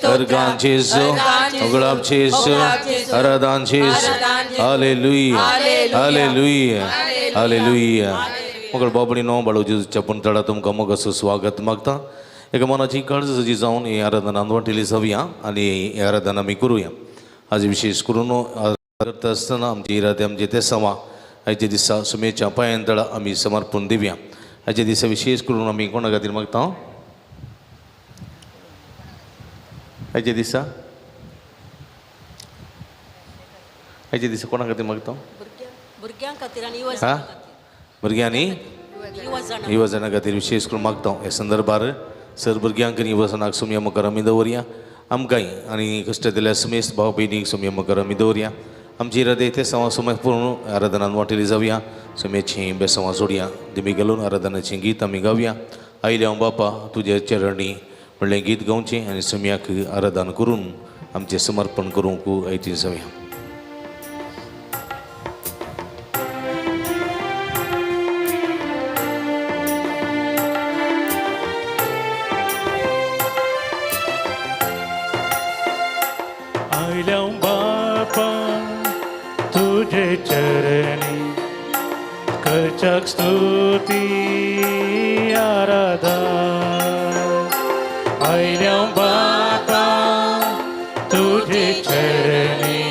Ergan Jesu, Oglab Jesu, Aradan Jesu, Hallelujah, Hallelujah, Hallelujah. मगर बाबडी no Balu जेजूच्या पुंतळा तुमकां मोगाचं स्वागत मागता एका मनाची काळज सजी जावन ही आराधना वाटेली जावया आनी ही आराधना आमी करुया आज विशेष करून करता आसतना आमची इरादे आमचे ते सवा आयच्या दिसा सुमेच्या पांयांतळा आमी समर्पण दिवया आयच्या दिसा विशेष करून आमी कोणा खातीर मागता आयच्या दिसा कोणा खातीर मागता भुरग्यां खातीर आनी हा भुरग्यांनी युवजनां खातीर विशेष करून मागता हे संदर्भार सर भुरग्यांक आनी युवजनांक सुमया मुखार आमी दवरया आमकांय आनी कश्ट दिल्या समेस्त भाव भयणीक सुमया मुखार आमी दवरया आमची इरादे ते सवा सुमय पूर्ण आराधनान वाटेली जावया सुमेची बेसवा जोडया दिमी घालून आराधनाचें गीत आमी गावया आयले हांव बापा तुज्या चरणी म्हणलें गीत गावचें आनी सुमयाक आराधना करून आमचें समर्पण करूंक आयची जावया चरणी करचक स्तुती आराधना आयल्या बापा तुझे चरणी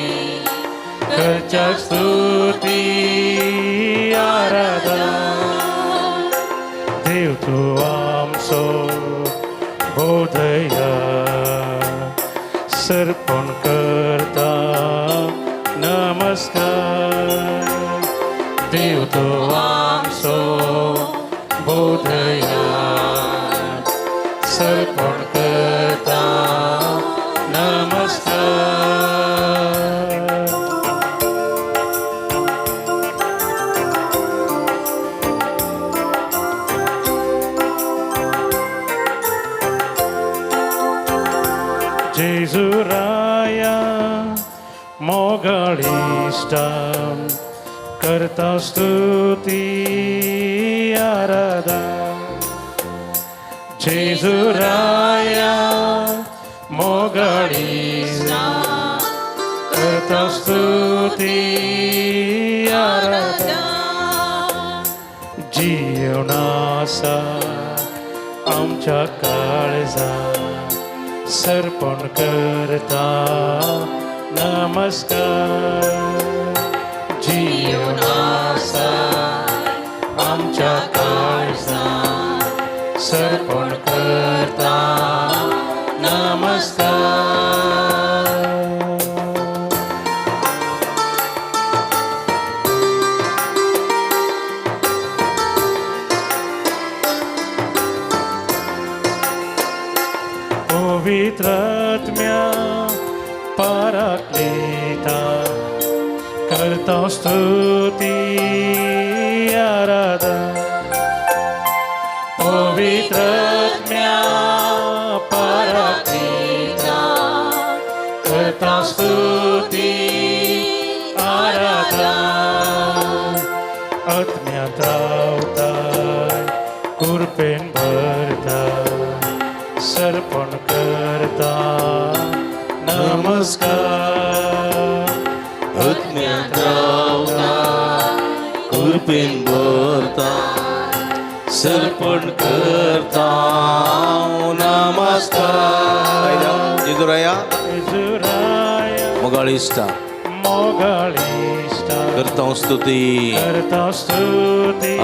करचक स्तुती आराधना देव तू आमचो बोधया सर्पण करता नमस्कार देव तो आमचो बोधया सर्पण करता नमस्कार जेजू राया मोगाळिष्टा करता स्तुती आराधना जेजू राया मोगाळिष्टा करता स्तुती आराधना जीवनासा आमच्या काळजा सर्पण करता नमस्कार जीवनासा आमच्या काळजा सर्पण करता नमस्कार पवित्रात्म्या पाराक्लेता करता स्तुती आराधना पवित्रात्म्या पाराक्लेता करता स्तुती आराधना आत्म्यात रावता कृपेन भरता सर्पण करता नमस्कार आत्म्यात रावता कृपेन भरता सर्पण करता नमस्कार जेजुराया मोगाळिष्टा करता स्तुती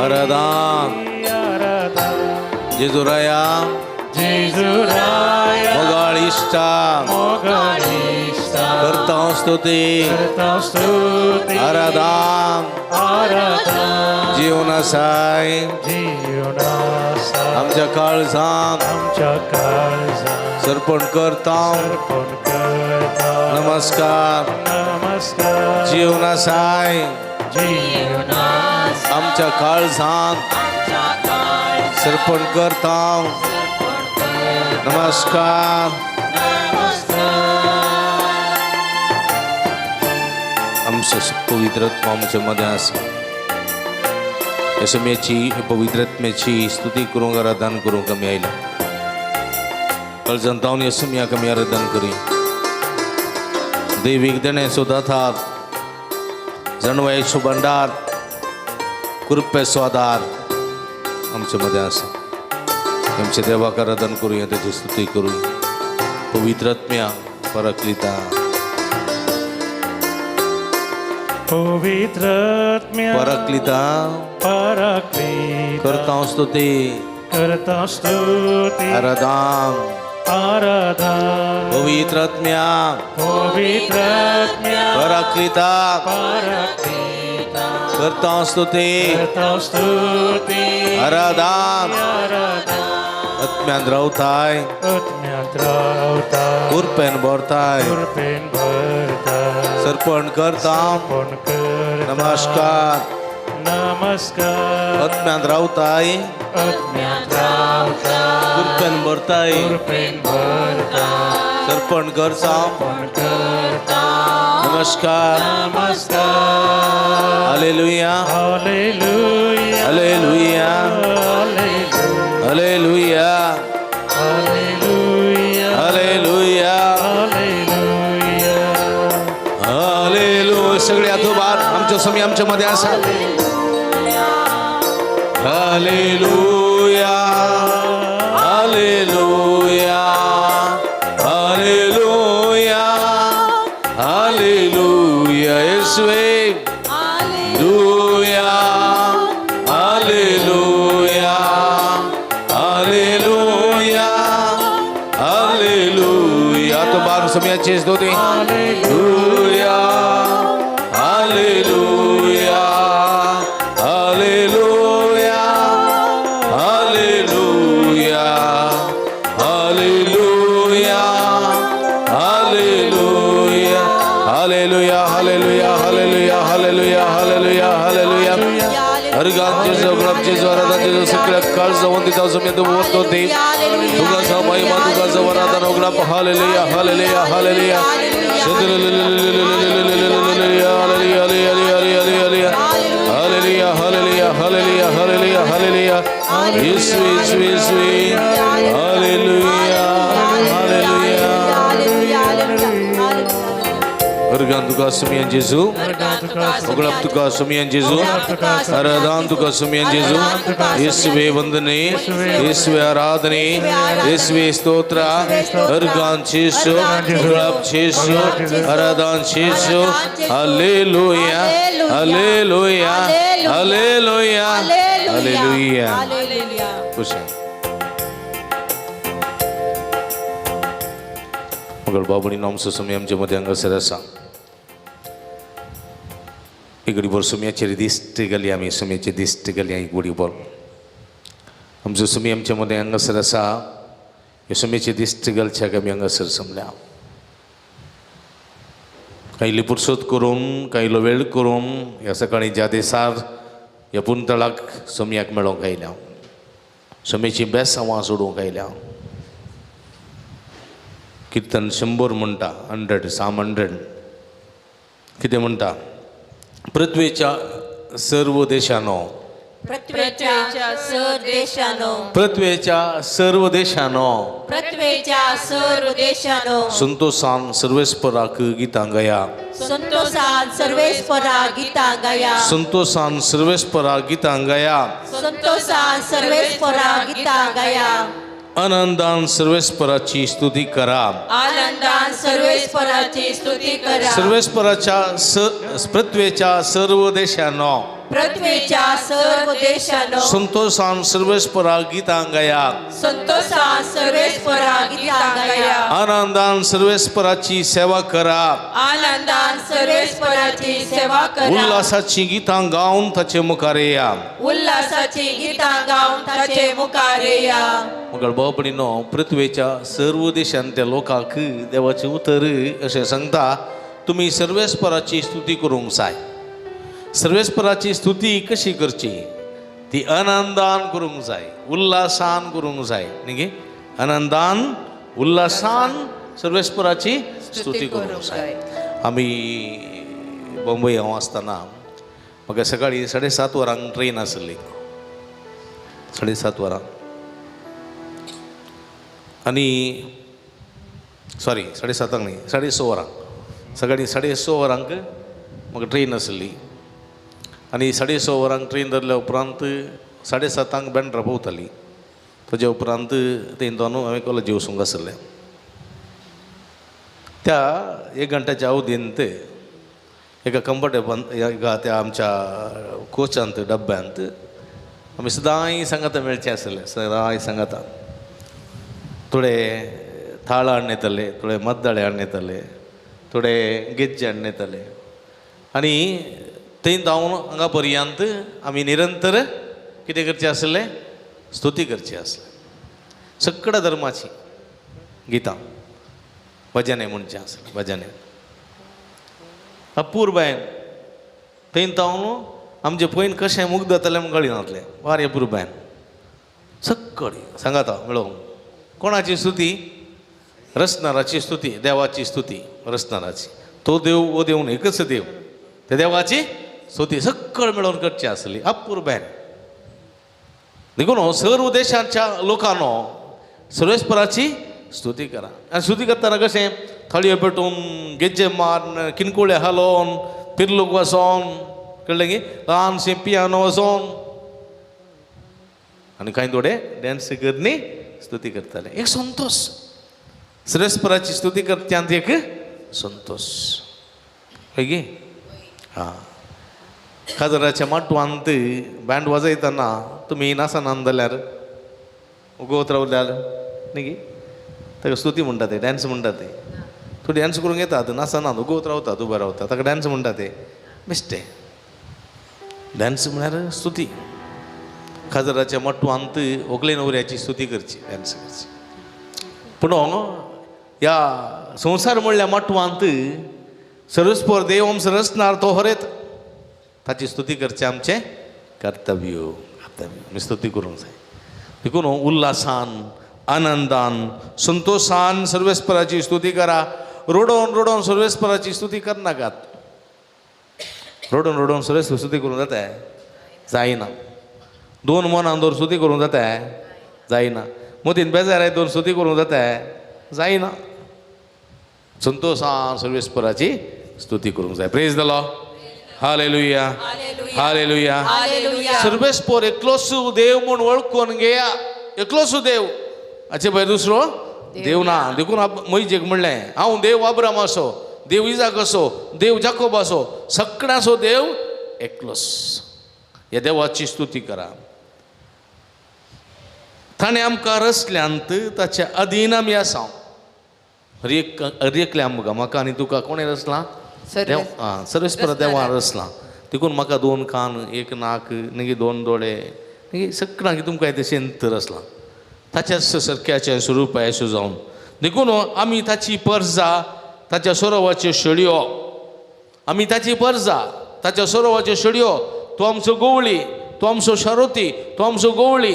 आराधना जेजुराया मोगाळिष्टा करता स्तुती आराधना जीवनासाय आमच्या काळजांत सर्पण करता नमस्कार जीवनासाय आमच्या काळजांत सर्पण करता नमस्कार आमचं पवित्रत्व आमच्या मध्ये आसा यशमेची पवित्रत्मेची स्तुती करूंक आराधना करूंक आमी आयला काळजांतावन येसुमिया कमी आराधन करी दैविक देणे सुद्धा थार जणवायचो भंडार कृपे स्वादार आमच्या मध्ये असा आमच्या देवाक आराधन करूया त्याची स्तुती करूया पवित्र आत्म्या परक्लिता पवित्रात्म्या परक्लिता परक्लिता करता स्तुती करता स्तुती आराधन आराधन पवित्र आत्म्या पवित्रात्म्या परक्लिता परक्लिता करता स्तुती करता स्तुती आराधन आराधन आत्म्यान रावताय आत्म्यात रावता कृपेन भरताय कृपेन भरता सर्पण करता पण करता नमस्कार नमस्कार आत्म्यान रावताय आत्म्यात रावता कृपेन भरताय कृपेन भरता सर्पण करता पण करता नमस्कार नमस्कार hallelujah hallelujah hallelujah hallelujah hallelujah hallelujah hallelujah hallelujah hallelujah सगळे आतोबार आमच्या समयी आमच्या मध्ये असा हालेलुया हालेलुया हालेलुया हालेलुया येशुवे हालेलुया हालेलुया हालेलुया हालेलुया तो बार समयाचे स्तुती hallelujah hallelujah hallelujah hallelujah hallelujah hallelujah hallelujah hallelujah hallelujah hallelujah hallelujah hallelujah अर्गांचे जोगरांचे जोरादांचे जो सगळ्या काळ जाऊन तिथं समय तो बोलतो ते तुझा महिमा तुझा वरादान ओगळा hallelujah hallelujah hallelujah hallelujah hallelujah hallelujah hallelujah hallelujah Yeshu Yeshu Yeshu hallelujah hallelujah अर्गान तुका सुमियन जेजू ओगळप तुका सुमियन जेजू आराधन तुका सुमियन जेजू येशुवे वंदने येशुवे आराधने येशुवे स्तोत्र अर्गान शेषो ओगळप शेषो आराधन शेषो हालेलुया हालेलुया हालेलुया हालेलुया खुश आहे मगर बाबुनी नाम सुसमी आमच्या मध्ये अंगसर असा इकडे बोल सुमियाचे दिष्ट गेली आम्ही सुमियाचे दिष्ट गेली एक गुडी बोल आमचं सुमी आमच्या मध्ये अंगसर असा हे सुमियाचे दिष्ट गेलच्या आम्ही अंगसर समल्या काही पुरसोत करून काही वेळ करून या सकाळी ज्या देसार या पुंतळाक सुमियाक मेळोंक आयल्या सुमियाची बेस आवां सोडूंक आयल्या कीर्तन 100 म्हणटा 100 साम 100 कितें म्हणटा पृथ्वीच्या सर्व देशांनो पृथ्वीच्या सर्व देशानो पृथ्वीच्या सर्व देशांनो पृथ्वीच्या सर्व देशानो संतोषान सर्वेस्पराक गितां गया संतोषान सर्वेस्परा गीता गया संतोषान सर्वेस्परा गितां गया संतोषान सर्वेस्परा गीता गया आनंदान सर्वेस्पराची स्तुती करा आनंदान सर्वेस्पराची स्तुती करा सर्वेस्पराच्या पृथ्वीच्या सर्व देशांनो पृथ्वीच्या सर्व देशानो संतोषान सर्वेस्परा गितां गया संतोषान सर्वेस्परा गीता गया आनंदान सर्वेस्पराची सेवा करा आनंदान सर्वेस्पराची सेवा करा उल्हासाची गितां गाऊन ताचे मुखारे या उल्हासाची गीता गाऊन ताचे मुखारे या मग बाबडीनो पृथ्वीच्या सर्व देशांतल्या लोकांक देवाचे उतर अशें सांगता तुम्ही सर्वेस्पराची स्तुती करूंक जाय सर्वेस्पराची स्तुती कशी करची ती आनंदान करूंक जाय उल्हासान करूंक जाय न्ही आनंदान उल्हासान सर्वेस्पराची स्तुती करूंक जाय आमी बॉम्बे हांव आसतना म्हाका सकाळी 7:30 वरांक ट्रेन आसली 7:30 वरांक आनी सॉरी 7:30 न्ही 6:30 वरांक सकाळी 6:30 वरांक म्हाका ट्रेन आसली आनी 6:30 वरांक ट्रेन धरल्या उपरांत 7:30 बँड्रा पावताली. ताच्या उपरांत थंयच्यान हांवें कॉलेज वचूंक आसलें. त्या 1 घंट्याच्या अवधींत एका एका त्या आमच्या कोचांत डब्यांत आमी सदांय सांगाता मेळचें आसलें. सदांय सांगाता थोडे थाळ हाडून येताले, थोडे मद्दाळे हाडून येताले, थोडे गेज्जे हाडून येताले आनी थंय जावन हांगा पर्यंत आमी निरंतर कितें करचें आसलें? स्तुती करची आसलें. सगळ्या धर्माची गितां भजने म्हणचें आसलें. भजने अपुर्बायन थंय जावन आमचें पयन कशें मुग्ध जातालें म्हूण कळिनातलें. वारें अपुर्बायन सगळी सांगाता मेळोवन कोणाची स्तुती? रचणाराची स्तुती, देवाची स्तुती रचणाराची. तो देव वो देव न्ही, एकच देव. त्या देवाची स्तुती सगळं मेळोवन करची आसली. अपुर्बायन देखून सर्व देशांच्या लोकांनो सर्वेस्पराची स्तुती करा. आनी स्तुती करतना कशें थळयो पेटोवन गेज्जे मारून किनकुळे हालोवन पिर्लूक वचोन कळ्ळें की ल्हानशें पियानो वचोन आनी कांय थोडे डॅन्स करनी स्तुती करताले. एक संतोष सर्वेस्पराची स्तुती करच्यांत एक संतोष पळय गे. हां काजराच्या माटवांत बँड वाजयतना तुमी नासनान जाल्यार उगवत रावल्यार न्ही गे ताका स्तुती म्हणटा ते, डॅन्स म्हणटा ते. तूं डॅन्स करूंक येतात नासनान उगवत रावतात उबे रावता ताका डॅन्स म्हणटा ते. बेश्टे डॅन्स म्हळ्यार स्तुती. काजराच्या मटवांत व्हंकले न्हवऱ्याची स्तुती करची, डॅन्स करची. पूण ह्या संवसार म्हणल्या मटवांत सर्वेस्पर देव आमचो रचणार तो हरयत ताची स्तुती करचें आमचें कर्तव्य. आमी स्तुती करूंक जाय. देखून उल्हासान आनंदान संतोषान सर्वेस्पराची स्तुती करा. रडोवन रडोवन सर्वेस्पराची स्तुती करनाकात. रडोवन रडोवन सर्वेस्पर स्तुती करूंक जाता? जायना. 2 मनान दवर स्तुती करूंक जाता? जायना. मदीन बेजार आयत दवर स्तुती करूंक जाता? जायना. संतोषान सर्वेस्पराची स्तुती करूंक जाय. Praise the Lord. Hallelujah hallelujah. सर्वेस्पर एकलोच देव म्हूण वळखून घेया. एकलोच देव, हाचे भायर दुसरो देव ना. देखून मोइजेक म्हणलें हांव देव अब्रामाचो, देव इजाकाचो, देव जाकोबाचो, सगळ्यांचो देव एकलोच. ह्या देवाची स्तुती करा. ताणें आमकां रचल्यांत ताच्या अधीन आमी आसा. हर एकल्या म्हाका आनी तुका कोणें रचलां? देव. हां सर्वेस्पर देवान रचलां. देखून म्हाका 2 कान, 1 नाक, न्ही 2 दोळे, न्ही सगळ्यांक तुमकां तशें रचलां. ताच्याच सारक्याचें स्वरूप येशू जावन. देखून आमी ताची परजा, ताच्या सरोवाच्यो शेळयो. आमी ताची परजा, ताच्या सरोवाच्यो शेळयो. तो आमचो गोवळी, तो आमचो शारोती, तो आमचो गोवळी.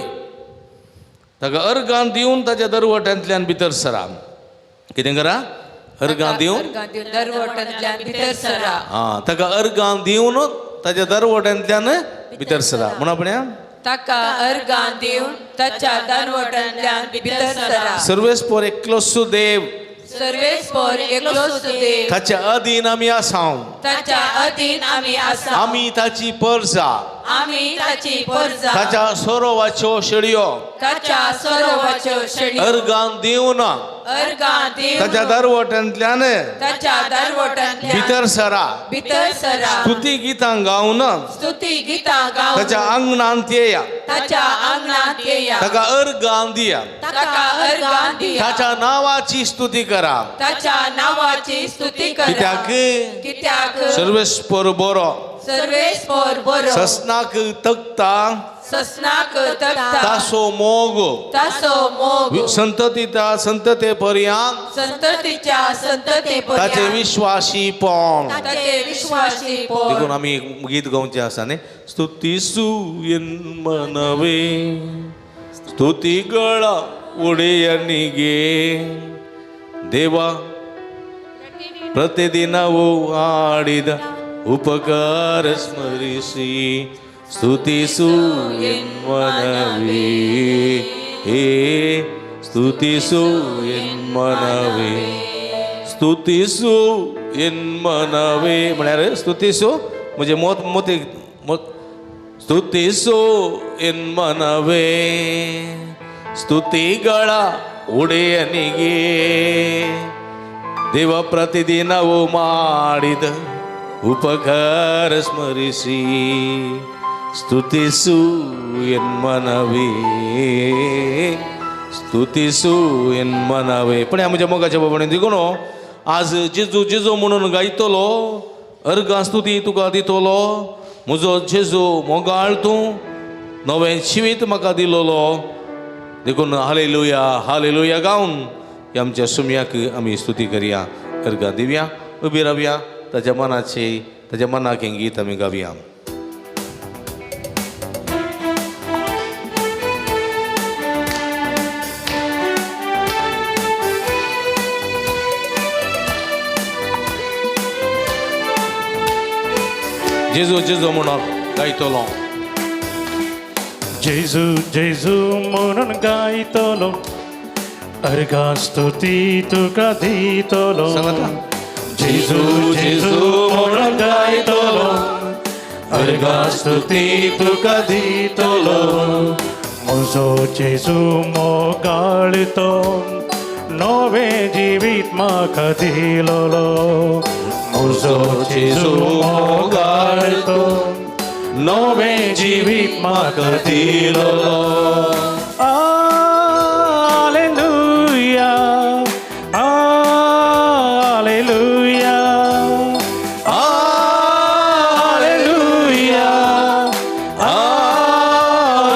ताका अर्गां दिवन ताच्या दरवट्यांतल्यान भितर सरा. कितें करा? अर्गां दिवन दरवट्यांतल्यान भितर सरा. हां ताका अर्गां दिवन ताच्या दरवट्यांतल्यान भितर सरा. म्हणा आपण्या ताका अर्गां दिवन ताच्या दरवट्यांतल्यान भितर सरा. सर्वेस्पर एकलोच देव, सर्वेस्पर एकलोच देव, ताच्या अधीन आमी आसा. ताच्या अधीन आमी आसा. आमी ताची परजा, आमी ताची परजा, ताच्या सरोवाच्यो शेळयो. ताच्या सरोवाच्यो शेळयो. अर्गां दिवन अर्गां दिवन ताच्या दरवट्यांतल्यान ताच्या दरवट्यांतल्यान भितर सरा. भितर सरा. स्तुती गितां गावन स्तुती गितां गावन ताच्या आंगणांत येया. ताच्या आंगणांत येया. ताका अर्गां दिया. ताका अर्गां दिया. ताच्या नांवाची स्तुती करा. ताच्या नांवाची स्तुती करा. कित्याक सर्वेस्पर बरो, सर्वेस्पर बरो, ससनाक तकता, ससनाक तकता, तासो मोग, तासो मोग, संततीता संतते पर्यंत संततीच्या संतते ताचे पर्यंत विश्वासीपण. ताचे विश्वासीपण. देखून आमी एक गीत गावचें आसा न्ही. स्तुतीसू मनवे स्तुती गळा उडयनी गे देवा प्रतिदिनवू आडिद उपकार स्मरिसी स्तुतीसू मनवे हे स्तुतीसू मनवे स्तुतीसू एन मनवे म्हळ्यार स्तुतीसू म्हणजे मोती ಸ್ತುತಿಸು ಎನ್ ಮನವೇ ಸ್ತುತಿಗಳ ಒಡೆಯನಿಗೆ ದೇವ ಪ್ರತಿದಿನವೂ ಮಾಡಿದ ಉಪಕಾರ ಸ್ಮರಿಸಿ ಸ್ತುತಿಸು ಎನ್ ಮನವೇ स्तुतीसू एन मनावे. पण ह्या म्हज्या मोगाच्या बाबांनी देखून आज जेजू जेजू म्हणून गायतलो अर्गां स्तुती तुका दितलो. म्हजो जेजू मोगाळ तूं नवें जिवीत म्हाका दिलोलो देखून हालेलुया हालेलुया गावन ह्या आमच्या सुमयाक आमी स्तुती करया अर्गां दिवया उबी रावया ताच्या मनाची ताच्या मनाक हें गीत आमी गावया. जेजू जेजू म्हणून गायतलो. जेजू जेजू म्हणून गायतलो अर्गा स्तुती तुका दितलो. जेजू जेजू म्हणून गायतलो अर्गा स्तुती तुका दितलो. म्हजो जेजू मोगाळ तो नवें जिवीत म्हाका दिलोलो. म्हजो जेजू मोगाळ तो नवें जिवीत म्हाका दिलोलो. Hallelujah hallelujah hallelujah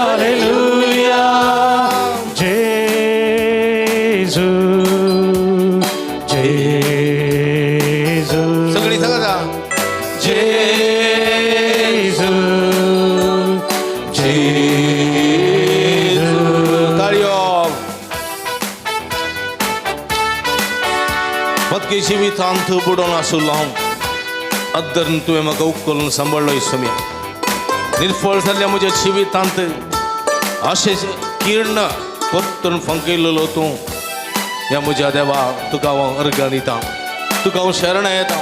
hallelujah. Jezu Jezu सगळी सांगा जेजू जेजू. ताळयो बदकी जिवितांत बुडोन आसुल्लो हांव अद्दन तुवें म्हाका उपकरून सांबाळलो इसमी. निर्फळ जाल्ल्या म्हज्या जिवितांत अशें किर्ण परतून फंकयल्लो तूं ह्या म्हज्या देवा तुका हांव अर्गां दितां तुका हांव शरण येता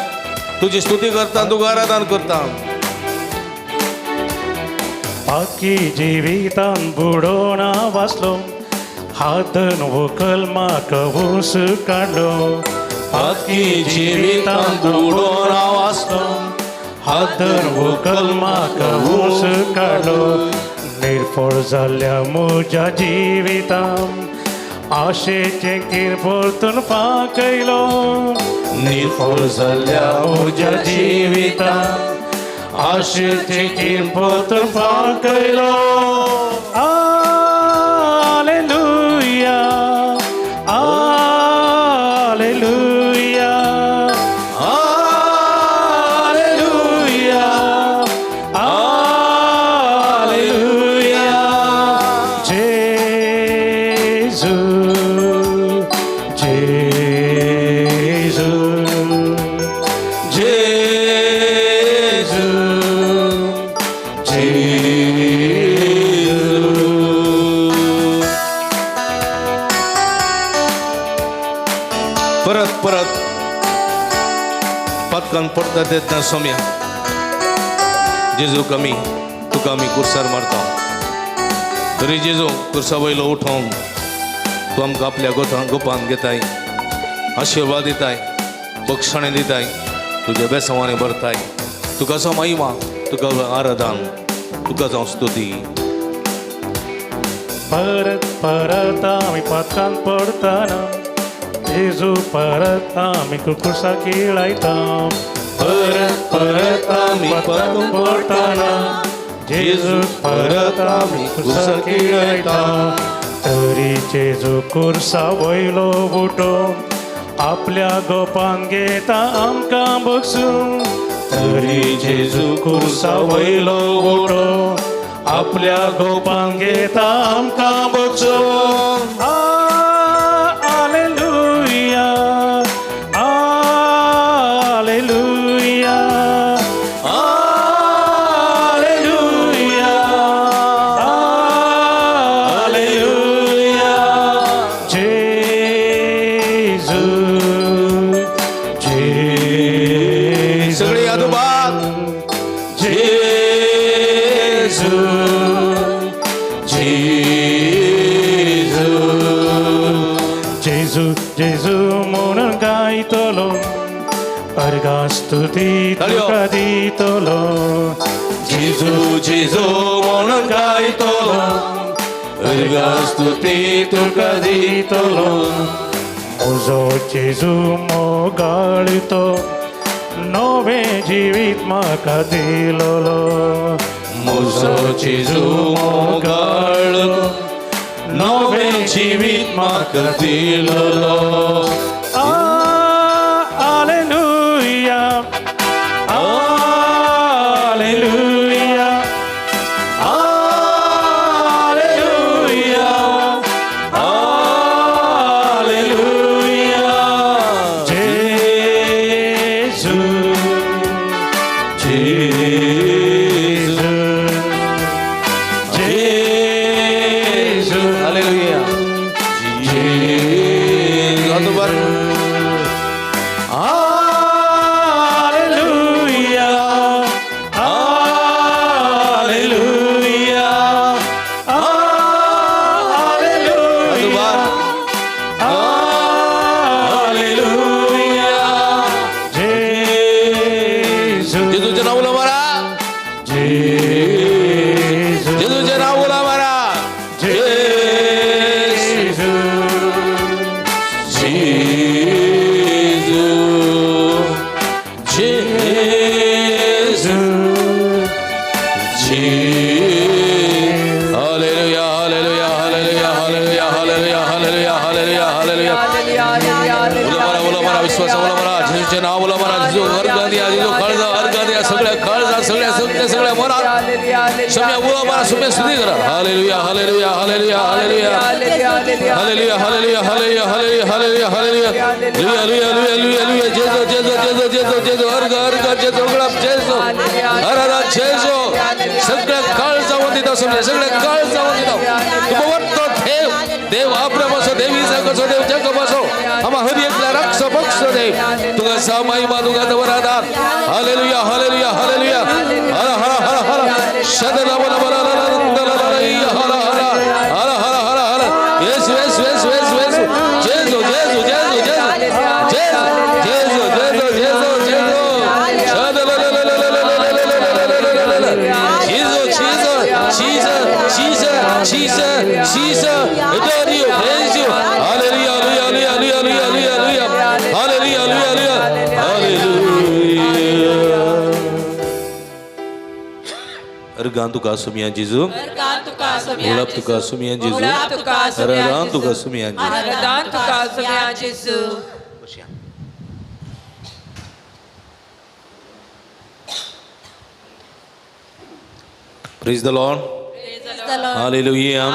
तुजी स्तुती करता तुका आराधन करता. बाकी जिवितान बुडोन वाचलो हातन व्हंकल म्हाका ऊस काडलो. बाकी जिवितान बुडोन वाचलो हातन व्हंकल म्हाका ऊस काडलो. निर्फळ जाल्ल्या म्हज्या जिवितान आशेचें कीर परतून फाकयलो. निर्फळ जाल्ल्या म्हज्या जिवितान आशेचें कीर परतून फाकयलो. Hallelujah hallelujah hallelujah hallelujah. Jezu Jezu Jezu जेजू. परत परत पत्कन पडटा तेन्ना सोम्या जेजू कमी तुका आमी कुर्सार मारता. तरी जेजू कुर्सा वयलो उठोवन तूं आमकां आपल्या गोपान घेताय आशिर्वाद दिताय बक्षणें दिताय तुज्या बेसांवांनी भरताय. तुका जावं महिमा तुका आराधन तुका जावं स्तुती. परत परत आमी पत्कान पडटाना जेजू परत आमी कुर्सा किळायता. परत परत आमी पत्कान पडटाना जेजू परत आमी कुर्सा किळायता. तरी जेजू कुर्सा वयलो उठोवन आपल्या गोपान घेता आमकां बक्षून. तरी जेजू कुर्सा वयलो उठोवन आपल्या गोपान घेता आमकां बक्षून. Hallelujah hallelujah hallelujah hallelujah. Jezu गायतलो अर्गास्तुती ताळयो. तुका दितलो जेजू जेजू म्हणून गायतलो अर्गास्तुती तुका दितलो म्हजो जेजू मोगाळतो नवे जिवीत म्हाका दिलोलो म्हजो जेजू मोगाळतो नवे जिवीत म्हाका दिलोलो Alleluia, Alleluia, Alleluia, Alleluia. Jesu, Jesu, Jesu, Alleluia. Jesu. Satu bar. Alleluia, Alleluia, Satu bar. Alleluia, Jesu, Jesuच्या नावाला मारा. Jesu, जेजूच्या नावाला मारा. Jesu, जेजू. जेजू. Hallelujah, hallelujah, hallelujah, hallelujah, hallelujah, hallelujah, hallelujah, hallelujah. बोला मारा विश्वास बोला मारा जेजूचे नाव बोला मारा जेजू अर्घ द्या जेजू काळजा अर्घ द्या सगळ्या मरा सम्या बोला मारा सम्या स्तुती करा hallelujah hallelujah hallelujah hallelujah hallelujah hallelujah hallelujah hallelujah hallelujah hallelujah लुया लुया लुया लुया लुया जेजू जेजू जेजू जेजू जेजू अर्घ जेजू गुलाब जेजू आराधना जेजू सगळ्या काळजा वंदिता सम्या सगळ्या काळजा वंदिता उपवत्तो देव अब्राम असो देव इसाक असो देव जॅकब असो आम्हा हरी एकला रक्ष पक्ष देव तुगा सामाई मादुगा दवरादार हालेलुया हालेलुया हालेलुया हर हर हर हर शदला बला बला हर हर हर हर हर हर येसु येसु येसु येसु येसु जेजू जेजू जेजू जेजू जेजू जेजू जेजू जेजू जेजू शदला Jesus, Jesus, Jesus, Jesus, Jesus, adore you, praise you, hallelujah, hallelujah, hallelujah, hallelujah, hallelujah, hallelujah, hallelujah. Ergan tuka sumian Jesu, ulap tuka sumian Jesu, aradan tuka sumian Jesu. Praise the Lord. Hallelujah.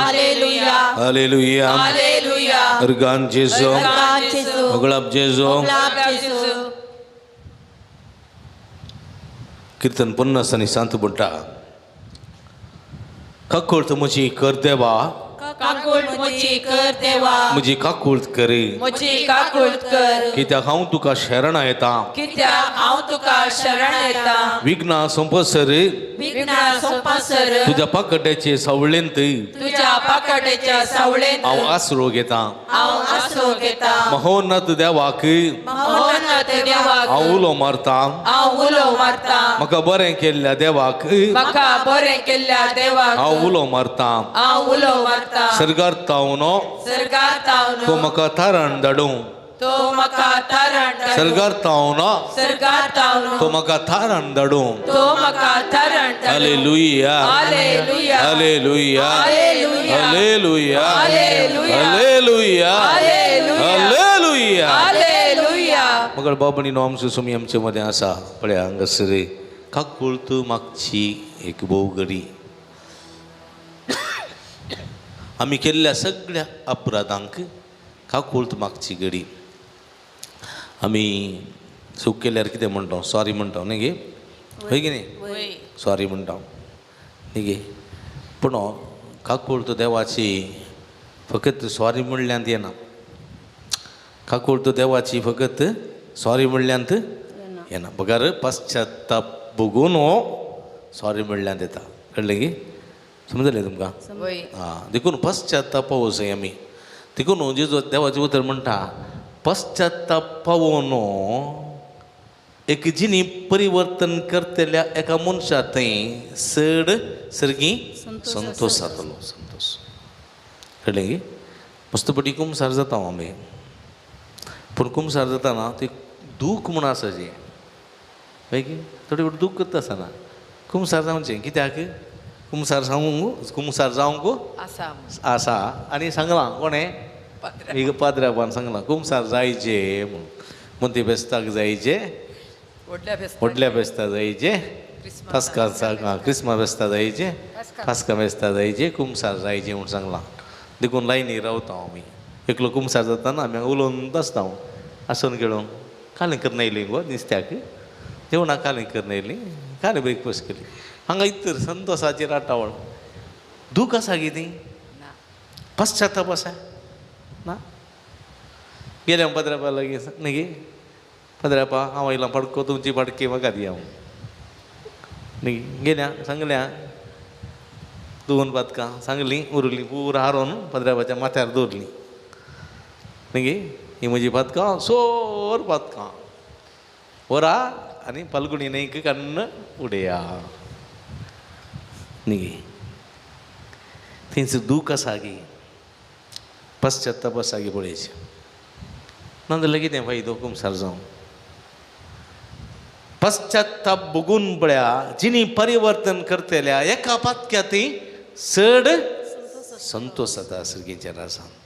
Hallelujah. Ergan Jesu, ulap Jesu. कीर्तन 50 आणि शांत बुंटा काकुळत मुझी कर देवा काकुळत मुझी कर देवा मुझी काकुळत करे मुझी काकुळत कर कित्याक हांव तुका शरण येता कित्याक हांव तुका शरण येता विघ्ना संपसर विघ्ना संपसर तुझ्या पाकड्याचे सावळेंत तुझ्या पाकड्याच्या सावळेंत हांव आसरो घेता हांव आसरो घेता महोन्नत देवाक महोन्नत देवाक हांव उलो मारता हांव उलो मारता म्हाका बरें केल्ल्या देवाक म्हाका बरें केल्ल्या देवाक हांव उलो मारता हांव उलो मारता सरगार तावनो सरगार तो तावनो म्हाका थारण धाडूं तो म्हाका थारण सरगार तावनो सरगार तावनो तो म्हाका थारण धाडूं तो म्हाका थारण hallelujah hallelujah hallelujah hallelujah hallelujah hallelujah hallelujah hallelujah hallelujah मगर बाबणी आमचो सुमी आमचे मध्ये आसा पळया हांगासर काकुळत मागची एक बोवगडी आमी केल्ल्या सगळ्या अपराधांक काकुळत मागची गडी आमी चूक केल्यार कितें म्हणटा सॉरी म्हणटा न्ही गे होय की न्ही सॉरी म्हणटा न्ही गे पूण काकुळत देवाची फकत सॉरी म्हणल्यांत येना काकुळत देवाची फकत सॉरी म्हणल्यांत येना बगार पश्चात्ताप बघून सॉरी म्हणल्यांत येता कळ्ळें गे समजलें तुमकां हां देखून पश्चात्ताप वचय आमी देखून जेजू देवाचें उतर म्हणटा पश्चाताप पावून एक जिनी परिवर्तन करतेल्या एका मनशा थंय सड सर्गी संतोष जातलो. संतोष कळ्ळें गे. मस्तपटी कुमसार जाता आमी, पूण कुमसार जाताना ते दूख म्हूण आसा जें पळय की थोडे फावटी दूख करता आसतना कुमसार जावचें. कित्याक कुमसार जावंक आसा आनी सांगलां कोणें एक पाद्र्यापान सांगलां कुमसार जायचे म्हणून. मोती बेस्ताक जायचे, व्हडल्या बेस्ता जायचे, पास्का क्रिस्मस बेस्ता जायचे, पास्का बेस्ता जायचे, कुमसार जायचे म्हणून सांगलां. देखून लायनी रावता आमी. एकलो कुमसार जाताना आमी हांगा उलोवन आसता आसून खेळून. कालीं करन येयली गो नुस्त्याक, जेवणाक कालीं करन येयली, कालीं ब्रेकफास्ट केली. हांगा इतर संतोशाची राटावळ. दूख आसा कितें? पश्चाताप आसा ना? गेल्या पदरापा लागीं न्ही गे पदरापा हांव आयलां पडको तुमची पडकी म्हाका दिया न्ही. गेल्या सांगल्या 2 पातकां सांगलीं उरलीं पुरो हारोन पदरापाच्या माथ्यार दवरलीं न्ही गे. ही म्हजी पातकां सोर पातकां वरा आनी पालगुणी न्हंयक कन्न उडया न्ही गे. थंयच दूख आसा गे, पश्चाताप आसा गे पळयचें. नाजाल्यार कितें फायदो कुमसार जावन? पश्चाताप बघून पळया जिनी परिवर्तन करतेल्या एका पातक्या ती चड संतोष जाता सर्गेच्या रासांत.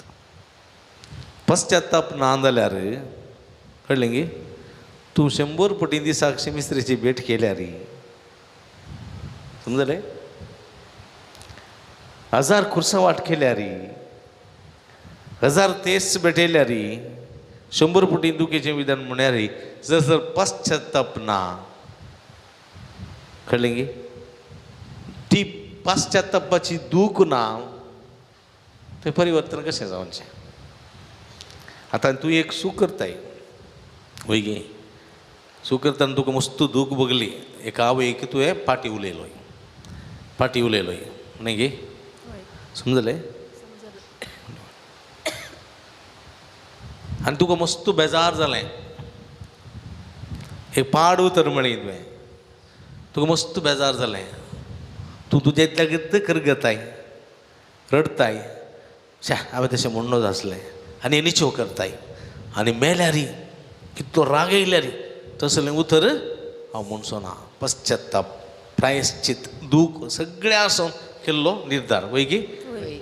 पश्चाताप ना जाल्यार कळ्ळें गे तूं 100 पटी दिसाक मिस्त्रेची भेट केल्या रे समजलें. 1000 खुर्सावाट केल्या रे, 1000 तेस भेटयल्या रे, 100 पटी दुखेचें विधान म्हण्यार जर पश्चाताप ना कळ्ळें गे ती पश्चातापाची दूख ना तें परिवर्तन कशें जावचें. आतां तूं एक सूख करताय वय गे, सूख करतना तुका मस्त दूख बगली. एका आवयक तुवें पाटी उलयलोय न्ही गे समजलें. आनी तुका मस्त बेजार जालें. एक पाड उतर म्हळी तुवें, तुका मस्त बेजार जालें. तूं तुज्या करगताय रडताय शा हांवें तशें म्हणूच आसलें आनी निचो करताय आनी मेल्यार कितलो राग येयल्यार तसलें उतर हांव म्हणचो ना. पश्चाताप प्रायश्चित दूख सगळें आसून केल्लो निर्धार वय गे.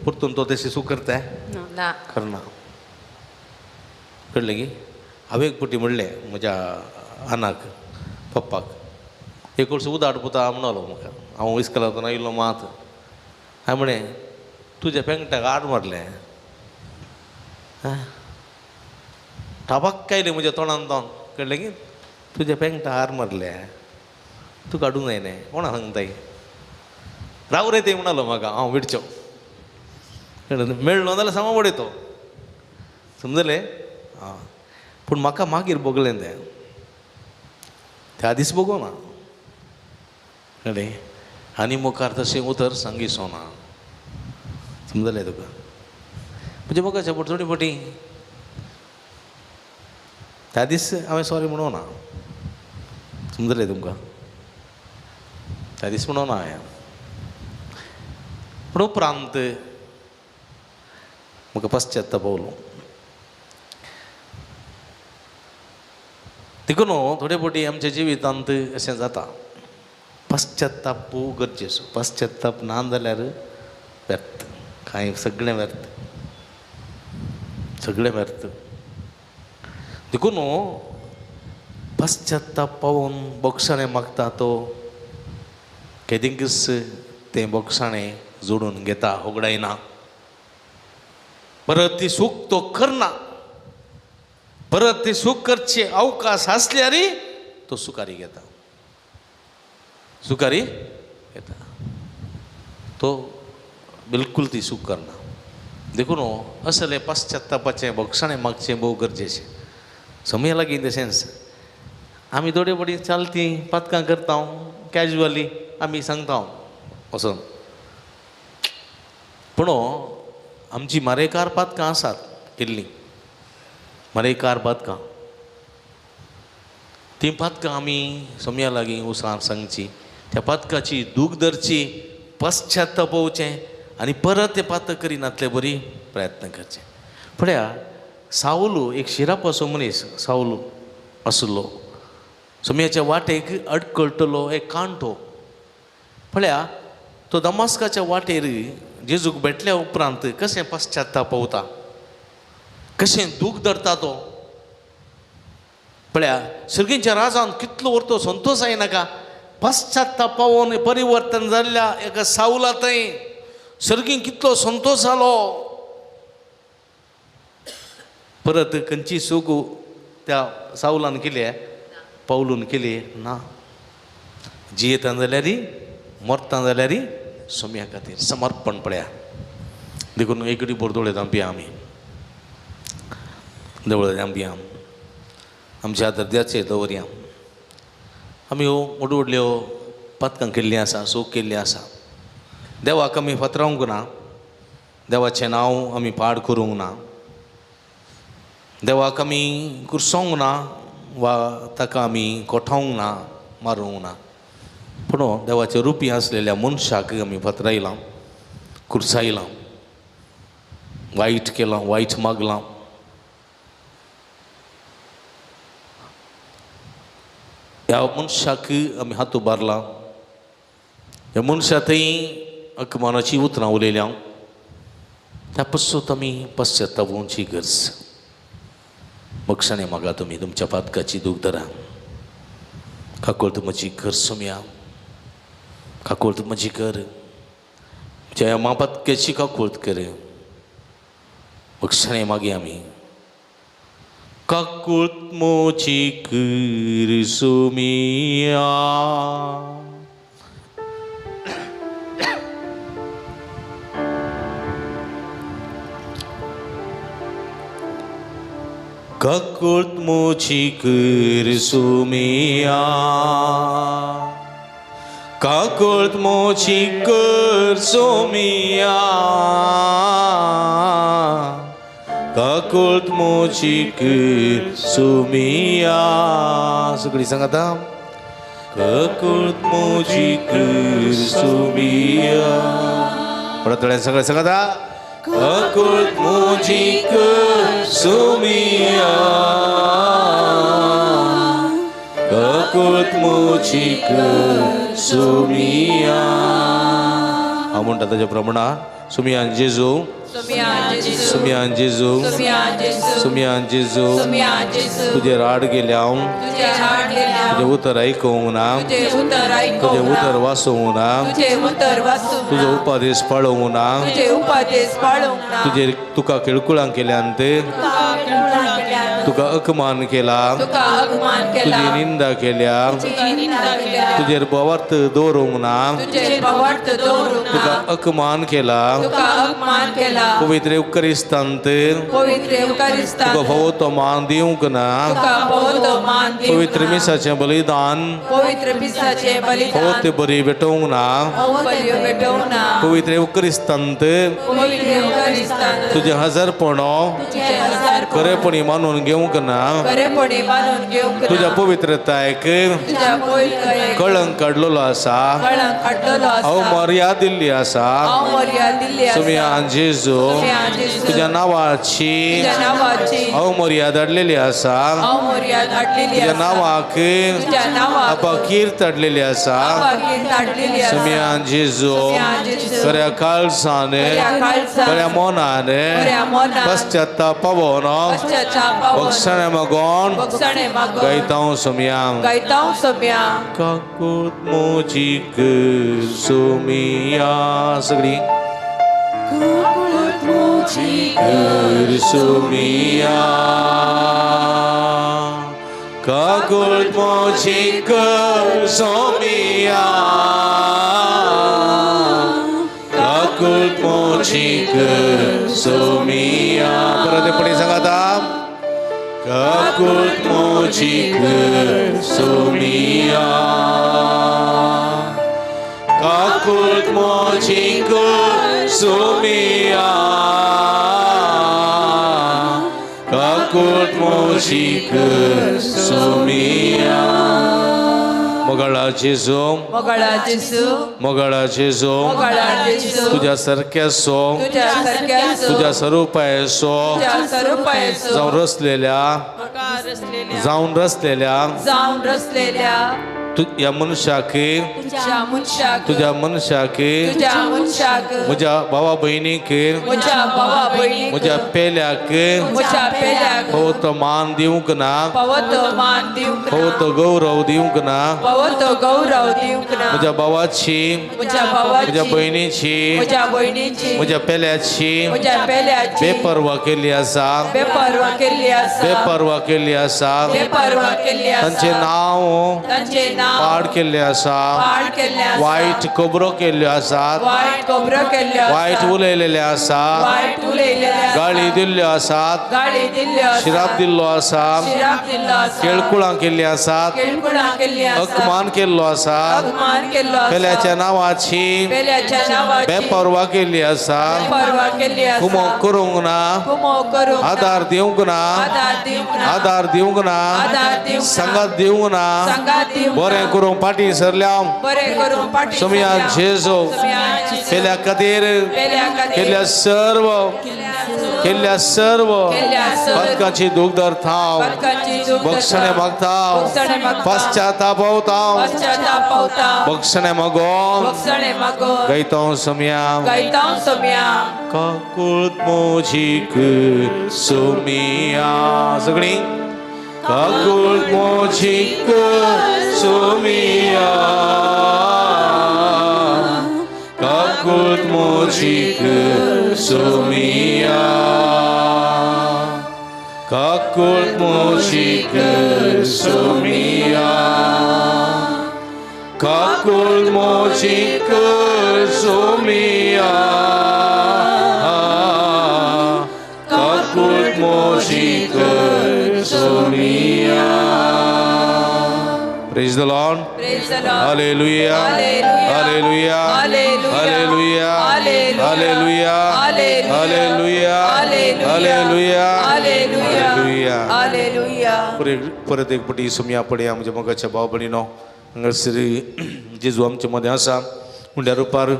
परतून तो तशें सूख करताय करना. कळ्ळें गे. हांवें एक पटी म्हणलें म्हज्या आनाक पप्पाक एक वर्स उदाड पुता म्हणलो म्हाका. हांव इस्कलांतून आयिल्लो मात. हांवें म्हणें तुज्या पेंगटाक आड मारलें टाबाक कायलें म्हज्या तोंडान जावन कळ्ळें गे. तुज्या पेंगटाक हार मारले तूं काडूंक जायना कोणा सांगताय. राव रे ते म्हणलो म्हाका. हांव विडचो मेळ्ळो जाल्यार सांगो पडय तो समजलें. आं पूण म्हाका मागीर बगलें तें त्या दीस बगो ना कळ्ळें. आनी मुखार तशें उतर सांगिसो ना समजलें तुका. म्हणजे म्हाका शेवट थोडी फावटी त्या दीस हांवें सॉरी म्हणूं ना समजलें तुमकां. त्या दीस म्हणूं ना हांवें. पूण उपरांत म्हाका पश्चाताप पावलो. देखून थोडे फावटी आमच्या जिवितांत अशें जाता पश्चाताप गरजेचो. पश्चाताप ना जाल्यार व्यर्थ कांय सगळें व्यर्थ सगळें व्यर्थ. देखून पश्चाताप पावून बोगसाणें मागता तो केदींच तें बोगसाणें जोडून घेता होगडायना. परत ती सूख तो करना. परत ती सूख करचे अवकाश आसल्यार तो सुखारी घेता. सुखारी घेता तो बिलकुल ती सूख करना. देखून असलें पश्चातापाचें बोगसाणें मागचें भोव गरजेचें. समय लागीं इन द सेन्स आमी थोडे फावटी चालती पातकां करता कॅज्युअली आमी सांगता वचून. पूण आमची मारेकार पातकां आसात केल्लीं मला एक कार पातकां ती पातकां आमी सोम्या लागीं उसार सांगची त्या पातकाची दूख धरची पश्चात्तापोवचें आनी परत तें पातक करिनातले बरी प्रयत्न करचे. पळया सावलू एक शिरापाचो मनीस सावलू आसलो सोम्याच्या वाटेक अडकळटलो एक कांटो. पळया तो दमास्काच्या वाटेर जेजूक भेटल्या उपरांत कशें पश्चात्तापोवता कशें दूख धरता तो. पळया सर्गींच्या राजान कितलो वर्तो संतोश जायनाका पश्चात्तापावून परिवर्तन जाल्ल्या एका सावला थंय सर्गीं कितलो संतोष जालो. परत खंयची सूख त्या सावलान केली पावलून केली ना. जियेता जाल्यार मरता जाल्यार सोम्या खातीर समर्पण. पळया देखून एकडी बोरदोळे थांबया आमी देवळां थांबया आमच्या दर्द्याचेर दवरया. आमी व्हड व्हडल्यो पातकां केल्लीं आसा सूख केल्लीं आसा. देवाक आमी फतरावंक ना देवाचें नांव आमी पाड करूंक ना देवाक आमी कुर्सोंक ना वा ताका आमी कोठावंक ना मारूंक ना. पूण देवाच्या रुपी आसलेल्या मनशाक आमी फतरायलां कुर्सायलां वायट केलां वायट मागलां. ह्या मनशाक आमी हात उबारला. ह्या मनशा थंय अकमानाची उतरां उलयल्या त्या पसून आमी पश्चात्तापोवची गरज. मोक्षाने मागा तुमी तुमच्या पातकाची दूख धरा. काकूळ म्हजी कर सोम्या काकूळ म्हजी कर म्हज्या मा पातक्याची काकूळ कर. मोक्षाने मागे आमी काकूळ मोची कर सोम्या काकूळ मोची कर सोम्या काकूळ मोची कर सोम्या काकूळ मोची कर सोम्या. सगळीं सांगाता काकूळ मोची कर सोम्या. परत थोड्या सगळें सांगाता काकूळ मोची कर सोम्या काकूळ मोची कर सोम्या. हांव म्हणटा ताच्या प्रमाणा सोम्यान जेजू सोम्यान जेजू सोम्यान जेजू तुजे राड गेल्या हांव तुजें उतर आयकूंक ना तुजें उतर वाचूंक ना तुजो उपादेश पाळोवंक ना तुजेर तुका किळकुळां केल्यान तुका अपमान केला तुजी निंदा केल्या तुजेर बोवार्थ दवरूंक ना तुका अपमान केला पवित्र युक्करिस्तांत तुका फोव तो मान दिवंक ना पवित्र मिसाचें बलिदान फोव ते बरी भेटोवंक ना पवित्र युक्करिस्तांत तुजें हजरपणो खरेपणी मानून घेवंक ना तुज्या पवित्रतायेक कळंक काडलेलो आसा अवमर्याद दिल्ली आसा. सोम्यान जेजू तुज्या नांवाची अवमर्याद हाडलेली आसा तुज्या नांवाक अपकीर्त हाडलेली आसा. सोम्यान जेजू खऱ्या काळजान खऱ्या मोनान पश्चात्तापावन मोक्षाने मागोन गायतां सोम्या काकूळ मोची कर सोम्या. सगळीं कर सोम्या काकूळ मोची कर सोम्या काकूळ मोची कर सोम्या. परत पुढे सांगाता काकूळ मोची कर सोम्या काकूळ मोची कर सोम्या काकूळ 모직 소미야 मोगळा जेजू मोगळा जेसू मोगळा जेजू मोगळा जेसू तुझ्या सारख्या सो तुझ्या सारख्या तुझ्या स्वरूपायसो तुझ्या स्वरूपायसो जाऊन रचलेल्या जाऊन रचलेल्या या मनुष्याके तुझ्या मुनशाक तुझ्या मनुष्याके तुझ्या मुनशाक मुझ्या भावा बहिणीके मुझ्या भावा बहिणी मुझ्या पेल्याके मुझ्या पेल्याक हो तो मान देऊक ना पवत मान दिवक हो तो गौरव देऊक ना पवत गौरव दिवक ना मुझ्या भावाची मुझ्या भावाची मुझ्या बहिणीची मुझ्या बहिणीची मुझ्या पेल्याची मुझ्या पेल्याची बेपर्वा केली असा बेपर्वा केली असा बेपर्वा केली असा बेपर्वा केली असा त्यांचे नाव त्यांचे नाव पाड केले असा पाड केले असा वाईट खबरो केल्यो आसात वाईट खबरो केल्यो असा वाईट उलयलेले आसात वाईट उलयलेले गाळी दिल्ल्यो आसात गाडी दिल्ल्यो असा शिराप दिल्लो आसा शिराप दिल्लो असा केळकुळां केल्ली आसात केळकुळा केल्ली असा अपमान केल्लो आसा अपमान केल्लो असा पेल्याच्या नावाची पेल्याच्या नावाची बेपर्वा केल्ली आसा बेपर्वा केल्ली असा कुमो करूंक ना कुमो करूंक ना आधार दिवंक ना आधार दिवंक ना आधार दिवंक ना आधार दिवंक ना संगात दिवंक ना संगात दिवंक बरें करूंक पाटी सरल्या बरें करून पाठी सोमया जेजू पेल्या खातीर केल्ल्या सर्व पदकाची दुखदर थांव बक्षणे मागता पश्चाताप होता बक्षणे मागो गैतो सोमया काकुळत मोजीक सोमिया सगळी काकुळत मोजीक सोमिया काकुळत मोजीक सोमिया काकुळत मोजीक सोमिया काकुळत मोजीक सोमिया काकुळत मोजीक सोमिया Praise the Lord. Praise the Lord. Hallelujah. Hallelujah. Hallelujah. Hallelujah. Hallelujah. Hallelujah. Hallelujah. परत एक पटी सुमया पडे आमच्या मगाच्या भाव भयणीनो हांगासर जेजू आमच्या मदें आसा हुंड्या रुपार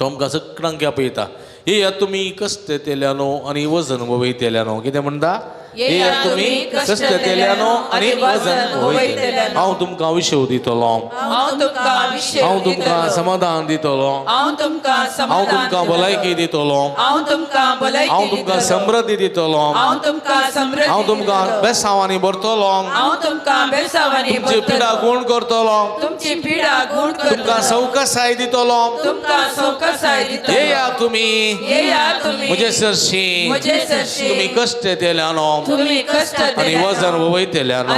तो आमकां सगळ्यांक आपयता येया तुमी कश्ट केल्यानो आनी वजन वयतल्यानो कितें म्हणटा येया तुमी कश्ट केल्यानो आनी वजन वयतल्यानो हांव तुमकां विशेव दितलो हांव तुमकां समाधान दितलो हांव तुमकां भलायकी दितलो हांव तुमकां समृद्धी दितलो हांव तुमकां बेसांवांनी भरतलो तुमची पिडा गूण करतलो तुमकां सवकासाय दितलो येया तुमी म्हजे सरशी तुमी कश्ट केल्यानो आनी वजन वयतल्यानो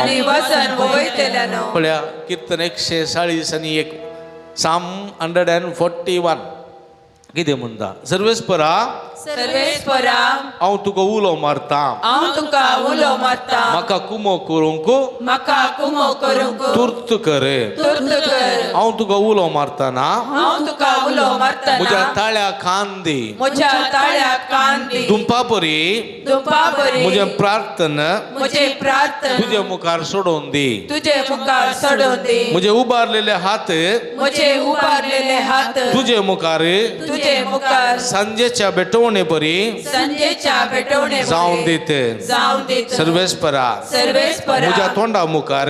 पळया कीर्तन 140 आनी 1 साम 141 कितें म्हणटा सर्वेस्परा हांव तुका उलो मारता म्हाका कुमो करूंक तुर्त कर हांव तुका उलो मारतना म्हज्या ताळ्या कांदी दुंपा परी म्हजें प्रार्थन तुजे मुखार सोडून दी म्हजे उबारलेले हात तुजे मुखार सांजेच्या बेटवणे परी जावन दीत सर्वेस्परा म्हज्या तोंडा मुखार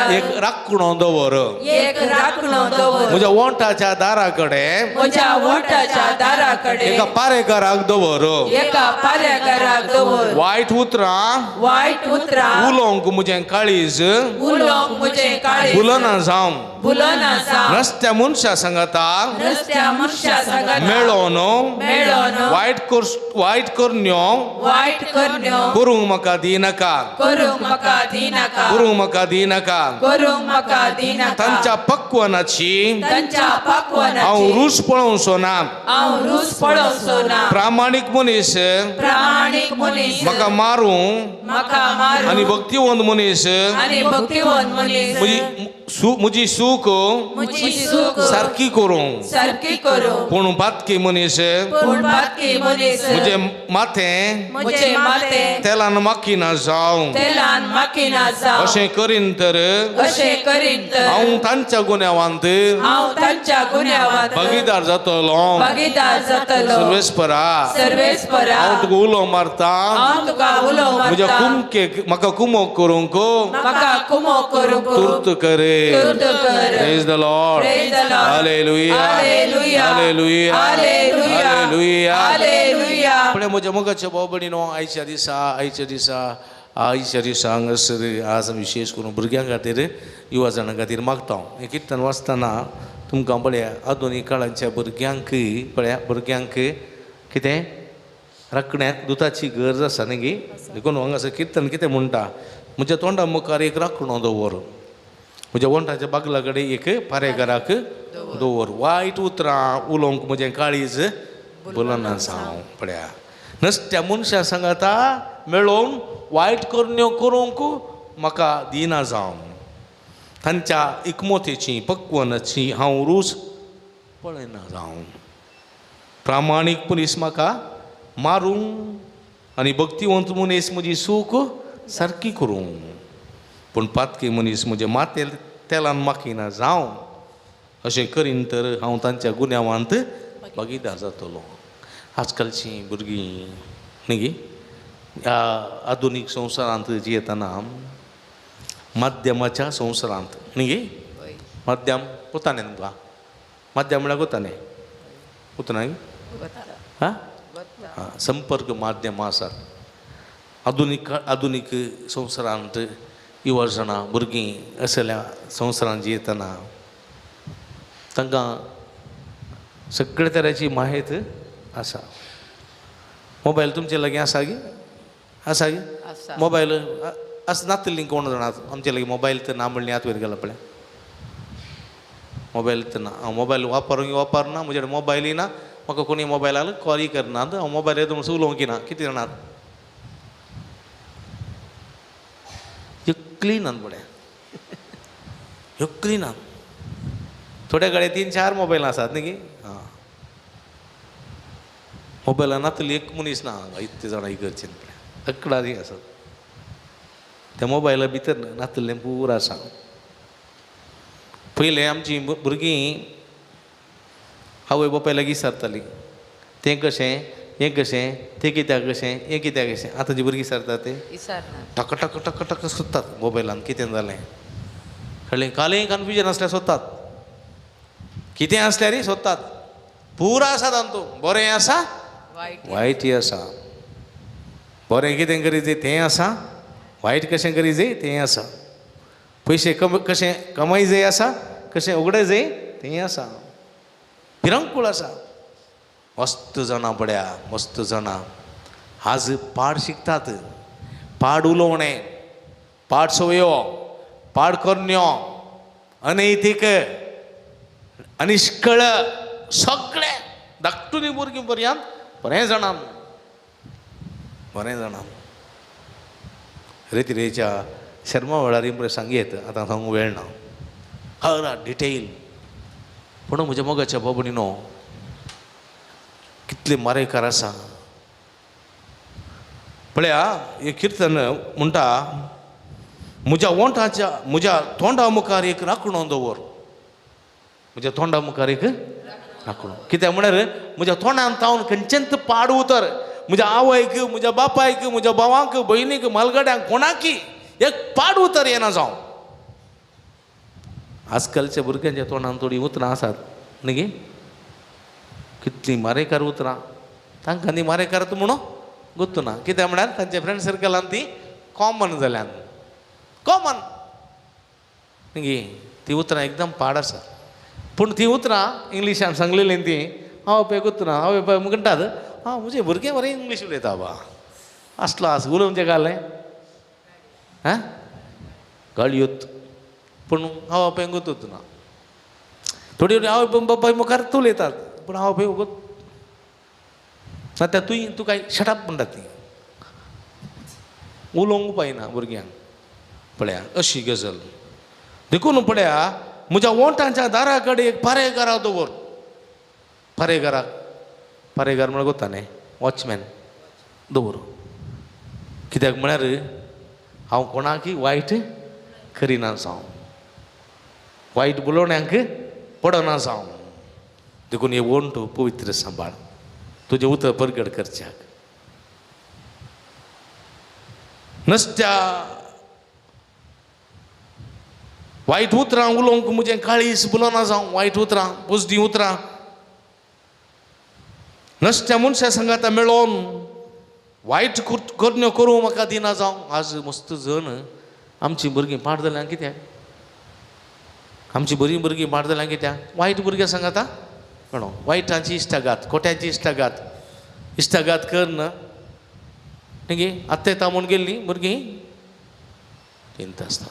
एक राखणो दवर म्हज्या वोंटाच्या दारा कडेन एका पारेकाराक दवर वायट उतरां उलोवंक म्हजें काळीज बुलना जावं रस्त्या मनशा सांगता मेळोन वायट करण्यो करूंक म्हाका दिनाका तांच्या पक्वनाची हांव रूच पळोवचो ना प्रामाणीक मनीस म्हाका मारूंक आनी भक्तिवंत मनीस म्हजी सूख सारकी करूंक करूं सारकी करूं पूण बातकी मनीस पूण बाकी मनीस म्हजे माथे मुझे माते तेलान माखीना जावं तेलान माखीना जावं अशें करीन तर अशें करीत हांव तांच्या गुन्यांवांत हांव तांच्या गुन्यांवांत भागीदार जातलो भागीदार जातलो सर्वेस्परा सर्वेस्परा हांव तुका उलो मारता हांव तुका उलो म्हज्या मारता कुमके म्हाका कुमोक करूंक म्हाका कुमो करूंक तुर्त करे तुर्त कर Praise the Lord. Praise the Lord. Hallelujah. Hallelujah. Hallelujah. Hallelujah. Hallelujah. Hallelujah. पण म्हज्या मोगाच्या बाबडीनो आयच्या दिसा हांगासर आज विशेश करून भुरग्यां खातीर युवा जाणां खातीर मागता हें किर्तन वाचतना तुमकां पळया आधुनीक काळांच्या भुरग्यांक कितें राखण्याक दुताची गरज आसा न्ही गे देखून हांगासर किर्तन कितें म्हणटा म्हज्या तोंडा मुखार एक राखणो दवर म्हज्या वंटाच्या बागला कडेन एक पारेकाराक दवर वायट उतरां उलोवंक म्हजें काळीज बोलना जावं पळया नसत्या मनशा सांगाता मेळोवन वायट करण्यो करूंक म्हाका दिना जावं तांच्या एकमोतेची पक्वनाची हांव रूच पळयना जावं प्रामाणीक मनीस म्हाका मारूंक आनी भक्तिवंत मनीस म्हजी सूख सारकी करूंक पूण पातकी मनीस म्हजे माते तेलान माखीना जावं अशें करीन तर हांव तांच्या गुन्यांवांत भागीदार जातलो आजकालचीं भुरगीं न्ही गे ह्या आधुनीक संवसारांत जियेतना माध्यमाच्या संवसारांत न्ही गे माध्यम कोताने तुका माध्यम म्हळ्यार कोताने कोतना हां संपर्क माध्यम आसात आधुनीक संवसारांत युवा जाणां भुरगीं असल्या संवसारांत जियेतना तांकां सगळे तरेची माहीत आसा मोबायल तुमचे लागीं आसा गे आसा गे मोबायल आस नातली कोण जाणात आमचे लागीं मोबायल तर ना म्हणली आत वयर गेला पळय मोबायल तर ना हांव मोबायल वापरना म्हजे कडेन मोबायलय ना म्हाका कोणी मोबायलाक कॉलय करनात हांव मोबायल येता म्हणून उलोवंक ना कितें जाणात क्लीनान पळय ह्यो क्लीनान थोड्या कडेन 3-4 मोबायल आसात न्ही गे हां मोबायलान नातली एक मनीस ना हांगा इतले जाणां इगर्जेन पळय अकडारी आसात त्या मोबायला भितर नातलें पूर आसा पयलें आमचीं भुरगीं आवय बापाय लागीं सरतालीं तें कशें हें कशें तें कित्याक कशें हें कित्याक कशें आतांची भुरगीं सरता तें टक टक टक टक सोदतात मोबायलान कितें जालें कळ्ळें कालय कन्फ्युजन आसल्यार सोदतात कितें आसल्यार सोदतात पुरो आसा तातूंत बरें आसा वायटय आसा बरें कितें करी जाय तें आसा वायट कशें करी जाय तें आसा पयशे कशें कमाय जाय आसा कशें उगडे जाय तें आसा भिरांकूळ आसा मस्त जाणां पळया मस्त जाणां आज पाड शिकतात पाड उलोवणें पाड सवयो पाड करण्यो अनैतीक अनिश्कळ सगळें धाकटुनी भुरगीं पर्यंत बरें जाणां रेतीरेच्या शर्मा वेळारी मरे सांगेत आतां सांगूंक वेळ ना हर डिटेल पूण म्हज्या मोगाच्या बाबडीनो कितले मारेकार आसा पळया हे किर्तन म्हणटा म्हज्या तोंडा मुखार एक राखणो दवर म्हज्या तोंडा मुखार एक राखणो कित्याक म्हळ्यार म्हज्या तोंडान तावन खंयचेंच पाड उतर म्हज्या आवयक म्हज्या बापायक म्हज्या भावांक भयणीक मालगड्यांक कोणाकी एक पाड उतर येना जावं आजकालच्या भुरग्यांच्या तोंडान थोडी उतरां आसात न्ही गे कितलीं मारेकार उतरां तांकां न्ही मारेकार म्हणून गुर्तू ना कित्याक म्हळ्यार तांच्या फ्रेंड सर्कलान ती कॉमन जाल्यान कॉमन न्ही गे ती उतरां एकदम पाड आसा पूण ती उतरां इंग्लिशान सांगलेलीं ती हांव पळय उतरां हांव पळय म्हणटात हां म्हजें भुरगें बरें इंग्लीश उलयता बा आसलो आस उलोवचें घालें हां गाळयोत पूण हांव पळय गुर्तूच ना थोडी हांव बापाय मुखार उलयतात पूण हांव पळय उगत आतां तूं काय शटअप म्हणटात ती उलोवंक पायना भुरग्यांक पळया अशी गजाल देखून पळया म्हज्या वोटांच्या दारा कडेन एक पारेकारा दवर पारेगार म्हळ्यार कोत्ता न्ही वॉचमॅन दवर कित्याक म्हळ्यार हांव कोणाकय वायट करिना जावं वायट उलोवण्यांक पडना जावं देखून हे वोंट पवित्र सांबाळ तुजें उतर परगट करच्याक नसत्या वायट उतरां उलोवंक म्हजें काळीज बुलोना जावं वायट उतरां पुजदी उतरां नसत्या मनशा संगात मेळोन वायट करण्यो करूं म्हाका दिना जावं आज मस्त जण आमचीं भुरगीं पाड जाल्यां कित्याक आमचीं बरीं भुरगीं पाड जाल्यां कित्याक वायट भुरग्यां सांगाता म्हणून वायटांची इश्टागात खोट्यांची इश्टागात कर ना गे आत्ता येता म्हूण गेल्लीं भुरगीं चिंता आसता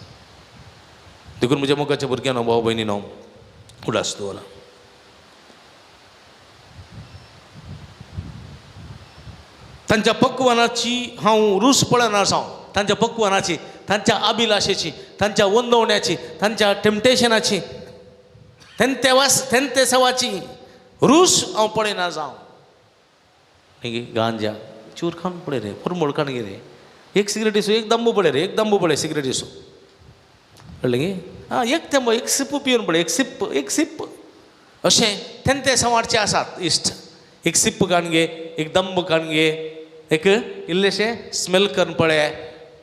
देखून म्हज्या मोगाच्या भुरग्यांनो भाव भयणीनो उडास दवरा तांच्या पक्वानाची हांव रूच पळना जावं तांच्या पक्वानाची तांच्या अभिलाशेची तांच्या वंदवण्याची तांच्या टेम्पटेशनाची तेंते सवाची रूच हांव पळयना जावं गे गांजा चूर खावन पळय रे फॉर्मोल खाण गे रे एक सिगरेटीसो एक दांबू पळय रे एक दांबू पळय सिगरेटीसो कळ्ळें गे आं एक तेंबो एक सिप पिवन पळय एक सिप अशें तेंते सवारचे आसात इश्ट एक सिप काण गे एक दंब काण गे एक इल्लेशें स्मेल करून पळय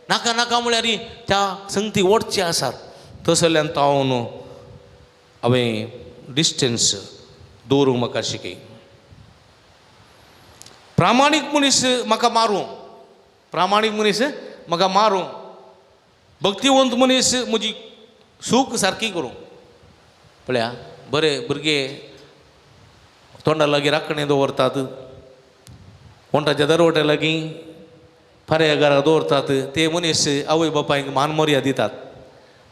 नाका नाका म्हळ्यार त्या संगती ओडचे आसात तसल्यान हांव न्हू हांवें डिस्टन्स दवरूंक म्हाका शिकय प्रामाणीक मनीस म्हाका मारूं भक्तिवंत मनीस म्हजी सूख सारकी करूं पळया बरे भुरगे तोंडा लागीं राखणें दवरतात वोंटाच्या दरवट्या लागीं फाऱ्या घरा दवरतात ते मनीस आवय बापायक मान मर्याद दितात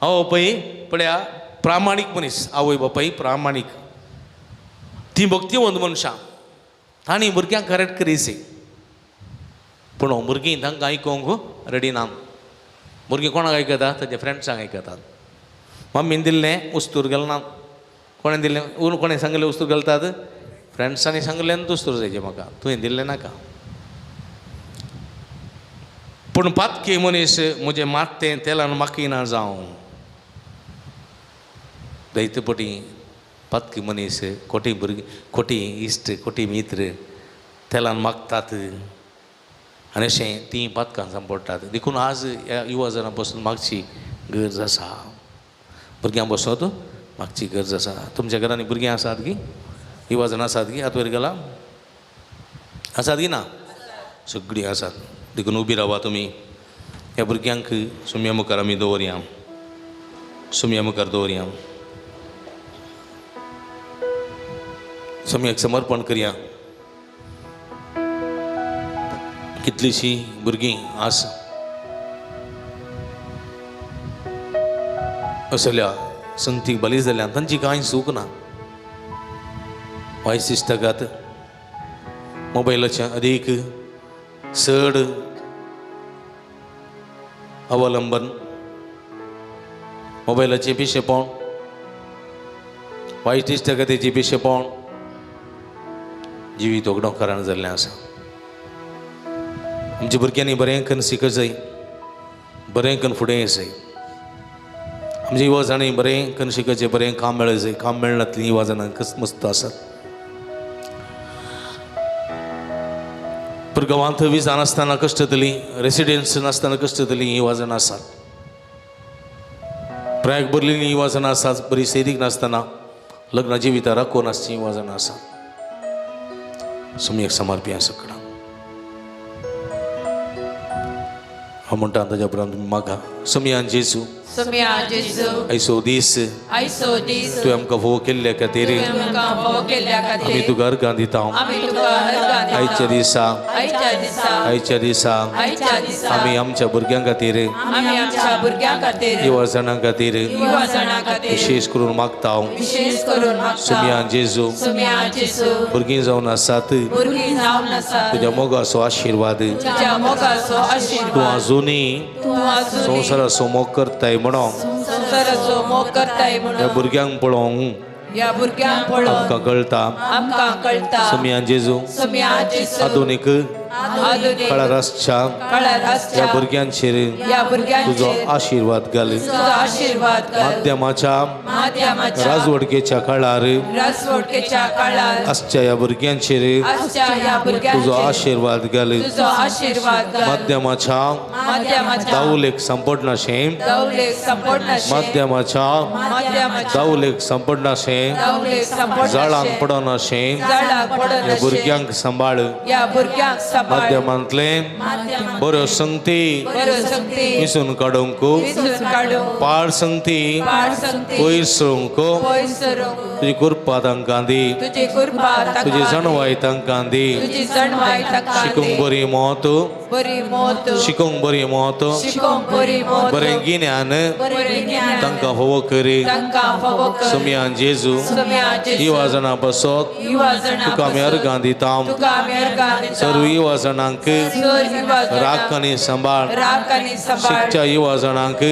आवय बापाय पळया प्रामाणीक मनीस आवय बापाय प्रामाणीक ती भक्तिवंत मनशां तांणी भुरग्यांक करेक्ट करीसी पूण भुरगीं तांकां आयकोंक रेडी ना भुरगीं कोणाक आयकतात ताच्या फ्रेंड्सांक आयकतात मम्मीन दिल्लें उस्तूर घालना कोणें दिल्लें कोणें सांगलें उस्तूर घालतात फ्रेंड्सांनी सांगलें उस्तूर जायचें म्हाका तुवें दिल्लें नाका पूण पातकी मनीस म्हजें मात्तें तेलान माखीना जावं दैतपटी पातकी मनीस खोटी भुरगीं खोटी इश्ट खोटी मित्र तेलान मागतात आनी अशें तीं पातकां सांपडटात देखून आज ह्या युवा जनां बसून मागची गरज आसा भुरग्यां बसत मागची गरज आसा तुमच्या घरांनी भुरगीं आसात गी युवा जनां आसात गी हात वयर घाला आसात गी ना सगळीं आसात देखून उबी रावा तुमी ह्या भुरग्यांक सुमया मुखार आमी दवरया सुमया मुखार दवरया सुमयाक समर्पण करया कितलीशीं भुरगीं आस असल्या संगतीक बली जाल्यां तांची कांय सूख ना वायट इश्टागात मोबायलाचें अदीक चड अवलंबन मोबायलाचें पिशेपण वायट इश्टागातीचें पिशेपण जिवीत वगडो कारण जाल्लें आसा आमच्या भुरग्यांनी बरें करून शिकत जाय बरें करून फुडें येवंक जाय आमच्या युवा जाणांनी बरें करून शिकचें बरें काम मेळूंक जाय काम मेळनातलीं युवा जाणां कस मस्त आसात पूण गांवांत विजा नासतना कश्ट जातलीं रेसिडेंस नासतना कश्ट जातलीं युवा जाणां आसात प्रायाक भरलेलीं युवा जाणां आसात बरी सैरीक नासतना लग्न जिवितां राखून आसचीं युवा जाणां आसात सुमयेक समर्पिया सगळां हांव म्हणटा ताच्या उपरांत तुमी मागा सुमयान जेजू ऐसो दीस तुवें आमकां फोव केल्ल्या खातीर आमी तुका अर्गां दिता आयच्या दिसा आमी आमच्या भुरग्यां खातीर युवा जाणां खातीर विशेश करून मागता सुमयान जेजू भुरगीं जावन आसात तुज्या मोगाचो आशिर्वाद तूं आजुनूय संवसाराचो मोग करताय म्हणून ह्या भुरग्यांक पळोवंक या भुरग्यांक पळोवन आमकां कळटा आमकां कळटा सुमयान जेजू सुमया जेजू आधुनीक आधुनीक काळारासच्या काळार या आसच्या भुरग्यांचेर या भुरग्यांचेर तुजो आशीर्वाद घाल तुजो आशीर्वाद घाल माध्यमाच्या माध्यमाच्या राजवडकेच्या काळार राजवटकेच्या काळार आसच्या या भुरग्यांचेर आसच्या या तुजो भुरग्यांचेर आशीर्वाद घाल तुजो आशीर्वाद घाल माध्यमाच्या माध्यमाच्या दाऊलेक संपडनाशें दौलेक संपडनाशें माध्यमाच्या माध्यमाच्या दाऊलेक संपडनाशें दौलेक जाळांक संपडनाशें पडनाशें झाडाक या पडनाशें भुरग्यांक सांबाळ या भुरग्यांक सांबाळ माध्यमांतले बऱ्यो संगती बरो संगती मिसून काडूंक विसरून काडूंक पाड संगती पाड संगती पयर सरूंक पयस सरूंक तुजी कृपा तांकां दी तुजी कृपा तुजी ताका जणवाय तांकां दी तुजी जणवाय ताका शिकूंक बरी मोत बरी मोत शिकूंक बरी मोत शिकोंक बरी मोत बरें गिन्यान बरें ज्ञान तांकां फोव करी तांकां फावो कर सुमयान जेजू सुमया ही जेजू वाजना बसत युवा जना तुका आमी अर्गां दितां तुका आमी अर्गां दिता सर्व युवा जाणांक सर युवा जना राख आनी सांबाळ राख आनी सांबाळ शिकच्या युवा जाणांक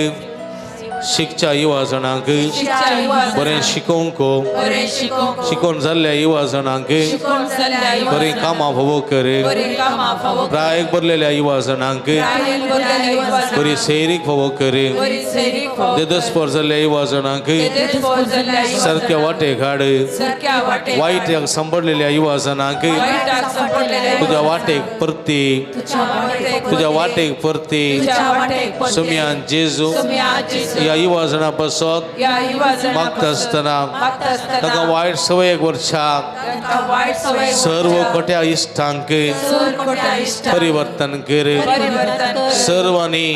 शिकच्या युवा जाणांक शिकच्या युवा बरें शिकोवंक बरें शिकोंक शिकोवन जाल्ल्या युवा जाणांक शिकोन जाल्ल्या युवा बरीं कामां फोव कर बरीं कामां फावो प्रायेक भरलेल्या युवा जाणांक प्रायेक भरलेल्या युवा बरी सैरीक फोव कर बरी सैरीक फावो देदस्पर जाल्ल्या युवा जाणांक तेजेच फोव जाल्ल्या युवा सारक्या वाटेक हाड सारक्या वाटेक वायटाक सांपडलेल्या युवा जाणांक वायटाक संपडलेल्या तुज्या वाटेक परती तुज्या वाटेक परती तुज्या वाटेक सुमयान जेजू सुमया जेजू या युवा जाणां बसत या युवा जना मागता आसतना मागता ताका आसतना वायट सवयेक वर्षाक तांकां वायट सवय सर्व खोट्या इश्टांक सर खोटा इष्ट परिवर्तन कर परिवर्तन सर्वांनी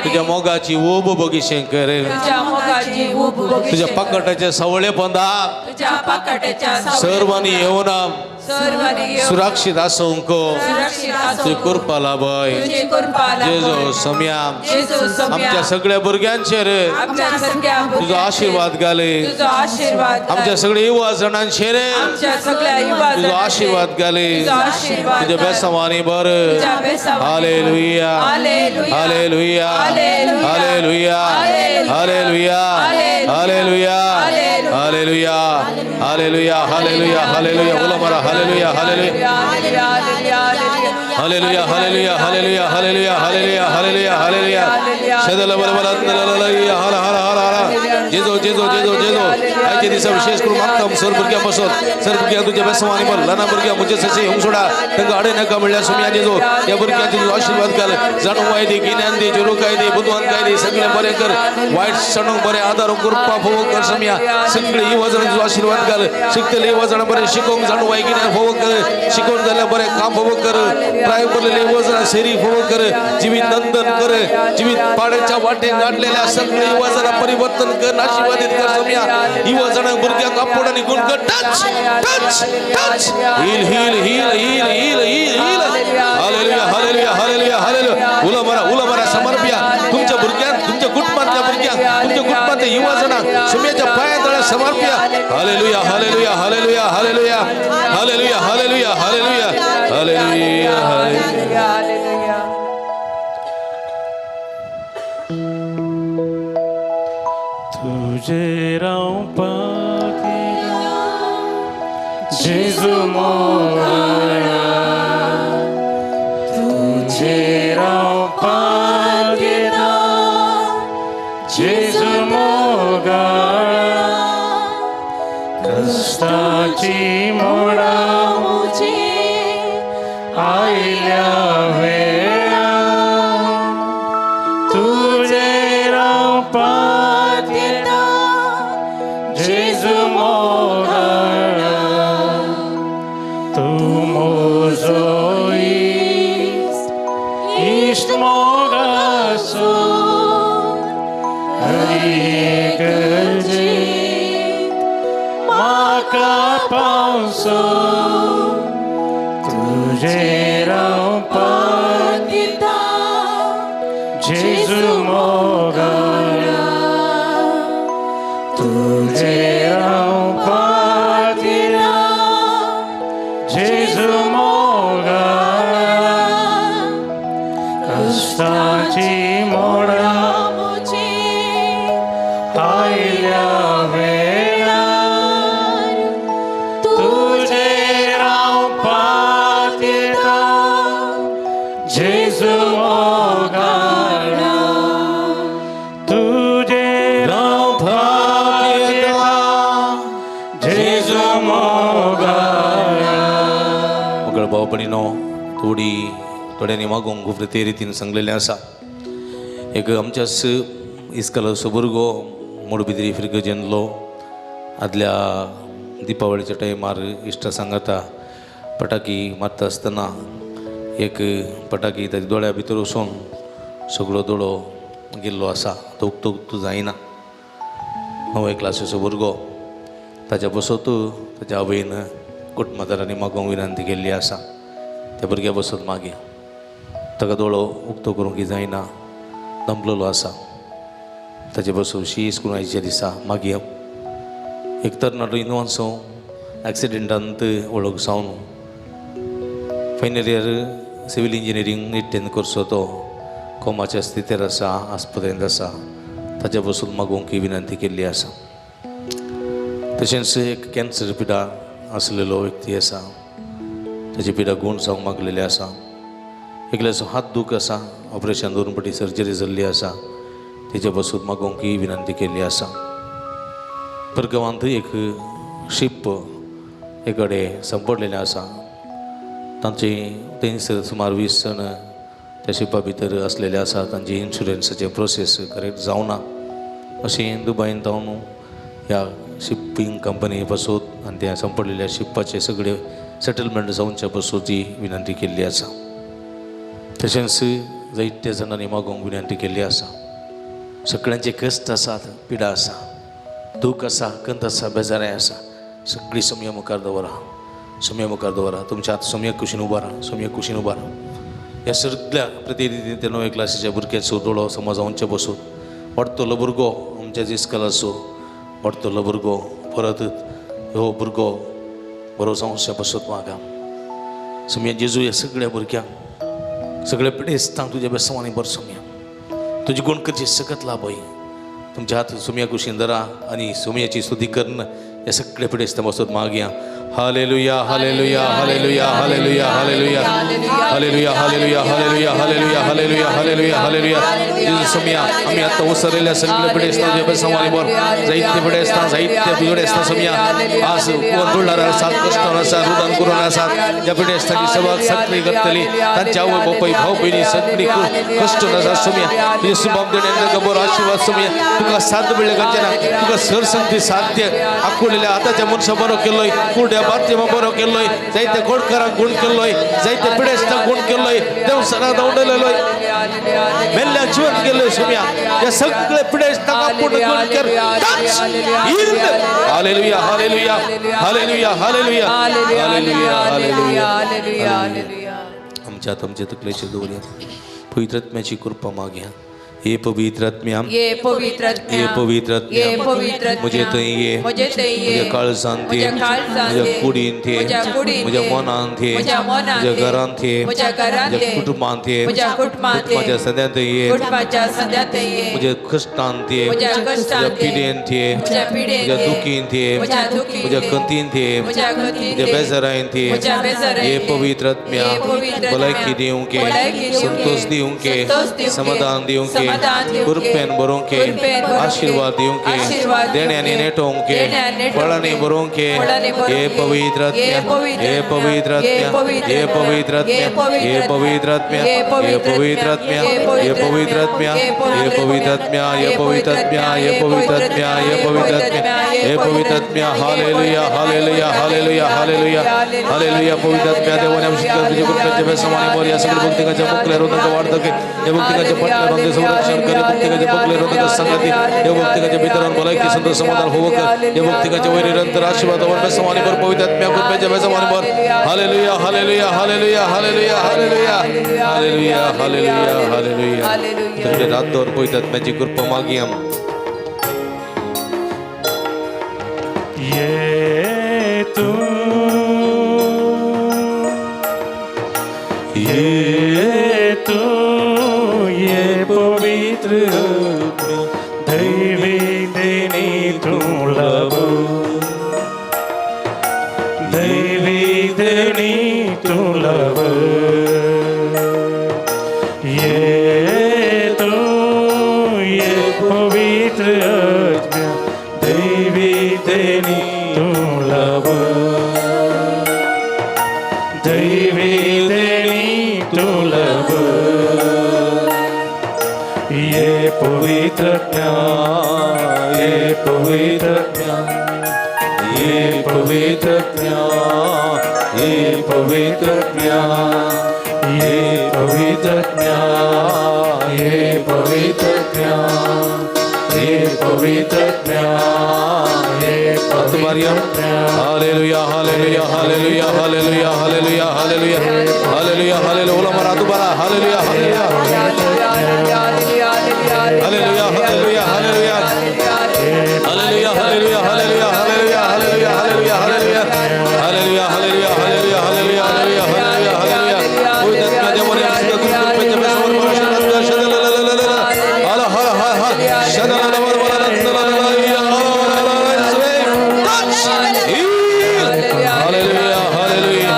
तुज्या मोगाची ओब बगीशें कर तुज्या मोगाची उब तुज्या पाकटाचे सवळे पंदाक तुज्या पाकटाच्या सर्वांनी येवन सर्वांनी सुरक्षीत आसूंक सुरक्षीत आसूं तुजी कृपा लाभय तुजी कृपा जेजू समया जेजू समया आमच्या सगळ्या भुरग्यांचेर आमच्या सगळ्या तुजो आशीर्वाद घाल तुजो आशीर्वाद आमच्या सगळ्या युवा जाणांचेर आमच्या सगळ्या युवा तुजो आशीर्वाद घाल तुजो आशीर्वाद तुज्या बेसवानी बर तुज्या बेसावानी hallelujah hallelujah hallelujah hallelujah hallelujah hallelujah hallelujah hallelujah hallelujah hallelujah बोला मारा hallelujah hallelujah hallelujah hallelujah hallelujah hallelujah hallelujah hallelujah hallelujah शदल बल बल हालेलुया हर हर हर हर जेजो जेजो जेजो जेजो आयचे दिसा विशेष करून मागता सर भुरग्यां बसत सर भुरग्यां तुज्या बेसवानी बर ल्हान भुरग्यां मुजे ससे होंग सोडा तांकां आडे नाका म्हणल्यार सुमया जेजो त्या भुरग्यांचे तुजो आशीर्वाद घाल जाणवाय दी गिन्यान दी जुरुकाय दी बुद्धवानकाय दी सगळें बरें कर वायट सणक बरें आदार कृपा फोव कर समया सगळे युवा जाणां तुजो आशीर्वाद घाल शिकतले युवा जाणां बरें शिकोवंक जाणवाय गिन्यान फोव कर शिकोवन जाल्यार बरें काम फोव कर प्राय भरलेले युवा जाणां सेरी फोव कर जिवीत नंदन कर जिवीत पाड्याच्या वाटेक गाठलेल्या सगळे युवा जाणां परिवर्तन कर आशीर्वादित कर समया युवा जाणां भुरग्यांक आपड आनी गुण कर touch touch touch heal heal heal heal heal heal heal hallelujah hallelujah hallelujah hallelujah उला मारा समर्प्या तुमच्या भुरग्यांक तुमच्या कुटुंबातल्या भुरग्यांक तुमच्या कुटुंबातल्या युवा जाणांक सुमयाच्या पांया तळा समर्प्या hallelujah hallelujah hallelujah hallelujah hallelujah hallelujah hallelujah hallelujah hallelujah तुझे राव पाकिरा जेजू मोगरा तुझे राव पाकिरा जेजू मोगरा कष्टाची मोडा आयल्या वेळा तुझे राव पाकिरा जेजू मोगरा तू मोजो इष्ट मोगासो हरी गजे माका पावसो तुझे राव पाकिरा जेजू मोगरा तुझे राव पाकिरा जेजू मोगरा कष्टाची मोडा आयल्या वेळा बापणीनो थोड्यांनी मागोवंक खूब ते रितीन सांगलेलें आसा. एक आमच्याच इस्कॉलाचो भुरगो मोडबिद्री फिरगजेनलो आदल्या दिपावळीच्या टायमार इश्टा सांगाता पटाकी मारता आसतना एक पटाकी ताच्या दोळ्या भितर वचून सगळो दोळो गेल्लो आसा. तो उक्तो जायना. 9वे क्लासीचो भुरगो ताच्या बसत ताच्या आवयन कुटुंबादारांनी मागोवंक विनंती केल्ली आसा. त्या भुरग्या बसत मागे ताका दोळो उक्तो करूंक जायना. दमलेलो आसा. ताचे बसोवशी स्कुलाच्या दिसा मागीर एक तरणाटो इनोवांचो एक्सिडेंटांत वळख जावन फायनल इयर सिवील इंजिनियरींग निट्टेन करचो तो कोमाच्या स्थितीर आसा, आस्पत्रेंत आसा. ताच्या बसून मागोवंक विनंती केल्ली आसा. तशेंच एक कॅन्सर पिडा आसलेलो व्यक्ती आसा. ताची पिडा गूण जावंक मागलेली आसा. एकल्याचो हात दूख आसा. ऑपरेशन 2 फावटी सर्जरी जाल्ली आसा. तेच्या बसून मागोवंक विनंती केल्ली आसा. परगांवांत एक शीप एक कडेन सांपडलेलें आसा. तांची थंयसर सुमार 20 जण त्या शिपा भितर आसलेले आसा. तांची इन्शुरन्साचे प्रोसेस करेक्ट जावना अशें दुबयन जावन ह्या शिपींग कंपनी बसोत आनी त्या सांपडलेल्या शिपाचे सगळे सेटलमेंट जावच्या बसोची विनंती केल्ली आसा. तशेंच जायत्या जाणांनी मागोवंक विनंती केल्ली आसा. सगळ्यांचे कश्ट आसात, पिडा आसा, दूख आसा, कंत आसा, बेजाराय आसा. सगळी सोम्या मुखार दवरा. सोम्या मुखार दवरा. तुमच्या आतां सोम्या कुशीन उबा राहा. सोम्या कुशीन उबा राहा. ह्या सगळ्या प्रतिनिधीन ते 9वे क्लासीच्या भुरग्याचो दोळो समज हांवच्या बसून वाडटलो भुरगो आमच्या इस्कॉलाचो वाडटलो भुरगो परत हो भुरगो बरो जावच्या बसत मागा. सोम्या जेजू ह्या सगळ्या भुरग्यांक सगळे पिडेस्तांक तुज्या बेसवांनी बरो सोम्या तुजी गुण करची सकत लाभय. तुमच्या हात सोम्या कुशीन धरा आनी सोम्याची स्तुती करून हे सगळे पिडेस्तां बसत मागया. Hallelujah hallelujah hallelujah hallelujah hallelujah hallelujah hallelujah hallelujah hallelujah hallelujah hallelujah hallelujah. Jezu सोम्या आमी आतां उसरलेल्या सगळे पिडेस्तां तुज्या बेसवांनी बर जायते पिडेस्तां जायते पिडेस्तां सोम्या आज वंदुळ्ळार आसात, कश्टान आसात, रुदान करून आसात. ज्या पिडेस्तांची सभा सगळी करतली तांच्या आवय बापाय भाव भयणी सगळी कश्टान आसात सोम्या तुजे सुभाम देण्याचा बरो आशिर्वाद सोम्या तुका साथ मिळ्ळे गंजना तुका सरसंगती साध्य आखुडलेल्या आतांच्या मनशां बरो केल्लोय कुड्या बात्यमा बरो केल्लोय जायते गोडकारांक गुण केल्लोय जायते पिडेस्तांक गुण केल्लोय देव सदा दवडलेलोय मेल्ल्याक जिवंत केल्लोय सोम्या या सगळे पिडेस्तांक आपूण गुण कर. Hallelujah hallelujah hallelujah hallelujah hallelujah hallelujah. आमच्या तुमचे तकलेचे दवरया. पवित्र आत्म्याची कृपा मागया. ये पवित्र आत्म्या ये पवित्र आत्म्या ये पवित्र आत्म्या ये पवित्र आत्म्या मुझे थंय ये मुझे थंय ये मुझे काळजांत ये मुझे कुडींत ये मुझे मनांत ये मुझे घरांत ये मुझे कुटुंबांत ये कुटुंबाच्या सद्यांत ये मुझे कश्टांत ये मुझे पिडेंत ये मुझे दुखींत ये मुझे कंतींत ये मुझे बेजारायंत ये ये पवित्र आत्म्या भलायकी दिवंक ये संतोष दिवंक ये समाधान दिवंक ये कृपेन बरोवंक ये आशीर्वाद दिवंक ये देण्यानी नेटोवंक ये फळांनी बरोवंक ये हे पवित्र आत्म्या हे पवित्र आत्म्या हे पवित्र आत्म्या हे पवित्र आत्म्या हे पवित्र आत्म्या हे पवित्र आत्म्या हे पवित्र आत्म्या हे पवित्र आत्म्या हे पवित्र आत्म्या हे पवित्र आत्म्या हे पवित्र आत्म्या. Hallelujah hallelujah hallelujah hallelujah hallelujah. पवित्र आत्म्या देवाने अभिषेक कर तुझे कृपेचे बेसमाने वर या सगळ्या भक्तिकाच्या मुखल्या रोधक वाढतके हे भक्तिकाच्या पटल्यामध्ये संरक्षण करे भक्तिकाच्या पकले रोधक संगती हे भक्तिकाच्या वितरण भलायकी संतोष समाधान होवो कर हे भक्तिकाच्या वैरिरंतर आशीर्वाद वर बेसमाने वर पवित्र आत्म्या कृपेचे बेसमाने वर. Hallelujah hallelujah hallelujah hallelujah hallelujah hallelujah hallelujah hallelujah. तुझे रातभर पवित्र आत्म्याची कृपा मागया. ये तू ये पवित्र दैवी देनी तू लब दैवी देनी तू लब ये पवित्र दैवी देनी तू लब दैवी ये पवित्र ज्ञान, ये पवित्र ज्ञान, ये पवित्र ज्ञान, ये पवित्र ज्ञान, ये पवित्र ज्ञान, ये पवित्र ज्ञान, ये पवित्र ज्ञान, ये तुम्हारी hallelujah hallelujah hallelujah hallelujah hallelujah hallelujah hallelujah hallelujah ओला मरा तुम्हारा hallelujah hallelujah hallelujah hallelujah hallelujah hallelujah hallelujah hallelujah hallelujah hallelujah hallelujah hallelujah hallelujah hallelujah hallelujah hallelujah hallelujah hallelujah कोई दत्त जमने इसका कुछ पंच में समर परशुद्ध शदल हाला हाला हाला शदल नवर वला hallelujah hallelujah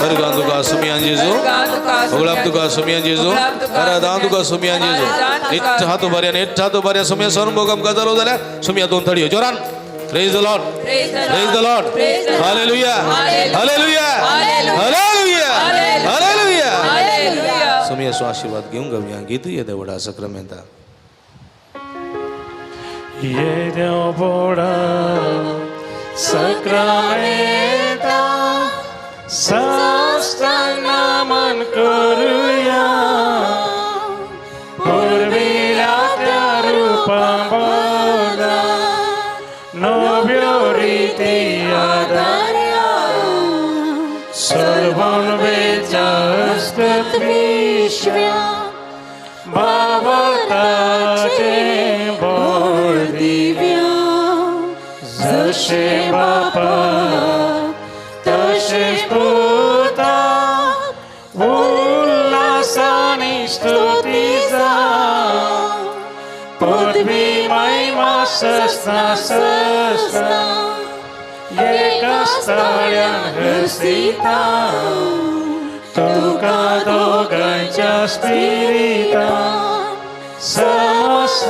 Hargaan tuka sumiyan Yesu, uglap tuka sumiyan Yesu, aradan tuka sumiyan Yesu. Ittha tu bariya sumiyan sarmbogam gazalo zala sumiya don thadiyo joran. Praise the Lord, praise the Lord, hallelujah, hallelujah, hallelujah, hallelujah. Sumiya su आशीर्वाद घेऊंगा मी गीत ये देवड़ा सक्रामेंता. ये देवड़ा सक्रामेंता साष्टांगनमन करूया पूर्वीला त्या रूपांबोधा नव्यो रीती आदर्या सर्वोन्वेचा असतात विश्व्या भावताचे बोल दिव्या जसे बापा तसेच पुता उल्हासाने स्तुतीचा पृथ्वी महिमा सस्ता सस्ता एका स्थळ्यान हसीता तुका दोघांच्या स्पिरिता समस्त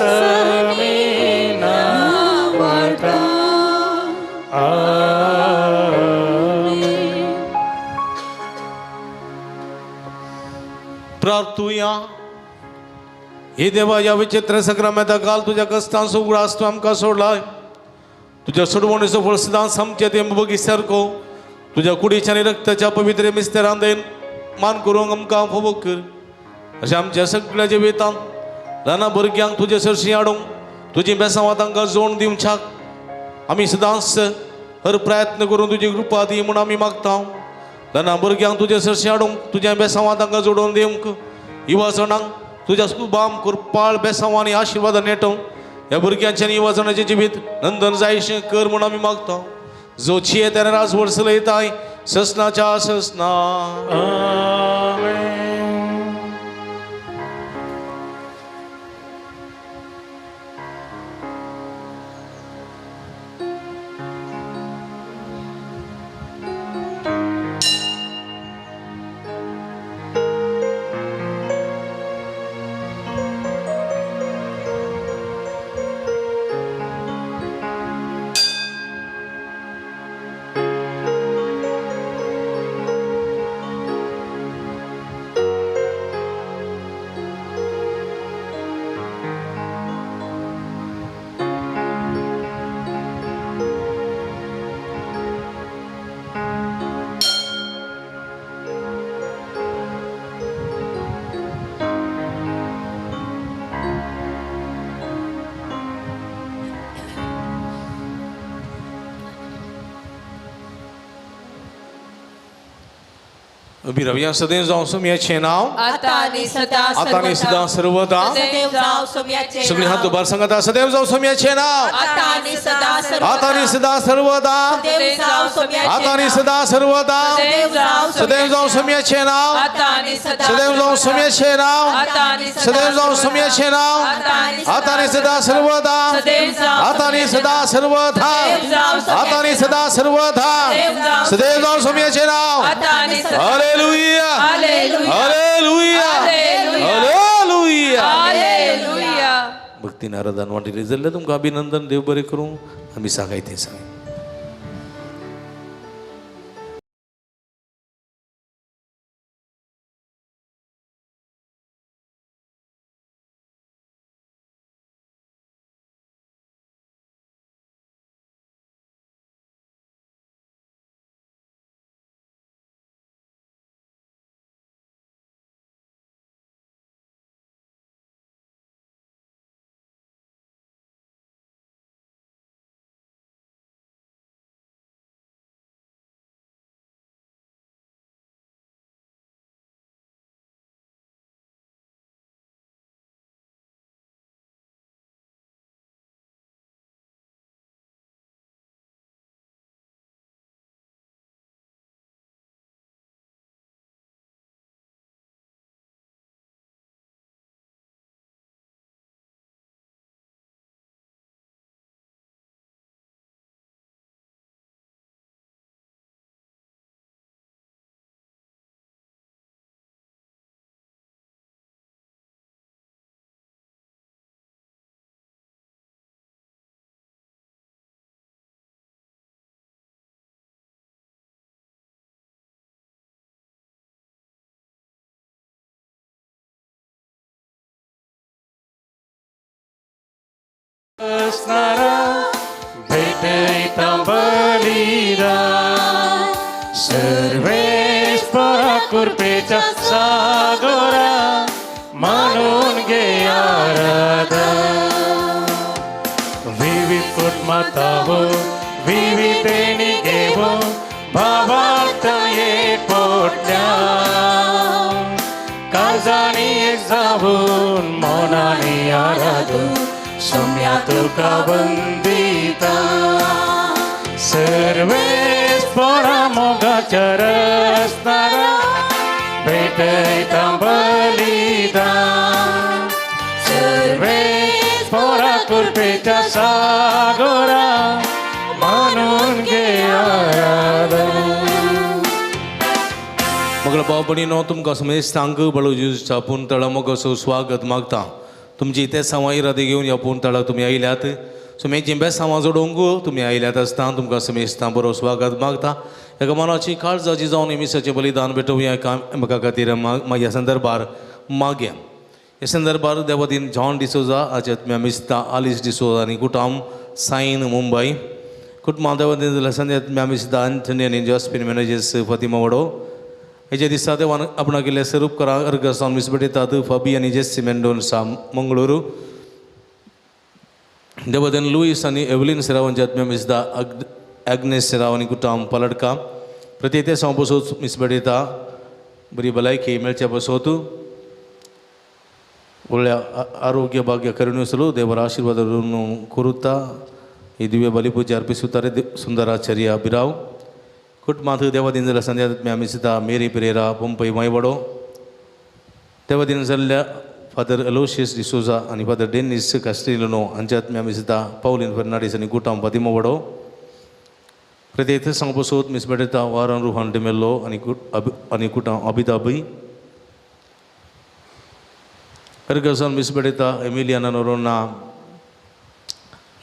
मी नावता प्रार्थूया हे देवा या विचित्र सक्रामेंता काल तुझ्या कष्टांचो उगडास तू आमकां सोडलाय तुझ्या सोडवणीचो फळ सदांच आमचे ते बगी सारको तुझ्या कुडीच्या आनी रक्ताच्या पवित्र मिस्तेरान देन मान करूंक आमकां फोव कर अशें आमच्या सगळ्या जिवितांत ल्हाना भुरग्यांक तुजे सरशी हाडूंक तुजी बेसांवां तांकां जोड दिवच्याक आमी सदांच हर प्रयत्न करून तुजी कृपा दी म्हूण आमी मागता ल्हाना भुरग्यांक तुजे सरशी हाडूंक तुज्या बेसांवां तांकां जोडून दिवंक युवा जणांक तुज्या सुबाम कुरपाळ बेसांवांनी आशिर्वाद नेटोवंक ह्या भुरग्यांचें आनी युवा जणांचें जिवीत नंदन जायशें कर म्हूण आमी मागता जो चिये तेन्ना रास वर्सले येताय ससनाच्या ससना आमेन. Obirawiam सदैव जावं सुमयाचें नांव आता आणि सदा आता आणि सदा सर्वदा सदैव जाव सोम्याचे सगळी हात उभार सांगता सदैव जावं सुमयाचें नांव आता आणि सदा सर्वदा आता आणि सदा सर्वदा सदैव जाव सोम्याचे आता आणि सदा सर्वदा सदैव जाव सुमयाचें नांव आता आणि सदा सदैव जावं सुमयाचें नांव आता आणि सदैव जावं सुमयाचें नांव आता आणि सदा सर्वदा आता आणि सदा सर्वदा आता आणि सदा सर्वदा सदैव जावं सुमयाचें नांव आता आणि hallelujah hallelujah hallelujah hallelujah hallelujah भक्ती नारादान वाटेली जाल्यार तुमकां अभिनंदन देव बरें करूं आमी सांगाय तें सांग असणारा भेटता बलिदान सर्वेश परा कृपेचा सागरा म्हणून घे आराधन विविध कुटुंबातावो विविधेनी घेवो भावार्थ ये पोटल्या काळजानी एक जाऊन मौनाने आराधू सम्या तुका वंदिता सर्वेश परा मोगाच्या रस्तारा भेटता बलिदान सर्वेश परा कृपेचा सागरा म्हणून घे आराधन मगळ बावपणीनो तुमकां समेस्त सांग बळू जेजूच्या पुंतळा मोगसो स्वागत मागता तुमची इथे सामाई राधी घेऊन या पुंतळाक तुम्ही आयल्यात सुमे जिंबे सामा जोडोंक तुम्ही आयल्यात आसता तुमकां समेस्तां बरो स्वागत मागता एका मनाची काळजाची जावन मिसाचें बलिदान भेटोवया म्हाका खातीर ह्या संदर्भार मागया ह्या संदर्भार देवादीन जॉन डिसोजा आत्म्या मिस्ता आलिस डिसोजा आनी कुटाम साईन मुंबई कुटुंबा देवादीन संध्या मिस्ता आंथनी आनी जॉस्पिन मॅनेजर्स फातिमा वडो हेजे दिसा देवान आपणा केल्ले स्वरूप करा अर्ग सावन मिसबेतात फबी आनी जेस्सी मेंडोन्सा मंगळूरू देवादीन लुईस आनी एवलिन सेरावांचे आत्म्या मिस्दा ॲग्नेस सेराव आनी कुटाम पलडका प्रत्येक साव बसोत मिसबेता बरी भलायकी मेळच्या बसोत ಒಳ್ಳೆಯ ಆರೋಗ್ಯ ಭಾಗ್ಯ ಕರುಣಿಸಲು ದೇವರ ಆಶೀರ್ವಾದ ಕೋರುತ್ತಾ ಈ ದಿವ್ಯ ಬಲಿಪೂಜೆ ಅರ್ಪಿಸುತ್ತಾರೆ ಸುಂದರಾಚಾರ್ಯ ಬಿರಾವ್ ಕುಟುಂಬದ ದೇವದಿಂದಲ ಸಂಧ್ಯಾ ಮ್ಯಾಮಿಸಿದ ಮೇರಿ ಪೆರೇರಾ ಪೊಂಪೈ ಮೈವಡೋ ದೇವದಿಂದಲ फादर अलोशियस डिसोजा आणि फादर डेनिस कास्ट्रिलोनो हांच्यात म्यामिसिदा पावलीन फर्नांडीस आनी कुटाम फातिमा वडो प्रत्येक सांगपसोत मिसबेता वारान रुहान डिमेल्लो आनी कुटाम अबिदाबी अर्गसन मिसबेता एमिलियाना नोरोना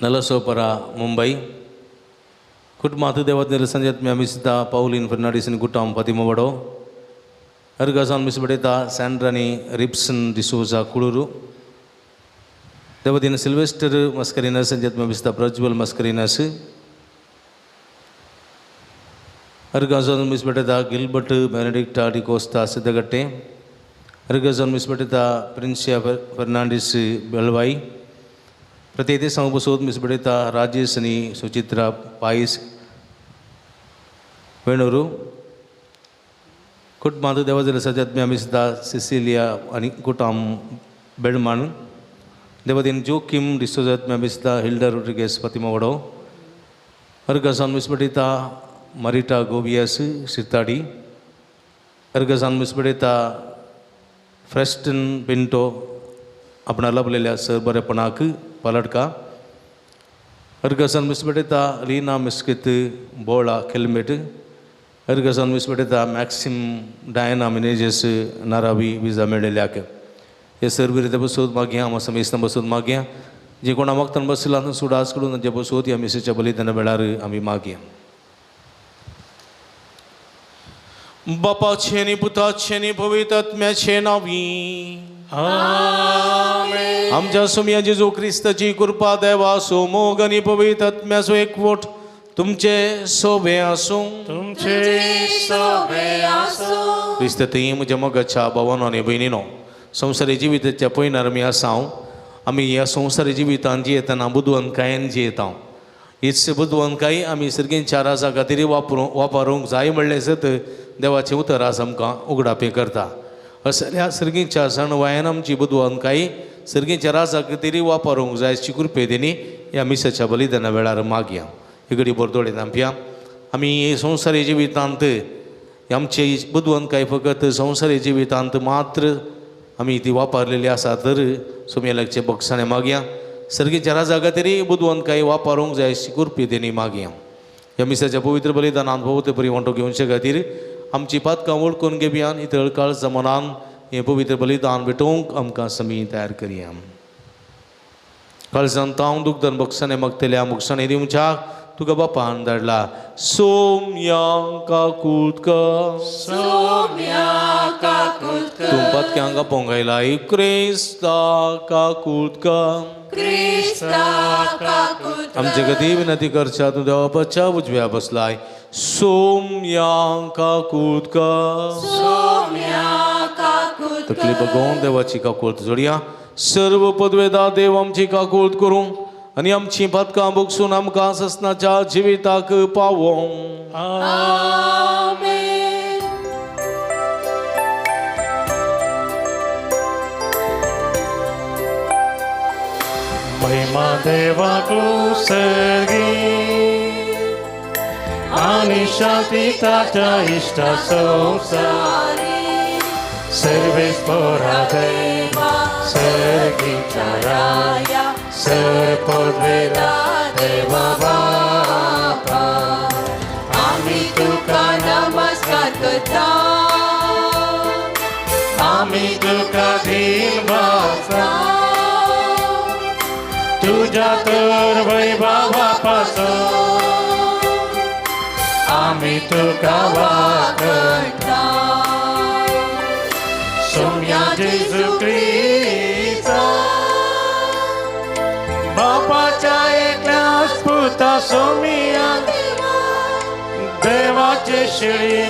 नलसोपरा मुंबई कुटुंबात देवादिन संजयत म्यामिसिदा पावलीन फर्नांडीस आनी कुटाम फातिमा वडो अर्गसान मिसबेता सॅन्ड्रानी रिप्सन डिसोजा कुळूरू देवदिन सिल्वेस्टर मस्करिनस संजयत म्यामिसिदा प्रज्वल मस्करिनस अर्गसान मिसबेता गिल्बर्ट बेनेडिक्टा डिकोस्ता सिद्धगट्टे अर्गसान मिसबेता प्रिन्सिया फर्नांडीस बेळवाई प्रत्येक सांगपसोत मिसबेता राजेश आनी सुचित्रा पायस वेणूरू कुटुंबात देवादिन सजत म्यामिसिदा सिसिलिया आनी कुटाम बेडमान देवादिन जोकिम डिसोजत म्यामिसिदा हिल्डा रोड्रिगेस फातिमा वडो अर्गसान मिसबेता मारिटा गोबियास सिताडी अर्गसान मिसबेता फ्रेस्टन पिंटो आपण लाभलेल्या सरबरेपणाक पालडका अर्गसान मिसबेता लीना मिस्कित बोळा केलमेट अर्गसान मिसबेता मॅक्सिम डायना मिनेजेस नारावी विजा मेळयल्याक हे सरबिरीते बसोत मागया हांव समेस्तां बसोत मागया जे कोणा वक्तान बसला सुडास कडून तांचे बसोत ह्या मिसेच्या बलिदाना वेळार आमी मागया बापाचे आनी पुताचे आनी पवित्र आत्म्याचे नांवी आमेन आमच्या सुम्या जेजू क्रिस्ताची कृपा देवा सोमोग आनी पवित्र आत्म्याचो एकवट तुमचे सोबे आसूं तुमचे सोबे आसो क्रिस्त थंय म्हज्या मोगाच्या भावानो आनी भयणीनो संवसारी जिविताच्या पयणार आमी आसांव आमी ह्या संवसारी जिवितांत जियेतना बुदवंतकायेन जियेता हीच बुदवंतकाय आमी सर्गींच्या राजा खातीर वापरूंक जाय म्हणलें सत देवाचें उतर आज आमकां उगडापी करता असल्या सर्गींच्या सण वयान आमची बुदवंतकाय सर्गींच्या राजा खातीर वापरूंक जाय अशी कृपे तेणी ह्या मिसाच्या बलिदाना वेळार मागया हिगडी बोरदोळे नांपया आमी संवसारी जिवितांत आमचे बुदवंतकाय फकत संवसारी जिवितांत मात्र आमी ती वापरलेली आसा तर सुमेलकचे बक्षाणे मागया सर्गीच्या राजा खातीर बुदवंतकाय वापरूंक जाय अशी कृपे तेणी मागया ह्या मिसाच्या पवित्र बलिदानांत भोवते परी वांटो घेवचे खातीर आमची पातकां वळखून घेवयान इतळ काळच्या मनान हें पवित्र बलिदान भेटोवंक आमकां समी तयार करया काळजान तांव दुखदान बक्षाणे मागतल्या मोक्षाणे दिवच्या तुका बापान धाडला. सोम्यांक काकुतका तुमपातक्यांक पोंगयला क्रिस्ता काकुतका. आमचे गती विनंती करच्या तू देवाच्या उजव्या बसलाय. सोम्यांक काकुतका तकली बघून देवाची काकुळत जोडया. सर्व पदवेदार देव आमची काकुळत करूं आणि आमची पदकां बगसून आमकां ससनाच्या जिविताक पावों. महिमा देवाकू सर्गी आणि शांती ताच्या इष्टा संसारी. सर्वेश्वरा देवा सर्गीच्या राया सर्वपदवेदा देवा बापा. आम्ही तुका नमस्कार करता. आम्ही तुका दिन वाचा तुझ्या तर वैभवापासून आम्ही तुका वाकता. सोम्या जेजू ख्रिस्ता बापाच्या एकल्याच पुता सोमिया देवाचे शिळी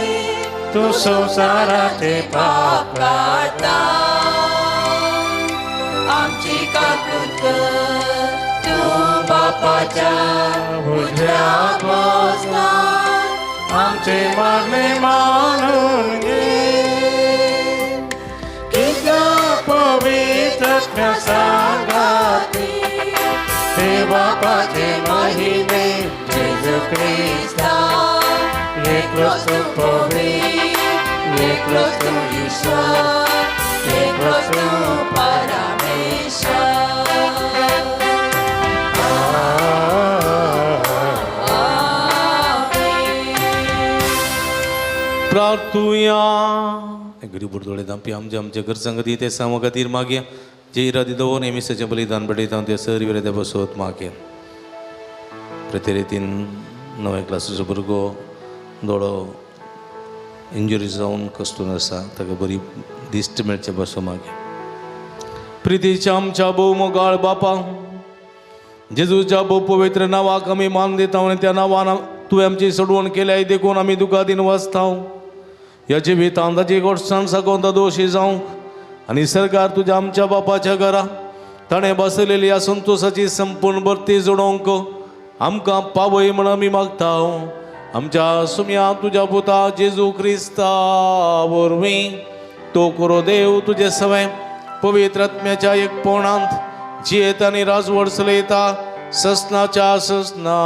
तू संसाराचे पाप काढता. आमची काकुळत कर तू बापाच्या उजव्या बसला. आमचे मागणे मानून घे कित्या पवित्र सांगाती ते बापाचे महिमे जेजू ख्रिस्ता. एक वस्तू पवित्र एक वस्तू ईश्वर एक वस्तू परमेश्वर. प्रार्थुया. गरीब बुडदोळे दांपी आमचे आमचे घर संगती ते सामोखातीर मागया. जे इरादी दवो नेहमीचे बलिदान बडयता ते सर विरेदे बसवत मागया. प्रतिरितीन 9 क्लासीचो भुरगो दोळो इंजुरी जावन कस्तून आसा ताका बरी दिश्ट मेळचे बसो मागया. प्रितीच्या आमच्या भोव मोगाळ बापा जेजूच्या भोव पवित्र नांवाक आमी मान दिता आनी त्या नांवान तुवें आमची सोडवण केल्या देखून आमी तुका दिन वाचतां. ह्या जिवितांत ताची गोडसाण साकोंत दोशी जावंक आनी सरकार तुज्या आमच्या बापाच्या घरा ताणें बसलेली ह्या संतोशाची संपूर्ण भरती जोडोवंक आमकां पावय म्हण आमी मागता. आमच्या सुम्या तुज्या पुता जेजू क्रिस्ता वरवीं तो करो देव तुजे सवय पवित्र आत्म्याच्या एकपणांत जियेत आनी राजवड चलयता ससनाच्या ससना.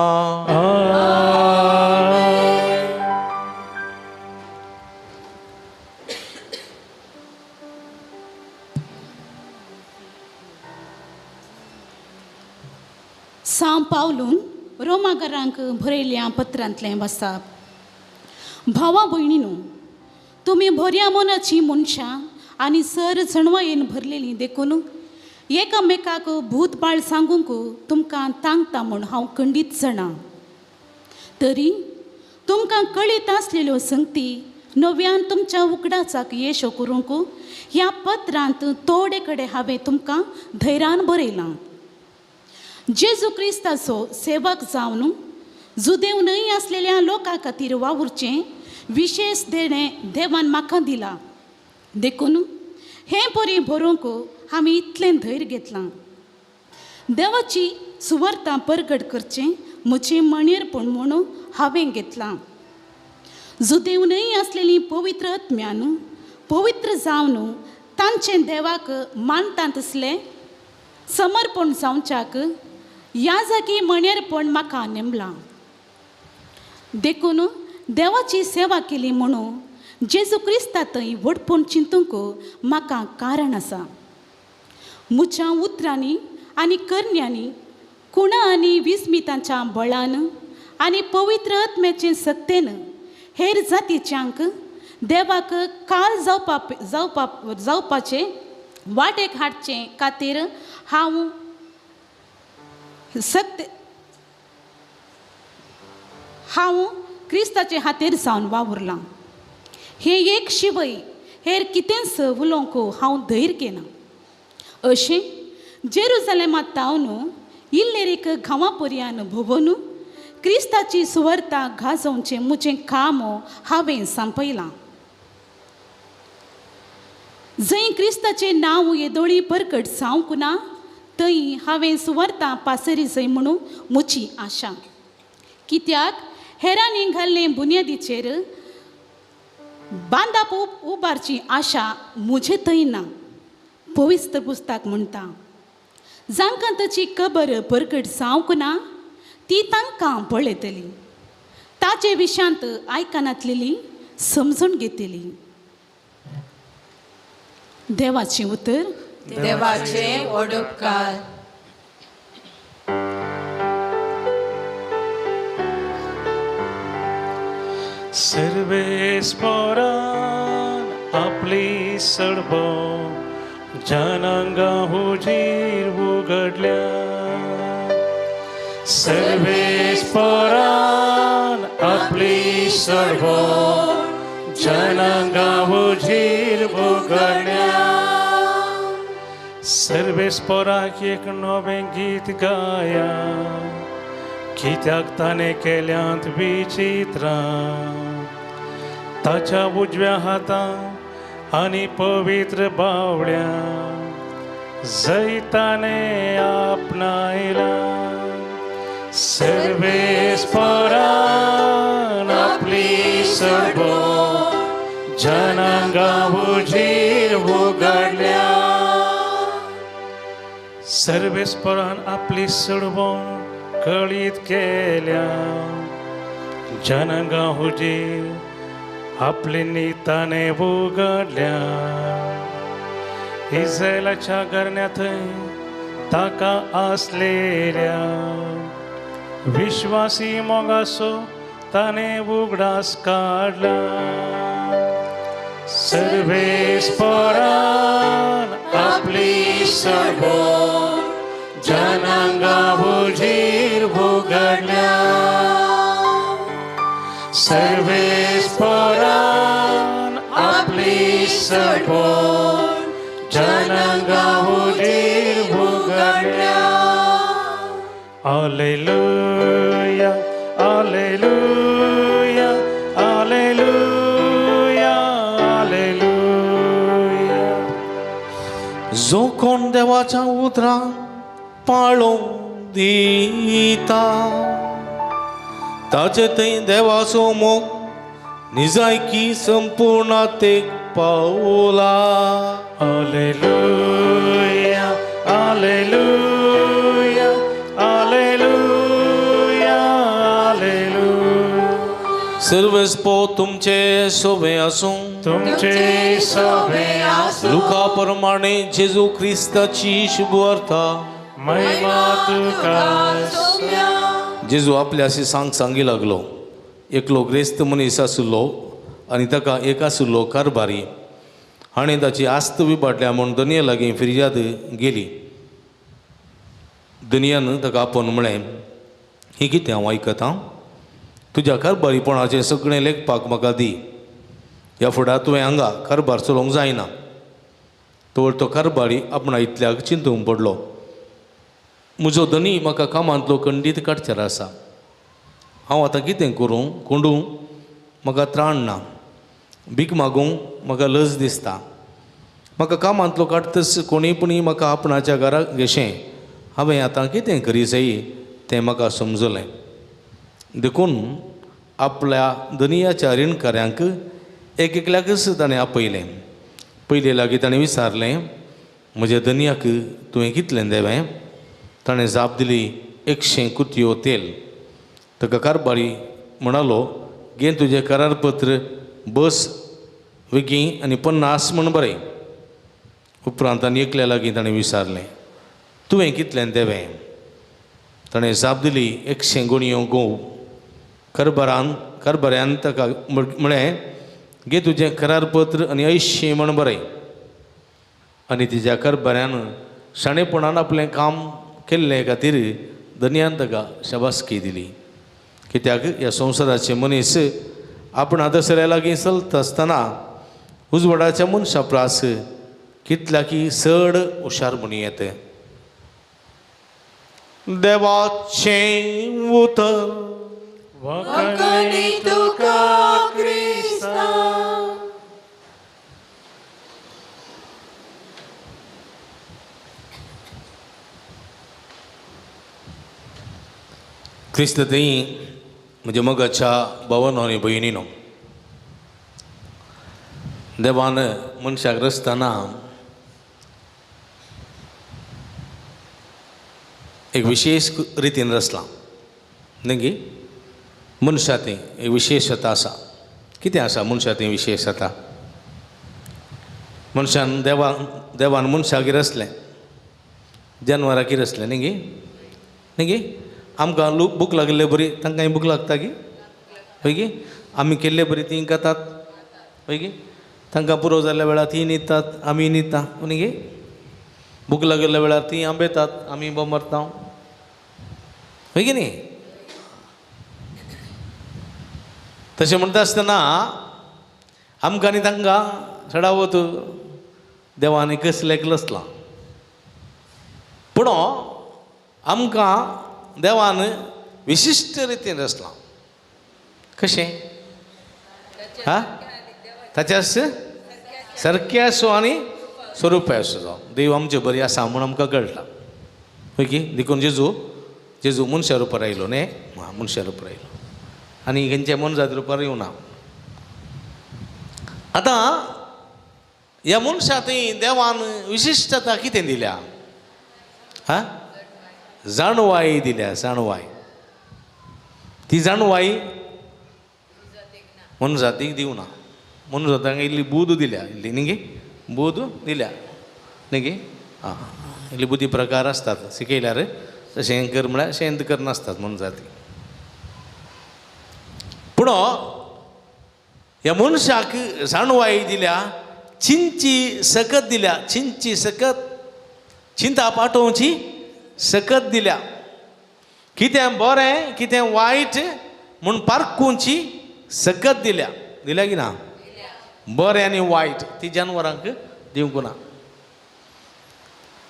सांव पावलून रोमागरांक बरयल्या पत्रांतलें वाचप. भावा भयणीनो, तुमी बऱ्या मनाची मनशां आनी सर जणवायेन भरलेलीं देखून एकामेकाक भूतबाळ सांगूंक तुमकां तांगता म्हूण हांव खंडीत जाणां. तरी तुमकां कळीत आसलेल्यो संगती नव्यान तुमच्या उगडाचाक येशो करूंक ह्या पत्रांत थोडे कडेन हांवें तुमकां धैर्यान बरयलां. जेजू क्रिस्ताचो सेवक जावन जुदेव न्हय आसलेल्या लोकां खातीर वावुरचें विशेष देणें देवान म्हाका दिलां. देखून हें बरी बरोवंक हांवें इतलें धैर्य घेतलां. देवाची सुवार्ता परगट करचें म्हजें मणेरपण म्हणून हांवें घेतलां. जुदेव न्हय आसलेलीं पवित्र आत्म्यान पवित्र जावन तांचें देवाक मानता तसलें समर्पण जावच्याक ह्या जागी मणेरपण म्हाका नेमलां. देखून देवाची सेवा केली म्हणून जेजू क्रिस्ता थंय व्हडपण चिंतूंक म्हाका कारण आसा. म्हज्या उतरांनी आनी करण्यांनी कुणा आनी विस्मितांच्या बळान आनी पवित्र आत्म्याचे सक्तेन हेर जातीच्यांक देवाक काल जावपाचे वाटेक हाडचे खातीर हांव हांव क्रिस्ताचे हातेर जावन वावुरलां. हे एक शिवय हेर कितेंच उलोवंक हांव धैर्य केना. अशें जेरुसलेमांत तावन इल्लेर एक गांवा पर्यान भोंवून क्रिस्ताची सुवार्ता गाजोवचें म्हजें काम हांवें संपयलां. जंय क्रिस्ताचें नांव येदोळी परकट जावंक ना थंय हांवें सुवार्ता पासरी जाय म्हणून म्हजी आशा. कित्याक हेरांनी घाल्लें बुन्यादीचेर बांदाप उबारची आशा म्हजे थंय ना. पवित्र पुस्तक म्हणटा, जांकां ताची खबर परकट जावंक ना ती तांकां पळयतली, ताचे विशांत आयकनातलेली समजून घेतली. देवाचें उतर. देवाचे ओडपकार. सर्वेस्परान आपली सडबो जनांगा हुजीर उगडल्या. सर्वेस्परान आपली सडबो जनांगा हुजीर उगडल्या. सर्वेस्पराक एक नवें गीत गाया, कित्याक ताणें केल्यांत विचित्रां. ताच्या उजव्या हातान आनी पवित्र बावड्या जंय ताणें आपणायला. सर्वेस्परान आपली सडबो जनांगा हुजीर उगडल्या. सर्वेस्परान आपली सडबो कळीत केल्या. जनांगा हुजीर आपली निताने उगडल्या. इस्रायलाच्या घराण्यांत ताका आसलेल्या विश्वासी मोगासो ताणे उगडास काडला. सर्वेस्परान आपली सडबो जनांगा हुजीर उगडल्या. सर्वेस्परान आपली सडबो जनांगा हुजीर उगडल्या. Alleluia, Alleluia, Alleluia, Alleluia. जो कोण देवाच्या उतरां पाळोवंक दिता ताचे थंय देवाचो मोग निजायकी संपूर्णतेक पावला. Alleluia, Alleluia, Alleluia, Alleluia. सर्वेस्पो तुमचे सोबे आसूं. तुमचे सोबे आसूं. लुका प्रमाणे जेजू ख्रिस्ताची शुभवार्ता. महिमा तुका सोम्या. जेजू आपल्याशी सांगी लागलो. एकलो ग्रेस्त मनीस आसलो आनी ताका एक आसलो कारभारी. हाणें ताची आस्त विबाडल्या म्हूण दुनिया लागीं फिर्याद गेली. दुनियान ताका आपोवन म्हळें, ही कितें हांव आयकतां? तुज्या कारभारीपणाचें सगळें लेखपाक म्हाका दी. ह्या फुडार तुवें हांगा कारभार चलोवंक जायना. तर तो कारभारी आपणा इतल्याक चिंतूंक पडलो. म्हजो धनी म्हाका कामांतलो खंडीत काडचेर आसा. हांव आतां कितें करूं? कोंडूं म्हाका त्राण ना. भीक मागूंक म्हाका लज दिसता. म्हाका कामांतलो काडटस कोणीपणी म्हाका आपणाच्या घराक घेशें. हांवें आतां कितें करी जायी तें म्हाका समजलें. देखून आपल्या धनियाच्या रीणकाऱ्यांक एकल्याकच ताणें आपयलें. पयले लागीं ताणें विचारलें, म्हज्या धनियाक तुवें कितलें देवें? ताणें जाप दिली, 100 कुतयो तेल. ताका कारभारी म्हणालो, घे तुजें करारपत्र, बस विकी आनी 50 म्हण बरें. उपरांत आनी एकल्या लागीं ताणें विचारलें, तुवें कितलें देवें? ताणें जाप दिली, 100 गुणयो गोव. कारभाऱ्यान ताका म्हळें, घे तुजें करारपत्र आनी 80 म्हण बरें. आनी तिच्या कारभाऱ्यान शाणेपणान आपलें काम केल्ले खातीर धन्यान ताका शाबासकी दिली. कित्याक ह्या संवसाराचे मनीस आपण आदसऱ्या लागीं चलत आसतना उजवाडाच्या मनशा प्रास कितल्या की चड हुशार म्हणी येते. देवाचें उतर वखणी तुका क्रिस्ता. क्रिस्त थंय म्हणजे मगाच्या भावांनो आनी भयणीनो, देवान मनशाक रचतना एक विशेष रितीन रचलां. न्ही गे मनशा थंय एक विशेशता आसा. कितें आसा मनशा थंय विशेशता? मनशान देवान मनशाक रचलें, जनवरांक रचलें. न्ही गे आमकां भूक लागले बरी तांकांय भूक लागता गे. हय गे आमी केल्ले बरी तीं खातात. हय गे तांकां पुरो जाल्ल्या वेळार तीं न्हिदतात, आमी न्हिदता. न्ही गे भूक लागल्या वेळार तीं आंबेतात, आमी बोंबरता. हय गे न्ही. तशें म्हणटा आसतना आमकां आनी तांकां चडावत देवान कसलेक रचलां. पूण आमकां देवान विशिश्ट रितीन रचलां. कशें? हा ताच्याच सारक्यासो आनी स्वरुपाचो देव आमचे बरी आसा म्हूण आमकां कळटा. हय की देखून जेजू मनशा रुपार आयलो न्ही. मनशा रुपार आयलो आनी खंयच्या मनजात रुपार येवना. आतां ह्या मनशा थंय देवान विशिश्टता कितें दिल्या? हा जाणवाई दिल्या. जाणवाई. ती जाणवाई मनजातीक दिवना. मनजातांक इल्ली बूद दिल्या. इल्ली न्ही गे बूद दिल्या. न्ही गे आं इल्ली बुद्धी प्रकार आसतात. शिकयल्यार तशें कर म्हळ्यार शेंत करनासतात मनजाती. पूण ह्या मनशाक जाणवाई दिल्या, चिंची सकत दिल्या. चिंची सकत चिंता पाठोवची सकत दिल्या. कितें बरें कितें वायट म्हूण पारखुची सकत दिल्या. दिल्या की ना? बरें आनी वायट ती जानवरांक दिवंक ना.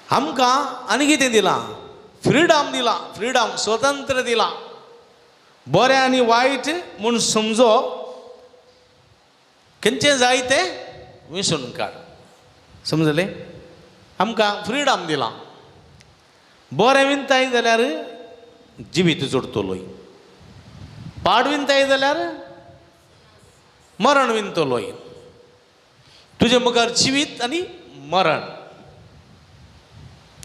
आमकां आनी कितें दिलां? फ्रिडम दिलां. फ्रिडम स्वतंत्र दिलां. बरें आनी वायट म्हूण समजो, खंयचें जाय तें विसरून काड. समजलें? आमकां फ्रिडम दिलां. बरें विनताय जाल्यार जिवीत जोडटलोय, पाड विनताय जाल्यार मरण विनतलोय. तुजे मुखार जिवीत आनी मरण.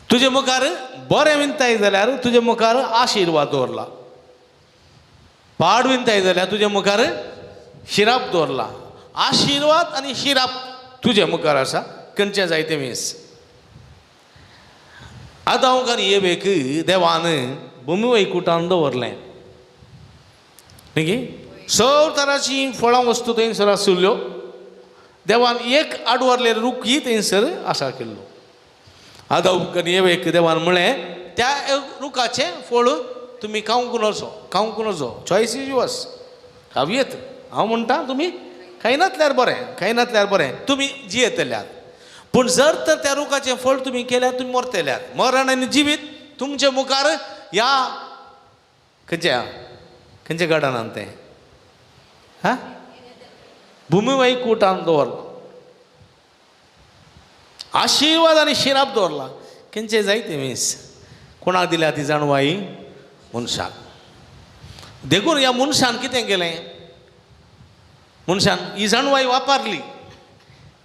तुजे मुखार बरें विनताय जाल्यार तुजे मुखार आशिर्वाद दवरला. पाड विनताय जाल्यार तुजे मुखार शिराप दवरला. आशिर्वाद आनी शिराप तुजे मुखार आसा. खंयचें जाय तें वीस. आदांक आनी येवेक देवान भुमी वैकुंठान दवरलें. न्ही गे सगळे तरांची फळां वस्तू थंयसर आशिल्ल्यो. देवान एक आडवरलें रूखय थंयसर आसा केल्लो. आदांक आनी येवेक देवान म्हळें त्या रुखाचें फळ तुमी खावंक नजो. खावंक नजो. Choice is yours. हांव येत. हांव म्हणटा तुमी खायनातल्यार बरें. खायनातल्यार बरें. तुमी जियेतल्यात. पूण जर तर त्या रुखाचें फळ तुमी केल्यार तुमी मरतल्यात. मरण आनी जिवीत तुमच्या मुखार ह्या खंयच्या गार्डनांत तें हा भुमी वैकुंठान दवरला. आशिर्वाद आनी शिराप दवरला. खंयचें जाय तें वीस. कोणाक दिल्या ती जाणवाई? मनशाक. देखून ह्या मनशान कितें केलें? मनशान ही जाणवाई वापरली.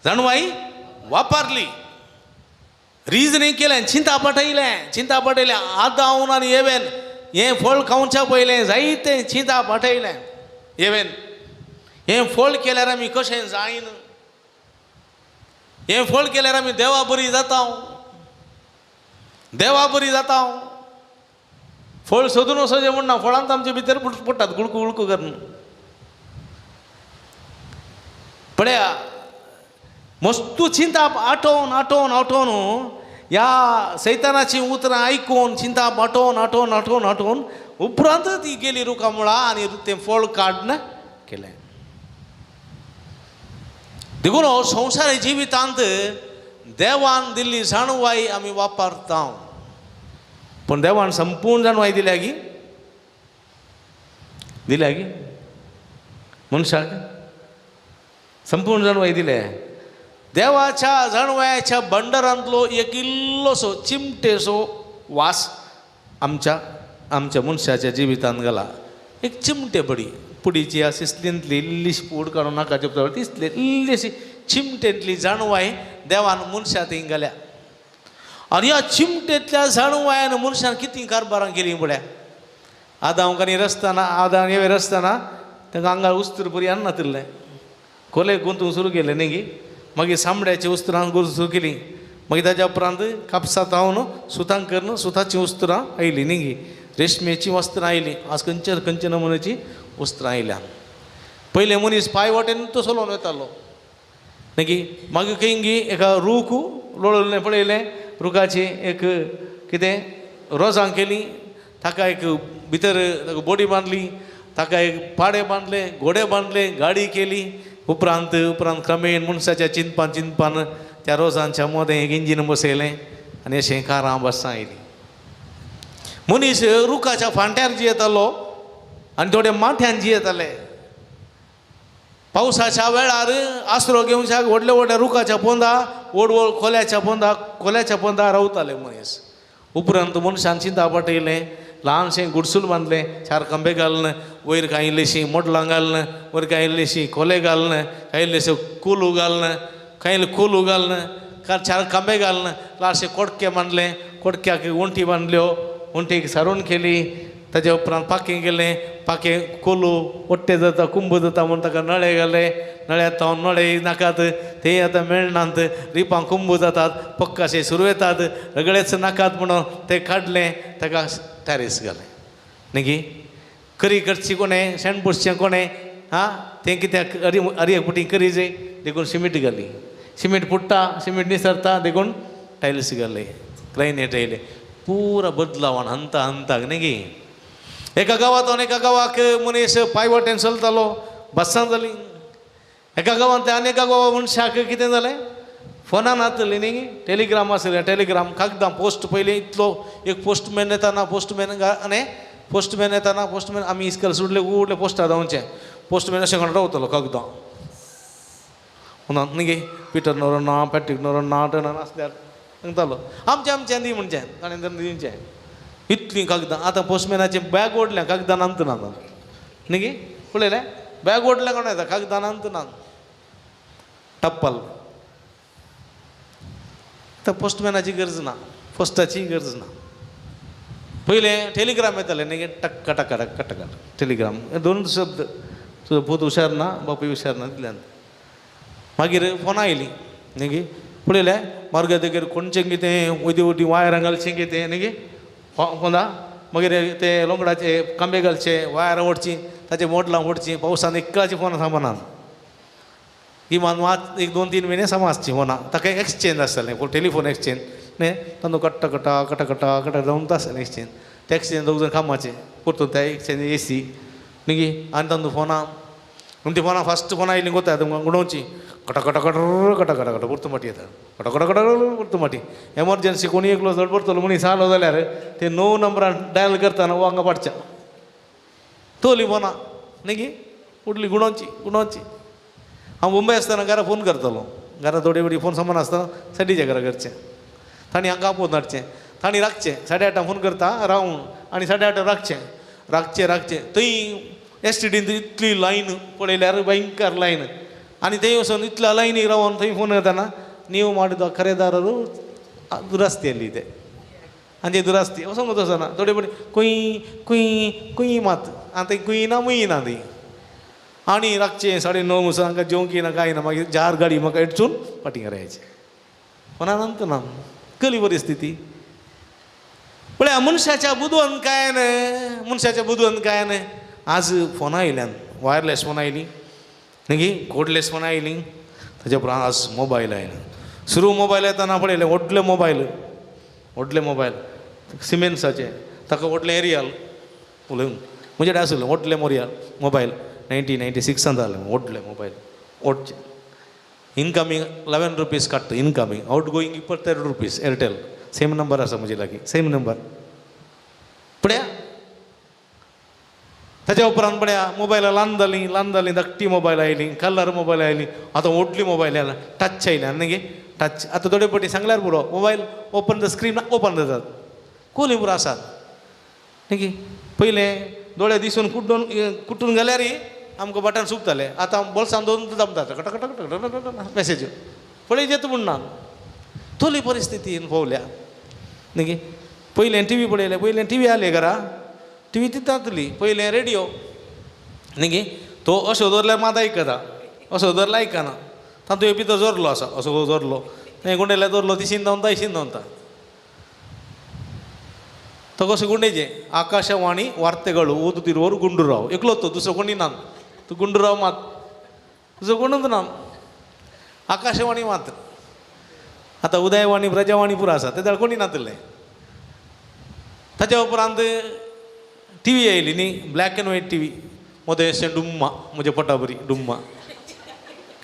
जाणवाई वापरली. रिजनींग केलें. चिंता पटयलें. चिंता पटयलें. आदां आनी येवेन हें फळ खावच्या पयलें जायतें चिंता पटयलें. येवेन हें फळ केल्यार आमी कशें जायन. हें फळ केल्यार आमी देवा बरी जाता. देवा बरी जाता. फळ सोदून वचचें म्हणना. फळांत आमचे भितर पडटात गुळकू गुळकू करून. पळया मस्तू चिंता आठोवन आठोवन आठोवन या सैतानाची उतरां ऐकून चिंता आठवून उपरांत ती गेली रुखामुळा आणि ते फळ काढणं केलें. देखून हो संवसारी जिवितांत देवान दिल्ली जाणवाई आमी वापरता, पण देवान संपूर्ण जाणवाई दिल्या गी मनशाक संपूर्ण जाणवाई दिल्या. देवाच्या जाणवायाच्या बंडरांतलो एक इल्लोसो चिमटेसो वास आमच्या मनशाच्या जिवितांत घाला. एक चिमटे पुडीची अशी इस्लिंतली इल्लीशी पूड काडून नाका चेपता तिसली इल्लीशी चिमटेंतली जाणवाय देवान मनशा थंय घाल्या. आनी ह्या चिमटेंतल्या जाणवायान मनशान कितें कारबारां केलीं पळय. आदां येवेर आसतना तांकां आंगार उस्तर बरी अन्नातिल्लें, खोले गुंतूंक सुरू केलें न्ही गी. मागीर सामड्याची उस्तरां करूंक सुरू केलीं. मागीर ताच्या उपरांत कापसां तावन सुतां करून सुताची उस्तरां आयलीं न्ही गी. रेशमेची वस्त्रां आयलीं. आज खंयच्या नमुन्याची वस्त्रां आयल्यां. पयले मनीस पांय वाटेन तो चलोवन वतालो न्ही गी. मागीर खंय गी एका रूख लोळिल्लें पळयलें. रुखाची एक कितें रोजां केलीं, ताका एक भितर बोडी बांदली, ताका एक पाडे बांदले, घोडे बांदले, गाडी केली. उपरांत क्रमेण मनशाच्या चिंतपान त्या रोजांच्या मदें एक इंजीन बसयलें आनी अशें कारां बसां आयलीं. मनीस रुखाच्या फांट्यार जियेतालो आनी थोडे माथ्यान जियेताले. पावसाच्या वेळार आसरो घेवच्याक व्हडल्या रुखाच्या पोंदा खोल्याच्या पोंदा रावताले मनीस. उपरांत मनशान चिंता पटयलें, ल्हानशें गुडसूल बांदलें, 4 खांबे घालून वयर कांय इल्लीशीं मोटलां घालून, वयर कांय इल्लीशीं खोले घालून, कांय इल्लेशे कोलू घालून 4 खांबे घालून ल्हानशे कोडके बांदले, कोडक्याक वंटी बांदल्यो, वंटीक सारून केली. ताच्या उपरांत पाखें गेलें, पाखें कोलू वट्टे जाता कुंभ जाता म्हूण ताका नळे घाले. नळ्यांत तावन नळे नाकात, ते आतां मेळनात, रिपां कुंभ जातात, पक्काशे सुरू येतात, रगडेच नाकात म्हणून ते काडलें, ताका टॅरीस घालें न्ही गी. करी करची कोणें, शेण पुसचें कोणें, तें कित्याक अरये पुटी करी जाय देखून सिमीट घाली. सिमीट पुट्टा, सिमीट निसरता देखून टायल्स घाले, ग्रायनेट आयले. पुरा बदलावण हंताक न्ही गी. एका गांवांतून एका गांवाक मनीस पांय वाटेन चलतालो, बसां जालीं. एका गांवांत आनी एका गांवां मनशाक कितें जालें, फोनान आसतलीं न्ही गी. टेलिग्राम आसलें, टेलिग्राम कागदां पोस्ट. पयलीं इतलो एक पोस्टमॅन येताना पोस्टमॅन आमी इस्कल सुटले उडले पोस्टा धांवचें. पोस्टमॅन अशें करून रावतलो कागदां म्हणून न्ही गे. पिटर नोरो ना, पॅट्रीक नोरो ना, टर्नर आसल्यार सांगतालो आमचें दी म्हणचें, ताणें तर दिवचें. इतलीं कागदां. आतां पोस्टमॅनाचें बॅग ओडलें, कागदां अंत ना न्ही गे. पळयलें, बॅग ओडलें कोण येता, कागदां अंत ना. टप्पल. तर पोस्टमॅनाची गरज ना, पोस्टाची गरज ना. पयलें टेलिग्राम येताले न्ही गे. टक्का टक्का टक्का टक्का टेलिग्राम. 2 शब्द. तुजो पूत हुशार ना, बापूय हुशार ना दिल्यान. मागीर फोनां आयलीं न्ही गे. पळयलें, मार्गा देगेर कोणचें कितें वयदी वायरां घालचें कितें न्ही गे. पोंदा मागीर ते लोंगडाचे कांबे घालचे, वायरां ओडचीं, ताचे मोटलां ओडचीं. पावसान एकलाची फोनां सामानान किमान 1-2-3 म्हयने समजची फोनां. ताका एक्सचेंज आसतालें, टेलिफोन एक्सचेंज न्ही. तांदूळ कट्टा जावन आसतालें एक्सचेंज. ते एक्सचेंज 2 जाण कामाचे परतून त्या एक्सचेंज एसी न्ही गे. आनी तांदूळ फोनां ती फोनां फस्ट फोनां आयलीं कोता तुमकां गुणोवची. कटा परतून माटी येता. कटा परतून माटी. एमर्जन्सी कोणी एकलो जडपडतलो मनीस आलो जाल्यार ते 9 नंबरान डायल करतना हांगा पाडच्या तोली फोनां न्ही गे. उडली गुणोवची. हांव मुंबय आसतना घरा फोन करतलो. घरा थोडी फोन सामान आसतना सायडीच्या घरा करचें. तांणी हांगा आपोवन हाडचें, तांणी राखचें. 8:30 फोन करता रावून आनी 8:30 राखचें. थंय एसटीडीन इतली लायन पळयल्यार भयंकर लायन. आनी थंय वचून इतल्या लायनीक रावन थंय फोन येताना नीव ಮಾಡಿದ ಖರೆದಾರರು ದುರಸ್ತಿಯಲ್ಲಿದೆ ಅಂತೆ ದುರಸ್ತಿ ವಸಂಗ ತೋಸನ ಥೋಡೆ ಬಡಿ कुई मात आतां कुई ना मुई ना ती. आनी रातचें 9:30 म्हणसर हांकां जेवंकी ना कांय ना. मागीर 4 गाडी म्हाका एडचून फाटीं करायचें. फोनानंत ना कली परिस्थिती. पळय मनशाच्या बुदवंत कायन आज फोनां आयल्यान. वायरलेस फोन आयलीं न्ही गे. कोडलेस फोन आयलीं. ताच्या उपरांत आज मोबायल आयला. सुरू मोबायल येताना पळयलें व्हडले मोबायल व्हडले मोबायल सिमेंट्साचे ताका व्हडले एरियल उलयून म्हजे कडेन आसले व्हडले मोबायल 1996 जालें व्हडले मोबायल व्हडचे इनकमींग 11 रुपीज काडटा incoming outgoing 22 rupees Airtel same number आसा म्हजे लागीं सेम नंबर पळया ताच्या उपरांत पळया मोबायलां ल्हान जालीं धाकटी मोबायल आयलीं कलर मोबायल आयलीं आतां व्हडली मोबायल आयला टच आयल्या न्ही टच आतां थोडे फावटी सांगल्यार पुरो mobile open the screen open जातात कोली पुरो आसात न्ही पयलें दोळे दिसून कुट्टून गेल्यारय आमकां बटन सुकतालें आतां बोल्सान दवरून दामतात कटकट मॅसेज पळय येता म्हूण ना तोली परिस्थितीन पळोवल्या न्ही पयलें टी व्ही पळयलें पयलें टी व्ही आहले घरा टी व्ही तितातली पयलें रेडिओ न्ही तो अशें दवरल्यार मात आयकता असो दवरल्यार आयकना तातूंत भितर जोरलो आसा असो जोरलो थंय गुंडेल्यार दवरलो दिशीन धांवता इशीन धांवता तो कसो गुंडेचे आकाशवाणी वार्तेಗಳು ಓದುತ್ತಿರುವವರು ಗುಂಡೂರಾವ್ एकलोच तो दुसरो कोणी ना तो गुंडूराव मात दुसरो कोणूच ना आकाशवाणी मात आतां उदयवाणी प्रजावाणी पुरो आसा तेद्याळ कोणी नातले ताच्या उपरांत टी व्ही आयली न्ही black and white TV मोदेशें डुम्मा म्हज्या पोटा बरी डुम्मा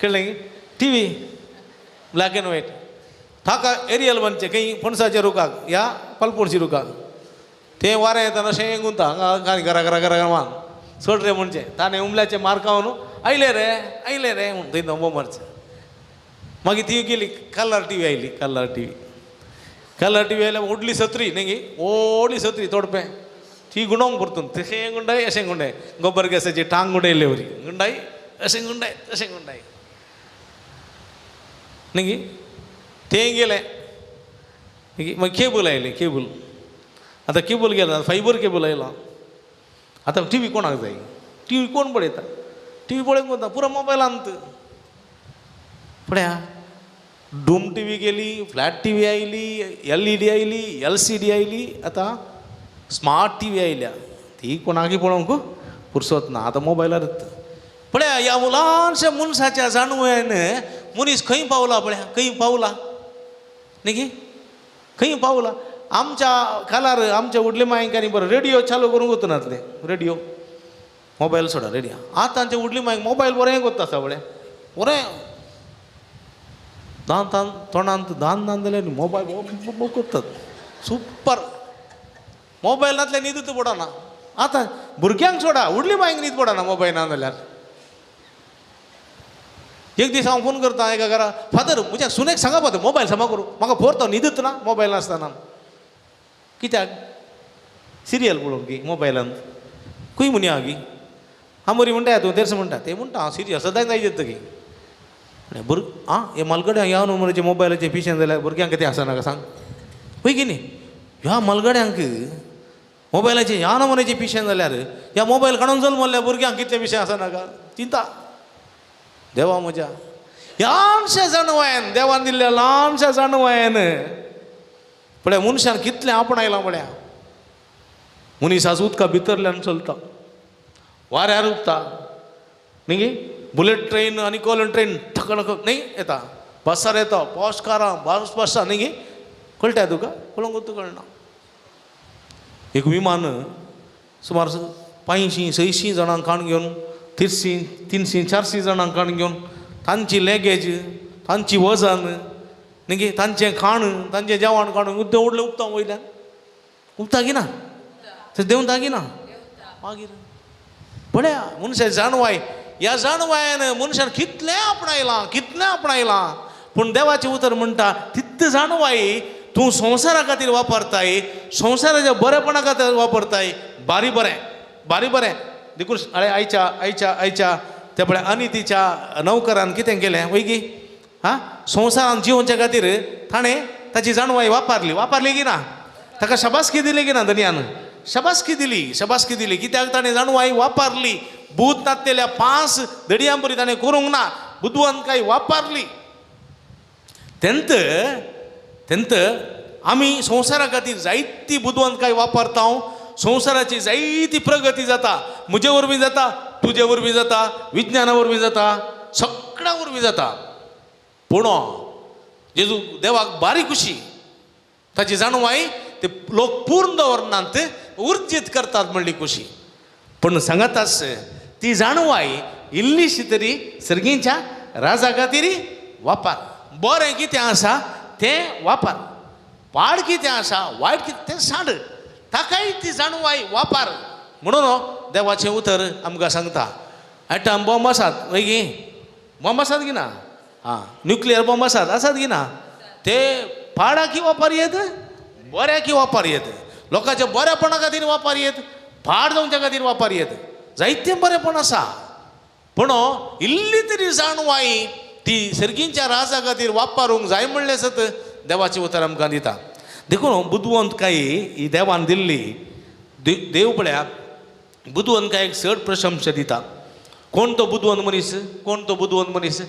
कळ्ळें TV black and white थाका एरियल बनचे खंय पणसाच्या रुखाक या पालपोणशी रुखाक ते वारें येताना शें गुंता घरा घरा घरा घरा मान सोड रे म्हणचे ताणें उमल्याचे मारकावन आयले रे म्हण थंय नंबो मारचे मागीर ती गेली colour T V oily colour T V आयल्यार व्हडली सत्री न्ही व्हडली सत्री तोडपें ती गुंडोवंक परतून तशें गुंडाय अशें गुंडाय गोबर गॅसाची टांग गुंडयले वरी गुंडाय अशें गुंडाय न्ही तें गेलें मागीर केबल आयली केबल आतां केबल गेला फायबर केबल आयला आतां टी व्ही कोणाक जाय टी व्ही कोण पळयता टी व्ही पळोवंक वता पुरो मोबायलांत पळया डूम टी व्ही गेली flat T V oily LED oily LCD oily आतां स्मार्ट टी व्ही आयल्या ती कोणाकय पळोवंक पुरसत ना आतां मोबायलार पळया ह्या ल्हानशा मनशाच्या जाणवयेन मनीस खंय पावला पळया खंय पावला न्ही खंय पावला आमच्या कालार आमच्या व्हडले मायंकांनी बरं रेडिओ चालू करूंक वचनातले रेडिओ मोबायल सोडा रेडिओ आतांच्या व्हडली मायंक मोबायल बरें करता आसा बरें बरें दान तोंडांत दान जाल्यार मोबायल करतात सुपर मोबायलांतल्यान न्हीदूच पडना आतां भुरग्यांक सोडा व्हडली मायंक न्हीद पडना मोबायल ना जाल्यार एक दीस हांव फोन करता एका घरा फादर म्हज्या सुनेक सांगा फादर मोबायल समा करूं म्हाका फोरतो न्हीदूच ना मोबायल नासतना कित्याक सिरियल पळोवंक गी मोबायलांत खंय म्हणया गी हांव बरी म्हणटा तूं तेर्स म्हणटा ते म्हणटा हांव सिरियल सदांच जाय येता गी हे मलगड्यांक ह्या नंबराचे मोबायलाचे पिशें जाल्यार भुरग्यांक कितें आसना सांग पळय की न्ही ह्या मलगड्यांक मोबायलाचे ह्या नंबराचे पिशें जाल्यार ह्या मोबायल काडून जल्मल्ल्या भुरग्यांक कितले पिशें आसना का चिंता देवा म्हज्या ल्हानशा जाणवयान देवान दिल्ल्या ल्हानशा जाणवयान पळय मनशान कितलें आपणायलां पळया मनीस आज उदका भितरल्यान चलता वाऱ्यार उरता न्ही बुलेट ट्रेन आनी कॉलन ट्रेन ठकठक न्ही येता बसार येता पॉश कारां बसा न्ही कळटा तुका पळोवंक कळना एक विमान सुमार 500-600 जाणांक काण घेवन 300-400 जाणांक काण घेवन तांची लॅगेज तांची वजन न्ही तांचें खाण तांचें जेवण काडून उद्दें उडलें उपता वयल्यान उपता की ना तें देंवता की ना मागीर पळया मनशाची जाणवाय ह्या जाणवायेन मनशान कितलें आपणायलां पूण देवाचें उतर म्हणटा तितलें जाणवाय तूं संवसारा खातीर वापरताय संवसाराच्या बरेपणा खातीर वापरताय बारी बरें देखून आयच्या ते पळय अनितीच्या नौकरान कितें केलें वैगी संवसारान जिवच्या खातीर ताणें ताची जाणवाय वापरली की ना ताका शबासकी दिली की ना दुनियान शबासकी दिली कित्याक ताणें जाणवाय वापरली भूत नातेल्या 5 दडयां बरी ताणें करूंक ना बुद्वंतकाय वापरली तेंत आमी संवसारा खातीर जायती बुद्वंतकाय वापरता संवसाराची जायती प्रगती जाता म्हजे वरवीं जाता तुजे वरवीं जाता विज्ञाना वरवीं जाता सगळ्या वरवीं जाता पूण जेजू देवाक बारी खुशी ताची जाणवाई ते लोक पूर्ण दवरनात उर्जीत करतात म्हणली कुशी. पण सांगत आस ती जाणवाई इल्लीशी तरी सर्गींच्या राजा खातीर वापर. बरें कितें आसा तें वापर, पाड कितें आसा वायट कितें तें साड, ताकाय ती जाणवाई वापर. म्हणून देवाचें उतर आमकां सांगता. एटम बॉम्ब आसात वैगी, बॉम्ब आसात की ना? हां, न्युक्लियर बॉम्ब आसात की ना? ते पाडाकी वापर येत, बऱ्याकी वापर येत, लोकांच्या बऱ्यापणा खातीर वापर येत, पाड जावच्या खातीर वापर येत. जायतें बरेंपण आसा, पण इल्ली तरी जाणवाई ती सर्गींच्या राजा खातीर वापरूंक जाय म्हणलें सत देवाचें उतर आमकां दिता. देखून बुदवंतकाय ही देवान दिल्ली. देव पळयात बुदवंतकायेक चड प्रशंसा दिता. कोण तो बुदवंत मनीस? कोण तो बुदवंत मनीस?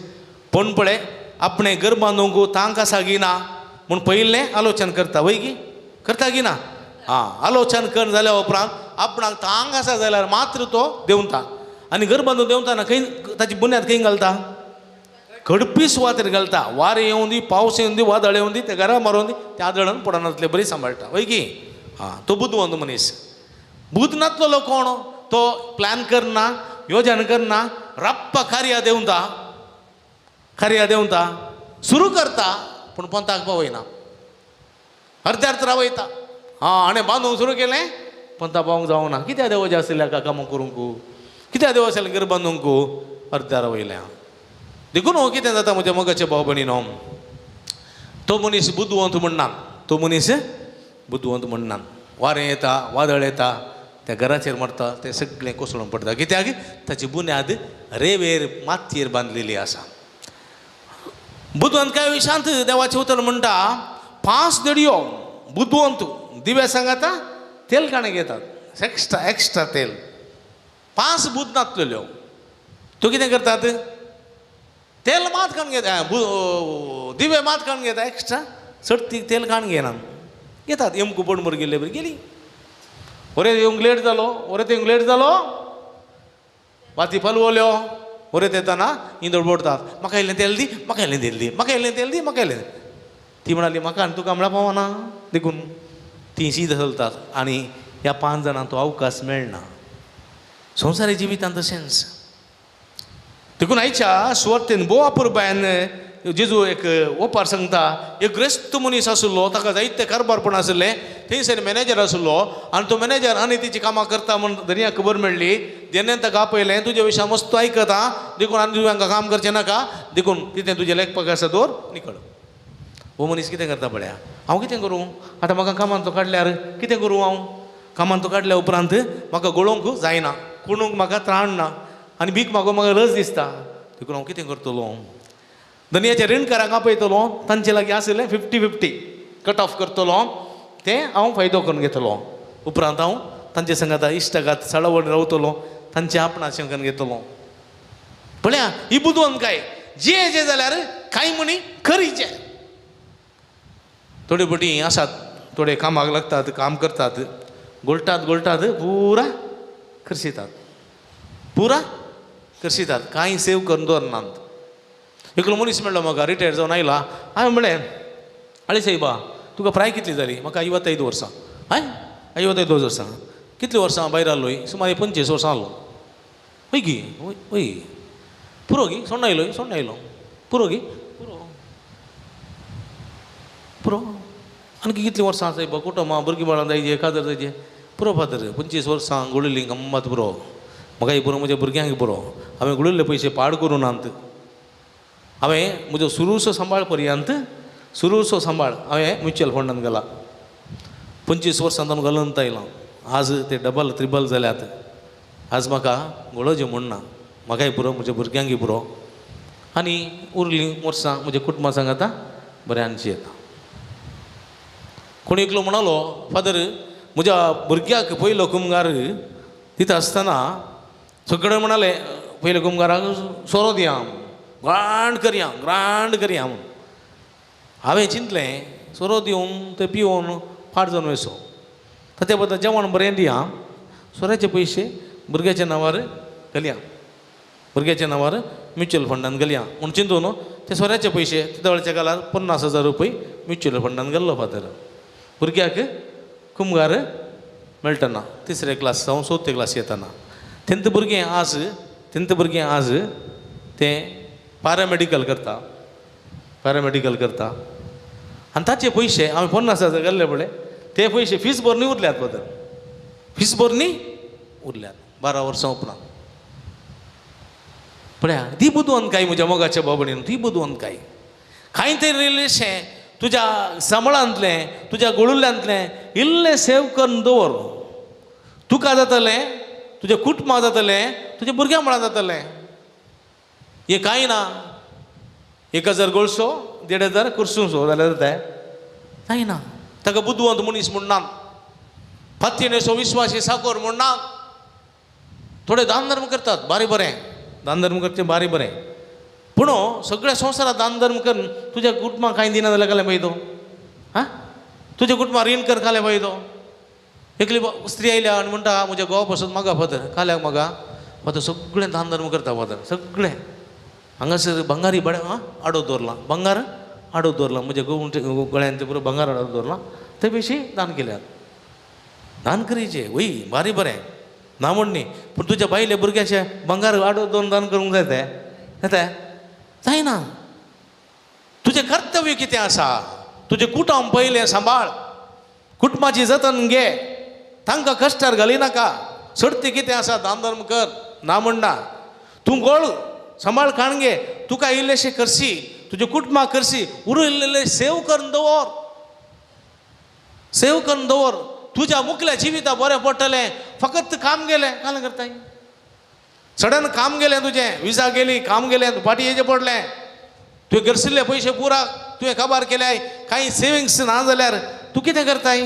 पण पळय आपणे घर बांदूंक तांक आसा की ना म्हूण पयलें आलोचन करता. वय की करता की ना? हां, आलोचन कर जाल्या उपरांत आपणाक तांक आसा जाल्यार मात्र तो देंवता. आनी घर बांदून देंवताना खंय ताची बुन्याद खंय घालता? खडपी सुवातेर घालता. वारें येवं दी, पावस येवं दी, वादळ येवं दी, ते घरा मारून दी, ते आदळन पडनातले बरी सांबाळटा. वय की? हां, तो बुदवंत मनीस. बुध नासलेलो कोण? तो प्लॅन करना, योजन करना, रप्प कार्या देंवता, सुरू करता, पूण पंताक पावयना, अर्ध्यार रावयता. हां, आनी बांदूंक सुरू केलें, पंता पावूंक जावना. कित्याक देवाचें आसलें कामां करूंक? कित्याक देव आसलें घर बांदूंक? अर्ध्यार वयल्या. देखून हो कितें जाता म्हज्या मोगाचे भाव भयणीनो, तो मनीस बुदवंत म्हणना. तो मनीस बुदवंत म्हणना. वारें येता, वादळ येता, त्या घराचेर मारता, तें सगळें कोसळून पडटा. कित्याक? ताची बुन्याद रेवेर मातयेर बांदलेली आसा. बुदवंत काय विशांत देवाचें उतर म्हणटा 5 दडयो बुदवंत दिव्या सांगाता तेल काणे घेतात, एक्स्ट्रा तेल. 5 बुद नासलेल्यो. तूं कितें करतात? तेल मात काण घेता, दिवे मात काण घेता, एक्स्ट्रा चड तेल काण घेना, घेतात. एमकू पडमर गेले बरी गेली. वरे येवंक लेट जालो, वरेत येवंक लेट जालो, वाती पालवल्यो, वरेत येताना इंदोळ बोडतात. म्हाका इल्लें तेल दी, म्हाका इल्लें तेल दी, म्हाका इल्लें तेल दी, म्हाका इल्लें. ती म्हणाली म्हाका आनी तुका म्हळ्यार पावना. देखून ती शीत चलतात आनी ह्या 5 जाणांक तो अवकाश मेळना. संवसारी जिवितांत तशेंच. देखून आयच्या सुवातेन बोवा पुरबायन जेजू एक ओपार सांगता. एक ग्रेस्त मनीस आसलो, ताका जायते कारबारपण आसले, थंयसर मॅनेजर आसलो, आनी तो मॅनेजर आनी तिची कामां करता म्हूण दर्या खबर मेळ्ळी. जेन्ना ताका आपयलें तुजे विशया मस्त आयकता, देखून आनी तुवें हांकां काम करचें नाका, देखून कितें तुजें लेखपाक आसा दवर निकळ. हो मनीस कितें करता पळया, हांव कितें करूं? आतां म्हाका कामान तो काडल्यार कितें करूं? हांव कामान तो काडल्या उपरांत म्हाका गळोवंक जायना, कोणूंक म्हाका त्राण ना, आनी भीक मागो म्हाका रस दिसता. देखून हांव कितें करतलो? दनयाच्या रीणकारांक आपयतलो, तांचे लागीं आसलें 50-50 कट ऑफ करतलो, तें हांव फायदो करून घेतलो. उपरांत हांव तांचे सांगात इश्टागात सळवण रावतलो, तांचे आपणाचें करून घेतलो. पळया ही बुदवंत काय जे जाल्यार कांय म्हणी खरीचे. थोडे बटी आसात, थोडे कामाक लागतात, काम करतात, गोळटात पुरा करशितात, कांय सेव करून दवरनात. एकलो मनीस मेळ्ळो म्हाका, रिटायर जावन आयला. हांवें म्हणलें आळे सायबा तुका प्राय कितली जाली? म्हाका 55 वर्सां. 55 वर्सां. कितलीं वर्सां भायर आहलोय? सुमार 25 वर्सां आहलो. वय गी वय पुरो गी सोण्ण आयलो पुरो गी पुरो. आनी कितलीं वर्सां सायबा? कुटुंबां भुरगीं बाळां जायचे, काजर जायचे. पुरो फादर 25 वर्सां गुळिल्ली गम्मत पुरो. म्हाकाय पुरो, म्हज्या भुरग्यांक पुरो. हांवें गुळिल्ले पयशे पाड करूं नात. हांवें म्हजो सुरूसो सांबाळ पर्यंत हांवें म्युच्युअल फंडान घाला. 25 वर्सां ताणूं घालून आयलां. आज ते डबल त्रिबल जाल्यात. आज म्हाका गळोवचें म्हणना. म्हाकाय पुरो, म्हज्या भुरग्यांकय पुरो, आनी उरलीं वर्सां म्हज्या कुटुंबा सांगाता बऱ्यांची येता. कोणी एकलो म्हणालो फादर म्हज्या भुरग्याक पयलो कुमगार दिता आसतना सगळे म्हणाले पयल्या कुमगाराक सोरो दिया, ग्रांड करया म्हणून. हांवें चिंतलें सोरो दिवन ते पिवून फाट जावन वयसो, ताचे बद्दल जेवण बरें दिया, सोऱ्याचे पयशे भुरग्याच्या नांवार घालया, भुरग्याच्या नांवार म्युच्युअल फंडान घालया म्हूण चिंतून ते सोऱ्याचे पयशे त्या वेळच्या काळार 50,000 रुपये म्युच्युअल फंडान घाल्लो फादर. भुरग्याक कुमगार मेळटना तिसरे क्लास जावन चवथे क्लास येतना तेंत भुरगें आज तें पॅरामेडिकल करता आनी ताचे पयशे हांवें 50,000 घाल्ले पळय ते पयशे फीस भरनी उरल्यात पदर फीस भरनी उरल्यात 12 वर्सां उपरांत पळया ती बुदवंतकाय म्हज्या मोगाच्या बाबडीन ती बुदवंतकाय कांय तरी इल्लेशें तुज्या सांबाळांतलें तुज्या गोळुल्यांतलें इल्लें सेव करून दवर तुका जातलें तुज्या कुटुंबाक जातलें तुज्या भुरग्यां म्हळ्यार जातलें हें कांय ना 1,000 गोळसो 1,500 कुर्सूसो जाल्यार जाता जायना ताका बुदवंत मनीस म्हणनात फातीनेसो विश्वासी साकोर म्हणनात थोडे दान धर्म करतात बारी बरें दान धर्म करचें बारी बरें पूण सगळ्या संवसारात दान धर्म करून तुज्या कुटुंबाक कांय दिना जाल्यार काले पळय तो हां तुज्या कुटुंबाक रीण कर काले पळय तो एकली स्त्री आयल्या आनी म्हणटा म्हज्या घोवा पासून मागा फादर काल्याक मागा फादर सगळें दान धर्म करता फादर सगळें हांगासर भंगारी बडें आडोव दवरलां भंगार आडोव दवरलां म्हज्या गळ्यांत पुरो भंगार आडोव दवरलां ते पेशी दान केल्यात दान करीचें वय बारी बरें ना म्हण न्ही पूण तुज्या बायले भुरग्याचे भंगार आडोव दवरून दान करूंक जाय तें येता जायना तुजें कर्तव्य कितें आसा तुजें कुटुंब पयलें सांबाळ कुटुंबाची जतन घे तांकां कश्टार घालिनाका सर्ती कितें आसा दान धर्म कर ना म्हणना तूं गोळ सांबाळ काणगे तुका इल्लेशें करशी तुज्या कुटुंबाक करशी उरिल्लें सेव करून दवर तुज्या मुखल्या जिविता बरें पडटलें फकत काम गेलें काल करताय सडन काम गेलें तुजें विजा गेली काम गेलें फाटी हेजें पडलें तुवें गरजिल्ले पयशे पुराक तुवें काबार केल्याय कांय सेविंग्स ना जाल्यार तूं कितें करताय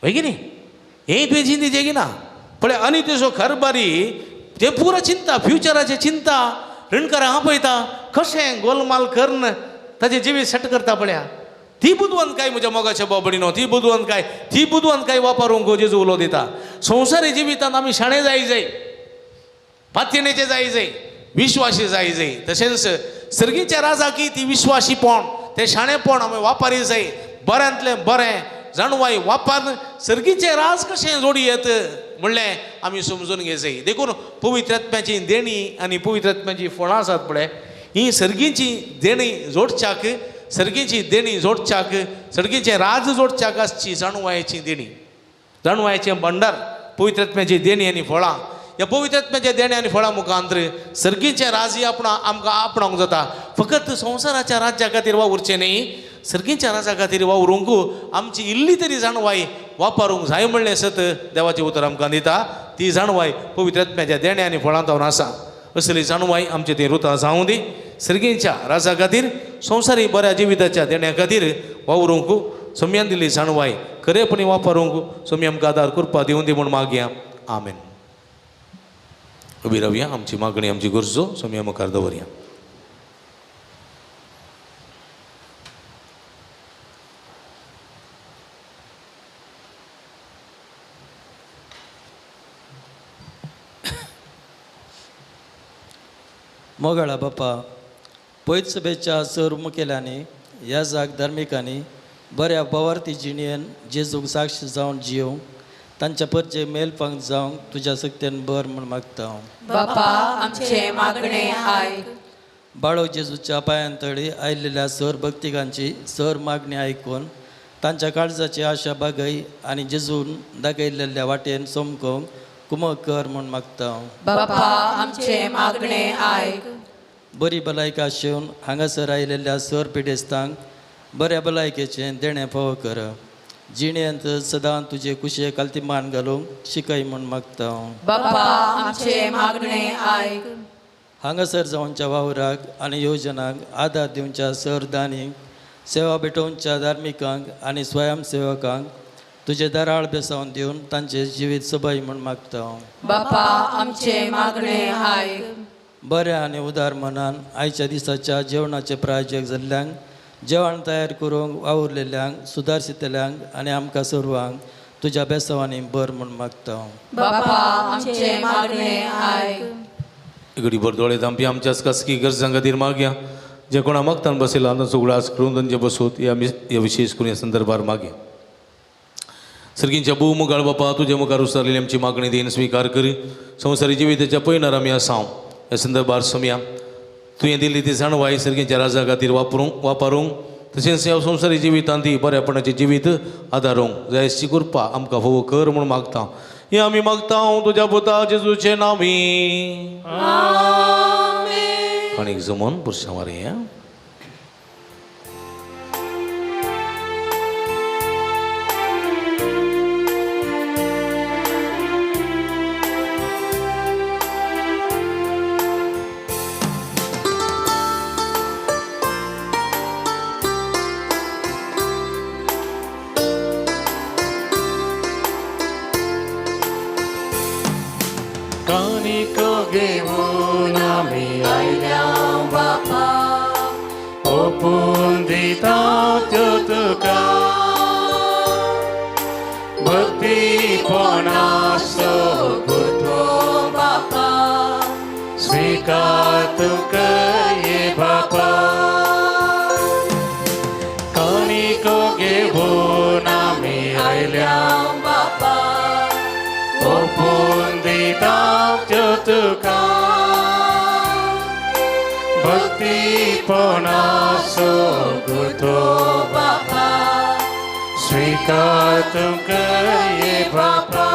की न्ही हें तुवें जिंदी जेगिना पळय आनी तुजो खरबारी ते पुरो चिंता फ्युचराचें चिंता ऋणकारांक आपयता कशें गोलमाल करून ताजें जिवीत सेट करता पळया ती बुदवंतकाय म्हज्या मोगाच्या बाबडीनो ती बुदवंतकाय वापरूंक जेजू उलो दिता संवसारी जिवितांत आमी शाणे जाय पातयेचें जाय विश्वासी जाय तशेंच सर्गीच्या राजाकी ती विश्वासीपण तें शाणेपण आमी वापरी जाय बऱ्यांतलें बरें जाणवाय वापर सर्गीचें राज कशें जोडी येत म्हणलें आमी समजून घे जाय देखून पवित्र आत्म्याची देणी आनी पवित्र आत्म्याची फळां आसात पळय ही सर्गीची देणी जोडच्याक सर्गीचें राज जोडच्याक आसची जाणवायेची देणी जाणवायेचें भंडार पवित्र आत्म्याची देणी आनी फळां ह्या पवित्र आत्म्याच्या देणी आनी फळां मुखांतर सर्गीचें राज ही आमकां आपणावंक जाता फकत संवसाराच्या राज्या खातीर वावुरचें न्ही सर्गीच्या राजा खातीर वावरूंक आमची इल्ली तरी जाणवाय वापरूंक जाय म्हणलें सत देवाचें उतर आमकां दिता ती जाणवाय पवित्र आत्म्याच्या देण्या आनी फळां जावन आसा असली जाणवाय आमचें ती रुतां जावं दी सर्गीच्या राजा खातीर संवसारी बऱ्या जिविताच्या देण्या खातीर वावरूंक सम्यान दिली जाणवाय खरेपणी वापरूंक सम्य आमकां आदार कृपा दिवं दी म्हूण मागया आमेन उबी रावया आमची मागणी आमची गरजो सम्या मुखार दवरया मोगळा बाप्पा पयत सभेच्या सर्व मुखेल्यांनी ह्या जाग धार्मिकांनी बऱ्या बवार्थी जिणेन जेजूक साक्ष जावन जियोवंक तांच्या परचे मेलपांक जावंक तुज्या सक्तीन बर म्हूण मागता बापा आमचे मागणे आयक बाळो जेजूच्या पांयांतळी आयिल्ल्या सर भक्तिकांची सर मागणी आयकून तांच्या काळजाची आशा बागय आनी जेजून दाखयलेल्या वाटेन सोमकोवंक कुमक कर म्हूण मागता बापा आमचे मागणे आयक बरी भलायका शेवन हांगासर आयिल्ल्या सर पिडेस्तांक बऱ्या भलायकेचें देणें फावो कर जिणेंत सदां तुजे कुशे काल्तिमान घालूंक शिकय म्हूण मागता बापा आमचे मागणे आयक हांगासर जावनच्या वावराक आनी येवजनाक आदार दिवच्या सर दानीक सेवा भेटोवच्या धार्मिकांक आनी स्वयंसेवकांक तुजे दाराळ बेसावन दिवन तांचे जिवीत सबाई म्हूण मागता बापा आमचे मागणे आयक बऱ्या आनी उदार मनान आयच्या दिसाच्या जेवणाचे प्रायोजक जाल्ल्यांक जेवण तयार करूंक वावुरलेल्यांक सुदारशितल्यांक आनी आमकां सर्वांक तुज्या बेसावांनी बर म्हूण मागता बापा आमचे मागणे आयक घडी भर दोळे धांपी आमच्याच खासगी गरजां खातीर मागया जे कोणा मागताना बसेला तांचो उगडास करून तांचे बसोत या विशेष करून या संदर्भार मागे सर्गींच्या भू मुगाळ बापा तुझे मुखार उसारलेली आमची मागणी देईन स्वीकार करी संवसारी जिविताच्या पयणार आमी आसांव या संदर्भार समया तुवें दिल्ली ती जाणवाय सर्गींच्या राजा खातीर वापरूंक तशेंच ह्या संवसारी जिवितांत ती बऱ्यापणाचें जिवीत आदारूंक जाय अशी कृपा आमकां फोव कर म्हणून मागता हे आमी मागता तुज्या पुता जेजूचे नांवी आनीक जमोन पुरशां मारया कानिको घेऊन आम्ही आयल्या बापा ओपून दिता त्यो तुका भक्तीपणाचो गुतो बापा स्वीकार तुका ये बापा कानिको घेऊन आम्ही आयल्या बापा ओपून दिता त्यो तुका भक्तीपणाचो गुतो बापा स्वीकार तुका ये बापा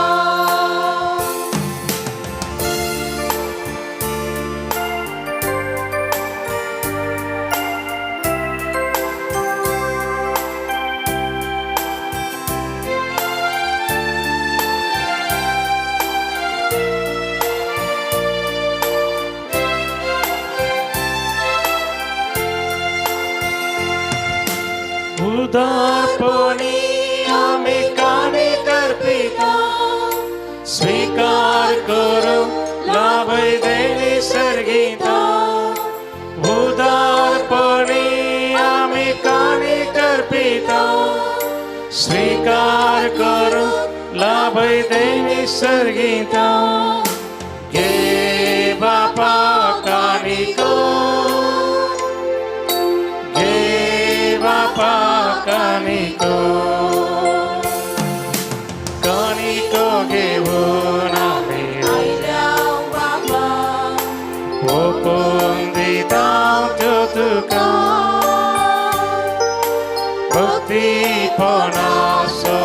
उदारपणी आम्ही कानी करपिता स्वीकार करू लाभय देणी सर्गीता उदारपणी आम्ही कानी करपिता स्वीकार करू लाभय देणी सर्गीता गे बापा कानिको बापा कानिको कानिको घेऊन आम्ही आयल्या बापा ओपून दिता त्यो तुका भक्तीपणाचो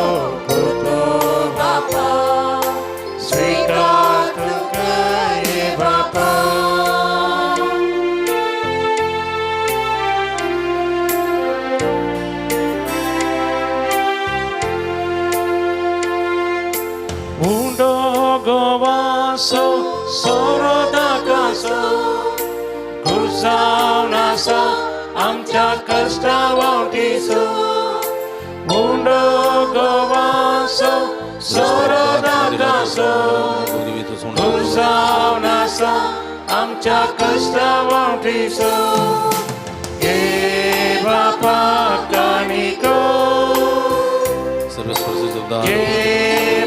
गुतो बापा स्वीकार तुका ये बापा उंडो गोवासो सोरोदाकासो घुसावन आसा आमच्या कश्टा वावटीचो उंडो गोवासो सोरोदाकासो घुसावन आसा आमच्या कश्टा वावटीचो हे बापा कानिको हे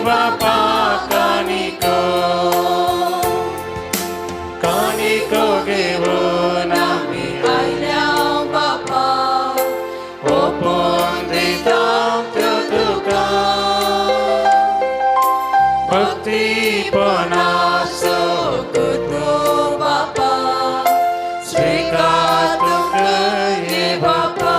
बापा कानिको कानिको घेऊन आम्ही आयल्या बापा ओपून दिता त्यो तुका भक्तीपणाचो गुतो बापा स्वीकार तुका ये बापा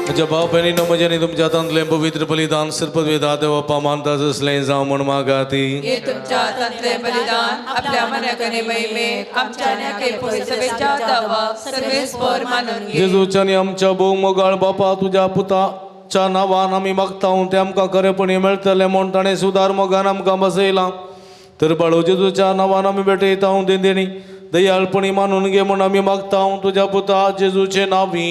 म्हज्या भाव भयणीनो म्हज्यानी तुमच्या हातांतलें पवित्र बलिदान सरपदवेदा देवपा मानतात असलें जावं म्हण मागाती हे तुमच्या हातांतले बलिदान आपल्या मनाकने महिमे आमच्या नेके सभेच्या दावा सर्वेस्पर मानून घे जेजूच्या आनी आमच्या भोव मोगाळ बापा तुज्या पुताच्या नांवान आमी मागता ते आमकां खरेपणी मेळटलें म्हूण ताणें सुदार मोगान आमकां बसयलां तर बाळू जेजूच्या नांवान आमी भेटयता देणी दयाळपणी मानून घे म्हूण आमी मागता तुज्या पुता जेजूचे नांवी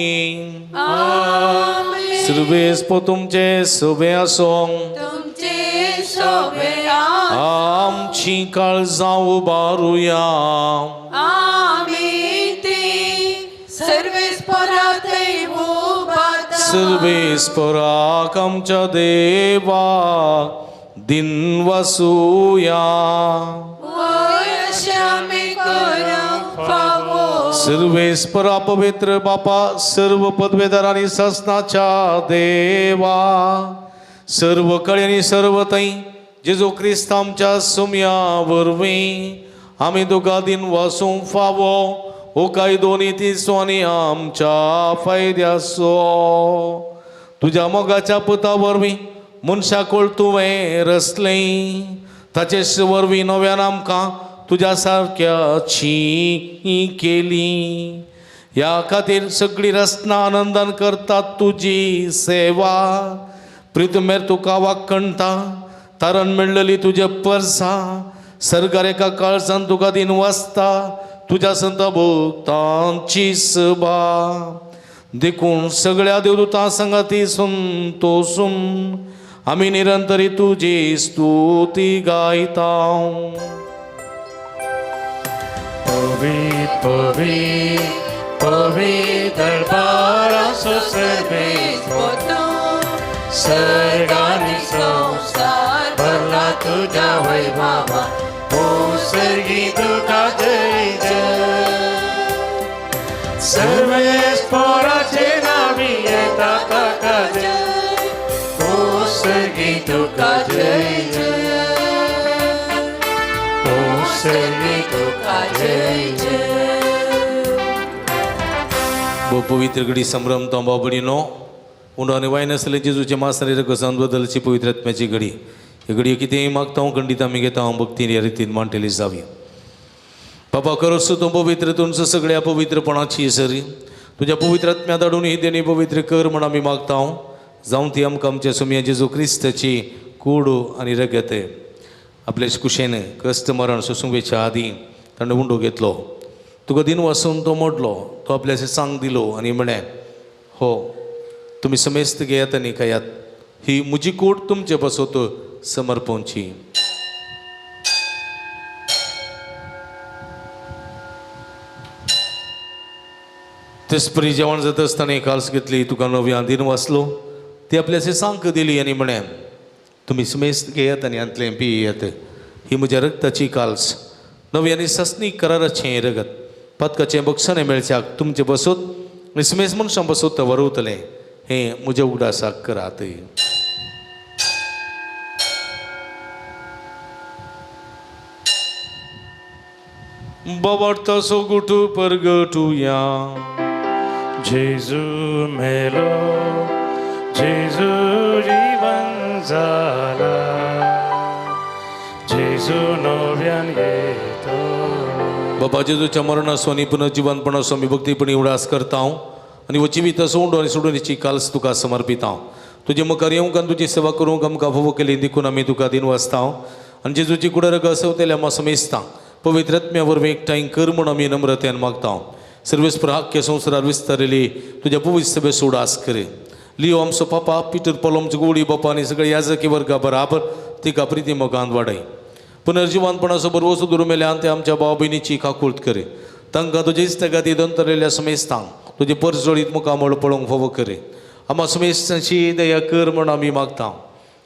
सर्वेस्प तुमचे सोबे आसूं तुमचे सोबे आमची काळजां उबारुया आमी ती सर्वेस्परातय उबारता सर्वेस्पराक आमच्या देवाक दिन वसूया सर्वेश्वर अपवित्र बापा, सर्व पदवेदार आणि शासनाच्या देवा, सर्व कळे आणि सर्व तई जेजू ख्रिस्त आमच्या सुम्यावरवी आम्ही तुका दिन वासूंक फावो ओ काय दोन्ही तिसो आणि आमच्या फायद्यासो तुझ्या मोगाच्या पुता वरवीं मनशाकोळ तुवें रचलें, ताचे वरवीं नव्यान आमकां तुज्या सारक्याची केली. ह्या खातीर सगळी रचना आनंदान करतात तुजी सेवा. प्रितमेर तुका वाखणटा, तारण मेळ्ळली तुजे परसा, सर्गार एका काळजान तुका दिन वाचता, तुज्या संत भक्तांची सभा. देखून सगळ्या देवदूतां संगती संतोषून आमी निरंतरी तुजी स्तुती गायता. पवित्र पवित्र पवित्र दरबाराचो सर्वेस्वर, सर्गानी संसार भरला तुझ्या वैभवा. ओ सर्गी तुका जय जय, सर्वेस्वराचे नावी येता ताका जय. ओ सर्गी तुका जय जय, ओ सर्गी तुका जय जय. बो पवित्र घडी संभ्रम तो बाबडीनो उंडो आनी वायन आसले जेजूचे मासरे रगसान बदलची पवित्र आत्म्याची घडी. ही घडी कितेंय मागता हांव खंडीत आमी घेता, हांव भक्तीन ह्या रितीन मांडलेली जावी. बाबा करोस तूं पवित्र तुमचं सगळ्या पवित्रपणाची सरी तुझ्या पवित्र आत्म्या धाडून ही देणी पवित्र कर म्हण आमी मागता. हांव जावं ती आमकां आमच्या सुमया जेजू क्रिस्ताची कूड आनी रगत आपल्या कुशेन कश्ट मरण सुसुंबेच्या आदी ताणें उंडो घेतलो. तुका दिन वासून तो मोडलो, तो आपल्याचे सांग दिलो आनी म्हळें, हो तुम्ही समेस्त घेयात आनी खायात, ही म्हजी कूड तुमचे बसोत समर्पणची. तेचपरी जेवण जाता आसतना एक काल्स घेतली, तुका नव्या दिन वाचलो, ती आपल्याचे सांक दिली आनी म्हळें, तुम्ही समेस्त घेयात आनी अंतलें पियेयात, ही म्हज्या रगताची काल्स, नव्यानी सस्नी कराराचें रगत, पदकाचें बक्षणें मेळच्याक तुमचे बसोत आनी समेस्त मनशां बसोत वरवतलें, हें म्हज्या उगडासाक करात. बाबार्थाचो गुटू परगटुया. जेजू मेलो, जेजू जीवन जाला, जेजू नव्यान येतो. बाबा जेजूच्या मरणासो आनी पुनर्जीवनपणासो आमी भक्तीपणी उडास करता हांव आनी जिवीत सोडून आनी सोडूनीची काल्स तुका समर्पिता. हांव तुजे मुखार येवंक आनी तुजी सेवा करूंक आमकां फोव केली देखून आमी तुका दिन वाचता. हांव आनी जेजूची कुडर गसवतेल्या आमी समेजता. पवित्र आत्म्या वरवीं एकठांय कर म्हूण आमी नम्रतेन मागता. हांव सर्वेस्पर आख्या संवसारार विस्तारिल्ली तुज्या पवित्र सभेचो उडास कर. लिओ आमचो पापा पिटर पॉलोमचो गोडी बापा आनी सगळे याजकी वर्गा बराबर तिका प्रिती मोगान वाडय. पुनर्जीवनपणाचो बरवो सुदूर मेल्यान ते आमच्या भाव भयणीची काकूळट कर. तांकां तुजे इश्टगाती दंतरिल्ल्या समेस्तांक तुजे परजोळीत मुखामळ पळोवंक फोव कर. आम्हा समेस्तांची दया कर म्हूण आमी मागता.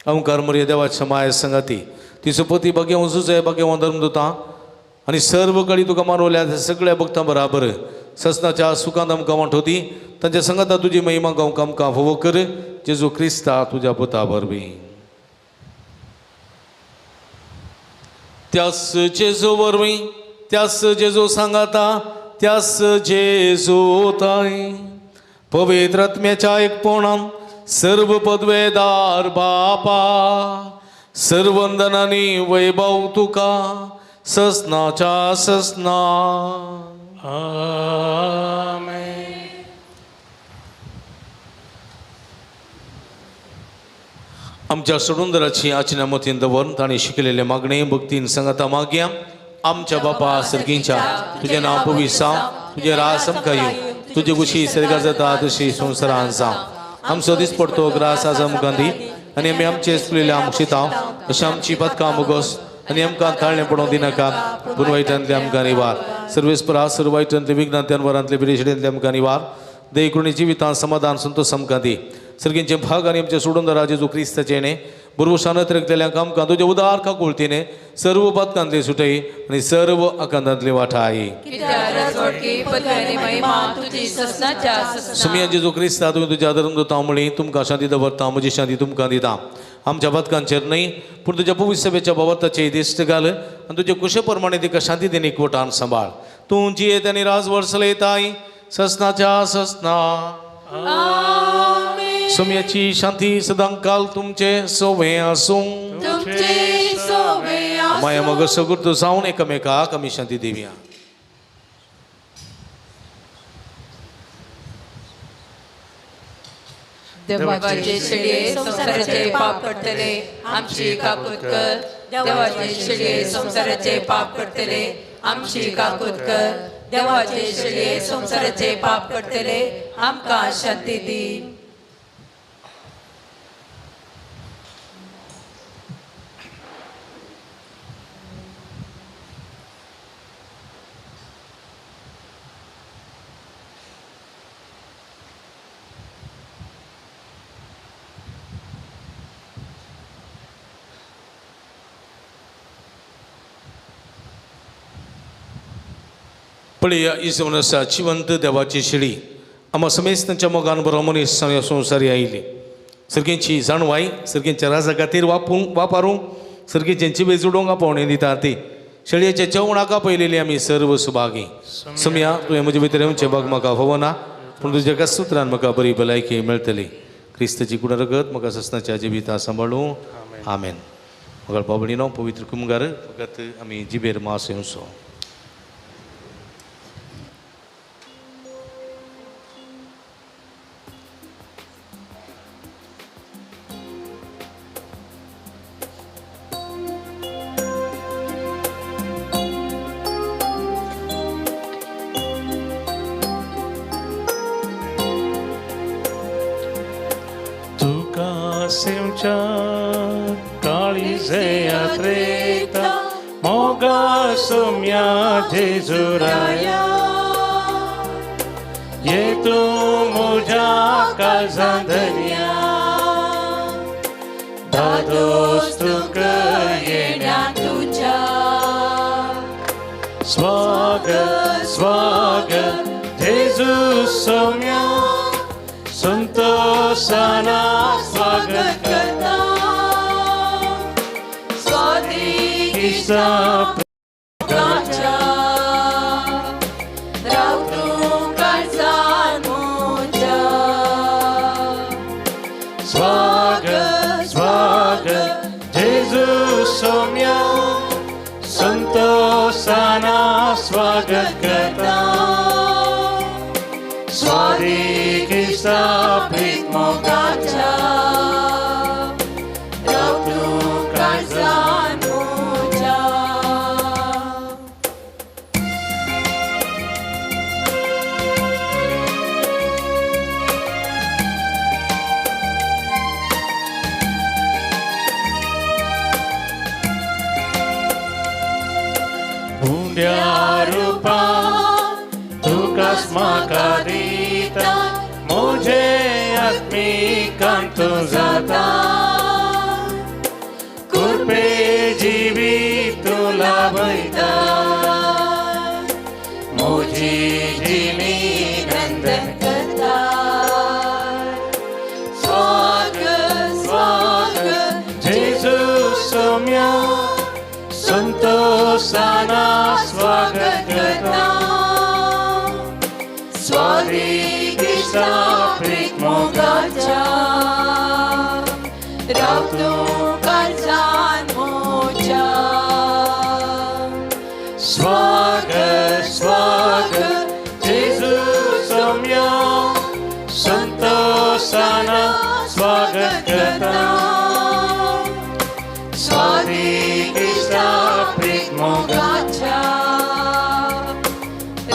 ओंकार मर्या देवाच्या माया संगाती तिचो पती भाग्यवंत सुजय भाग्यवंत धर्मदूतां आनी सर्व कळी तुका मानवल्या सगळ्या भक्तां बराबर ससनाच्या सुखांत आमकां वांटोवती. तांच्या संगता तुजी महिमा गावंक आमकां फोव कर. जेजू क्रिस्ता तुज्या पुता वरवीं. त्यास जेजू वरवीं, त्यास जेजू सांगाता, त्यास जेजू ताई पवित्र आत्म्याच्या एकपणान सर्व पदवेदार बापा, सर्व वंदनांनी वैभव तुका ससनाच्या ससना. आमेन. आमच्या सोडूंदराची आचना मतीन दवरून ताणें शिकलेले मागणे भक्तीन सांगाता मागया. आमच्या बापा सर्गींच्या तुझें नांव पवित्र जावं, तुजें राज आमकां येवं, तुजी कुशी सर्गार जाता तशी संवसारांत जावं. आमचो दीस पडतो ग्रास आज आमकां दी आनी आमी आमचे चुकलेले आमकां शिताव अशें आमची पदकां मुगोस आनी आमकां ताळणें पडोवंक दिनाका, पूण वायटांतले आमकां निवार. सर्वेस्परा सर्व वायटांतले विघ्नांतल्यान वरांतले बिरेशडेंतले आमकां निवार. दय करून जिवितांत समाधान संतोश आमकां दी. सर्गींचे भाग आनी आमच्या सोडून राजे जो क्रिस्ताचे येणे बुरवशानं तिरकलेल्यांक आमकां तुज्या उदार काकुळतीने सर्व पातकांतले सुटय आनी सर्व आकांतांतले वाठाय. कित्याक राजवटकी पदवी आनी महिमा तुजी ससनाच्या ससना. सुमिया जेजू क्रिस्ता तुवें तुज्या धर्म दोता म्हळी तुमकां शांती दवरता म्हजी शांती तुमकां दिता. आमच्या बदकांचेर न्हय पूण तुज्या पवित्र सभेच्या बाबताचे दिश्ट घाल आनी तुजे कुशे प्रमाणे तिका शांती देनी एकवटान सांबाळ. तूं जियेत आनी राजवर चलयताय ससनाच्या ससना. सुमयाची शांती सदां काल तुमचे सोबे आसूं. तुमचे सोबे माया मग सगुर्त जावन एकामेकाक आमी शांती दिवया. देवाचे शिडये संसाराचे पाप करतले आमची काकूत कर. देवाचे शिडये संसाराचे पाप करतले आमची काकूत कर. देवाचे शिडये संसाराचे पाप करतले आमकां शांती दी. पळया इसवण आसा जिवंत देवाची शिडी आम्हा समेस्तांच्या मोगान बरो मनीस ह्या संवसारी आयली. सर्गेंची जाणवाय सर्गेंच्या राजा खातीर वापरूंक सर्गेंची वेजोडोंक आपोवणे दिता ती शेळयेच्या जेवणाका पयलेली आमी सर्व सुभागी. समया तुवें म्हजे भितर येवचें भाग म्हाका फावो ना पूण तुज्या कासूत्रान म्हाका बरी भलायकी मेळटली. क्रिस्ताची कुण रगत म्हाका ससनाच्या जिविता सांबाळूं. आमेन. म्हाका बाबडीनो पवित्र कुमगार फकत आमी जिबेर मास येवचो. Simcha Kalize Atreta Moga Sumya Jezuraya Yetu Muja Kazandania Dados Tuka Yenya तुझ्या Swagat Swagat Jesus Sumya संतोषाना स्वागत करता ईसा स्वादिष्टाच्या रावतू काळजान मोच्या. स्वागत स्वागत जेजू सौम्या संतोषाना स्वागत करता स्वादिष्टा प्रीत मोगाच्या रावतू काळजान मोच्या. हुंड्या रूपा तुकास म्हाका दिता मुझे आत्मिकांत जाता कुर्पे जीवी तुला बैता मुझी जिनी नंदन करता स्वागत स्वागत जेजू सौम्या संतोषाना स्वागत करता स्वादिष्टा प्रीत मोगाच्या रावतू काळजान मोच्या. स्वागत स्वागत जेजू सौम्या संतोषाना स्वागत करता स्वादिष्टा प्रीत मोगाच्या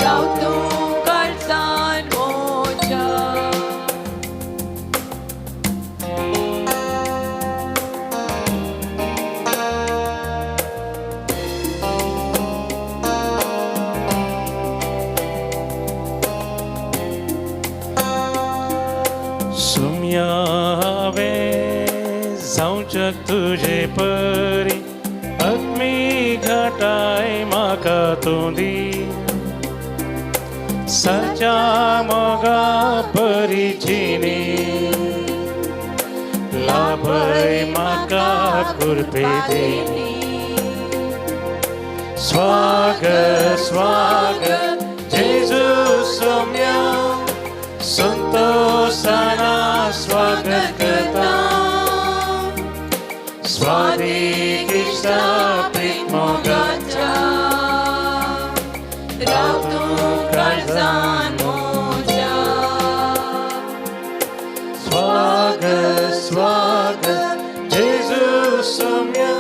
रावतू काळजान मोच्या. सूचक तुझे परी अग्मी घटाय म्हाका तोंदी सचा मोगा परिचिनी लाभय म्हाका कृपे देनी स्वागत स्वागत जेजू सौम्या संतोषाना स्वागत करता स्वादिक इष्टा प्रीत मोगाच्या राव तूं काळजान म्हज्या स्वागत स्वागत जेजू सौम्या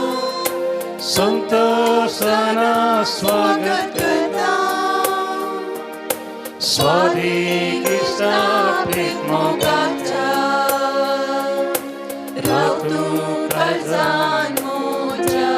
संतोषाना स्वागत करता स्वादिक इष्टा प्रीत मोगाच्या राव तूं काळजान म्हज्या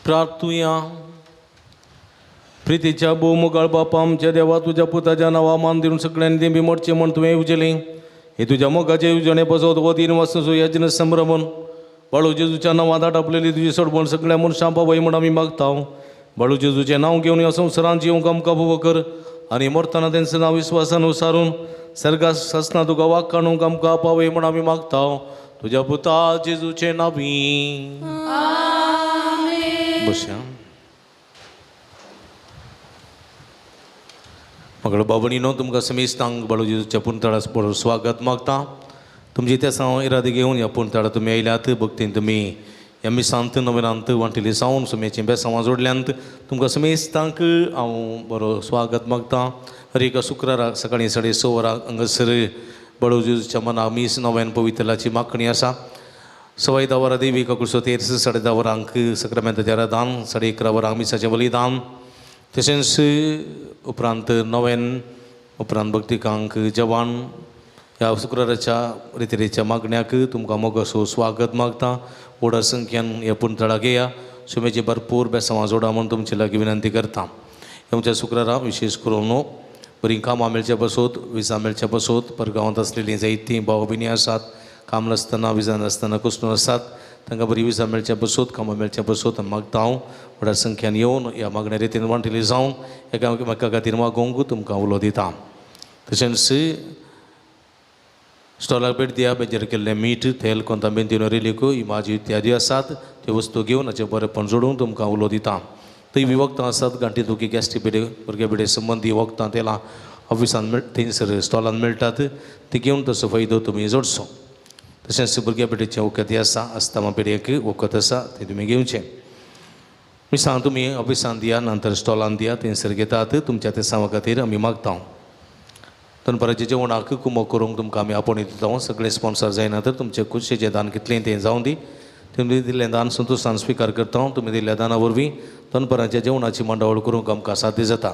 प्रार्थुया. प्रितीच्या भोवमुगाळ बापा आमच्या देवा तुझ्या पुताच्या नावा मान दिवन सगळ्यांनी ते बिमोडचे म्हण तुवें उजले हे तुझ्या मोगाचे उजणे बसवत व तीन वाजता यज्ञ संभ्रमण बाळू जेजूच्या नावात आटपलेली तुझी सोडवण सगळ्या मनशां पावय म्हण आमी मागता. बाळू जेजूचें नांव घेवन ह्या संवसारांत जिवंक आमकां फोव कर आनी मरतना तेंचं नांव विस्वासान उसारून सर्गात सासना तुका वाग काडूंक आमकां पावय म्हण आमी मागता. तुझ्या पुता जेजूचे नावी बशा. मगळ बाबणीनो तुमकां समेस्तांक बाळू जेजूच्या पुणतळास बरो स्वागत मागता. तुमची त्या साव इरादे घेवन ह्या पुणतळा तुमी आयल्यात भक्तीन तुमी ह्या मिसांत नवेनांत वांटिली सावन सुमेचे बेसांवां जोडल्यांत तुमकां समेस्तांक हांव बरो स्वागत मागता. हर एका शुक्राराक सकाळीं 6:30 वरांक हांगासर बाळू जेजूच्या मनाक मीस नव्यान पवित्रलाची मागणी आसा. सवाय 10 वरां देवी काकुळसो तेर्स 10:30 वरांक सक्रामेंताचें राधान 11:30 वरांक मिसाचें बलिदान तशेंच उपरांत नवेन उपरांत भक्तिकांक जवान ह्या शुक्राराच्या रितीरेच्या मागण्याक तुमकां मोगसो स्वागत मागता. व्हड संख्यान हे पुणतळाक येया सुमेची भरपूर बेसांवां जोडा म्हूण तुमचे लागीं विनंती करता. आमच्या शुक्रारा विशेष करून बरीं कामां मेळच्या बसोत विजा मेळच्या बसोत परगांवांत आसलेलीं जायतीं भाव भयणी आसात. काम नासतना विजा नासतना कसून आसात तांकां बरी विजा मेळच्या बसोत कामां मेळच्या बसोत मागता. हांव व्हड संख्यान येवन ह्या मागण्या रितीन वांटिली जावन एकामेका खातीर मागोवंक तुमकां उलो दिता. तशेंच स्टॉलाक भेट दिया. बेजार केल्लें मीठ तेल कोंतांबेन रिलीको इमाजी इत्यादी आसात त्यो वस्तू घेवन हाचें बरेंपण जोडून तुमकां उलो दिता. थंय वखदां आसात गांठी दुखी गॅस्ट्रीक पिडे भुरगे पिडे संबंदी वखदां तेलां ऑफिसान थंयसर स्टॉलान मेळटात ती घेवन तसो फायदो तुमी जोडचो. तशेंच भुरग्या पेटीचें वखद आसा अस्थमा पेडयेक वखद आसा तें तुमी घेवचें. मिसां तुमी ऑफिसान दिया नंतर स्टॉलान दिया थंयसर घेतात तुमच्या ते सामा खातीर आमी मागता. दनपाराच्या जेवणाक कुमक करूंक तुमकां आमी आपणे दिता. सगळे स्पॉन्सर जायना तर तुमचें खुशेचें दान कितलें तें जावं दी. तुमी दिल्लें दान संतोशान स्विकार करता. तुमी दिल्ल्या दाना वरवीं दनपाराच्या जेवणाची मांडावळ करूंक आमकां साध्य जाता.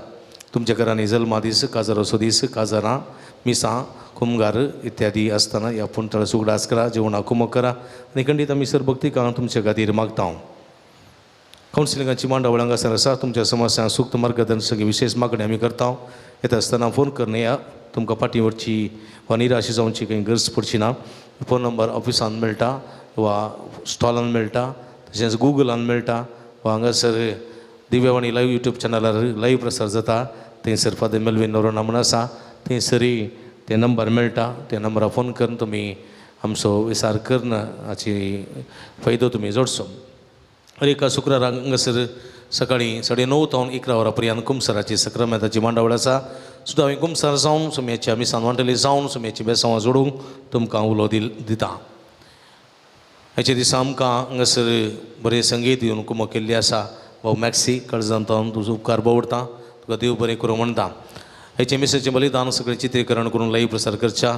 तुमच्या घरांनी जल्मा दीस काजाराचो दीस काजारां मिसां कुमगार इत्यादी आसतना ह्या पुंतळाचो उगडास करा. जेवणाक कुमक करा आनी खंडीत आमी सरभक्तीक तुमच्या खातीर मागता. कावन्सिलिंगाची मांडावळ हांगासर आसा. तुमच्या समस्यांक सूक्त मार्गदर्शक विशेष मागणी आमी करता. येता आसतना फोन करन या. तुमकां पाठीवरची वा निराशी जावची खंय गरज पडची ना. फोन नंबर ऑफिसान मेळटा वा स्टॉलान मेळटा तशेंच गुगलान मेळटा वा हांगासर दिव्यवाणी लायव्ह यूट्यूब चॅनलार लायव्ह प्रसार जाता. थंयसर फादर मेल्वीन नोरोना म्हूण आसा थंयसरी ते नंबर मेळटा. त्या नंबरार फोन करून तुमी आमचो विचार करन हाची फायदो तुमी जोडचो. हर एका शुक्राराक हांगासर सकाळीं 9:30 तावन 11 वरां पर्यंत कुमसाराची सक्रामेंताची मांडावळ आसा. सुद्दां हांवें कुमसार जावन सुमयाची आमी सांवांटली जावन सुमयाची बेसांवां जोडूंक तुमकां उलो दिता. हेचे दिसा आमकां हांगासर बरें संगीत दिवन कुमक केल्ली आसा. भाऊ मॅक्सी कळजांतावन तुजो उपकार भोवडटा. तुका देव बरें करूं म्हणटा. हेचे मिसेचें बलिदान सगळें चित्रीकरण करून लायव्ह प्रसार करच्या.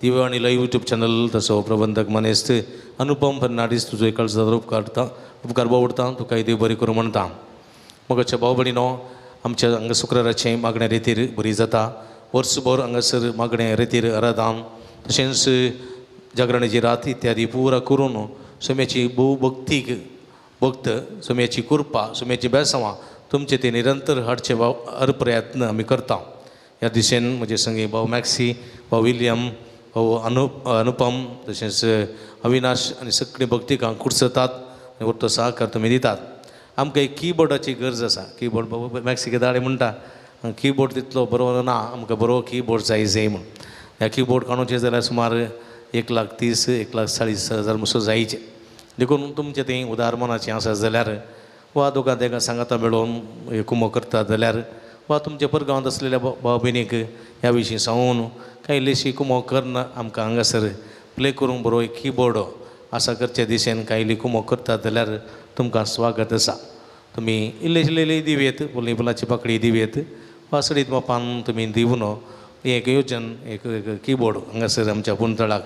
दिव्यवाणी लायव्ह यूट्यूब चॅनल तसो प्रबंधक मनेस्त अनुपम फर्नाडीस तुजो कळजांत उपकार भोवडटा. तुका देव बरें करूं म्हणटा. मोगाच्या भाव भयणीनो आमच्या हांगा शुक्राराचें मागण्या रितीर बरी जाता. वर्सभर हांगासर मागण्या रितीर आराधन तशेंच जागरणाची रात इत्यादी पुरा करून सोम्याची भोव भक्त सोम्याची कृपा सोम्याची बेसांवां तुमचे ते निरंतर हाडचे हर प्रयत्न आमी करता. ह्या दिशेन म्हजे संगी भाऊ मॅक्सी भाऊ विलियम भाऊ अनुपम तशेंच अविनाश आनी सगळीं भक्तिकांक कुडचतात आनी उरतो सहकार तुमी दितात. आमकां एक कीबोर्डाची गरज आसा. कीबोर्ड बाबा मॅक्सीके दाडे म्हणटा कीबोर्ड तितलो बरो ना आमकां बरो कीबोर्ड जाय म्हूण. ह्या कीबोर्ड काडूचे जाल्यार सुमार 1,30,000 1,40,000 मसो जायचे. देखून तुमचें तें उदार मनाचें आसा जाल्यार वा दोगां तेका सांगाता मेळोवन कुमो करतात जाल्यार वा तुमच्या परगांवांत आसलेल्या भाव भयणीक ह्या विशीं सांगून कांय इल्लीशी कुमो करन आमकां हांगासर प्ले करूंक बरो एक कीबोर्ड आसा करचे दिशेन कांय इल्ली कुमो करतात जाल्यार तुमकां स्वागत आसा. तुमी इल्लेशलेली दिवेत फुलाची पाकळी दिवेत वा सडीत मापान तुमी दिवन एक येवजन एक कीबोर्ड हांगासर आमच्या पुंतळाक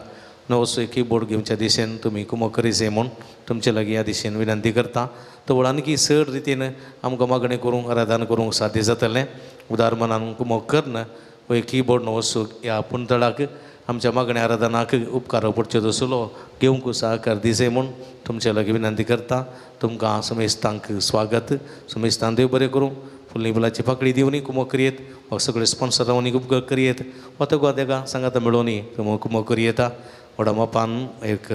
नवोसो एक कीबोर्ड घेवच्या दिशेन तुमी कुमो करीसे म्हूण तुमचे लागीं ह्या दिशेन विनंती करता. तो आणखी चड रितीन आमकां मागणी करूंक आराधन करूंक साध्य जातलें. उदार मनान कुमो करन हो एक कीबोर्ड नवोसो ह्या पुंतळाक आमच्या मागण्या आराधनाक उपकार पडच्यो तसलो घेवंक सहकार दिसे म्हूण तुमचे लागीं विनंती करता. तुमकां समेस्तांक स्वागत. समेस्तान देव बरें करूं. फुल्ली फुलाची पाकळी दिवनी कुमो करियेत वा सगळे स्पॉन्सर रावनी उपकार करियेत वा तेका तेका सांगाता मेळोनी कुमो करियेता. व्हडा मापान एक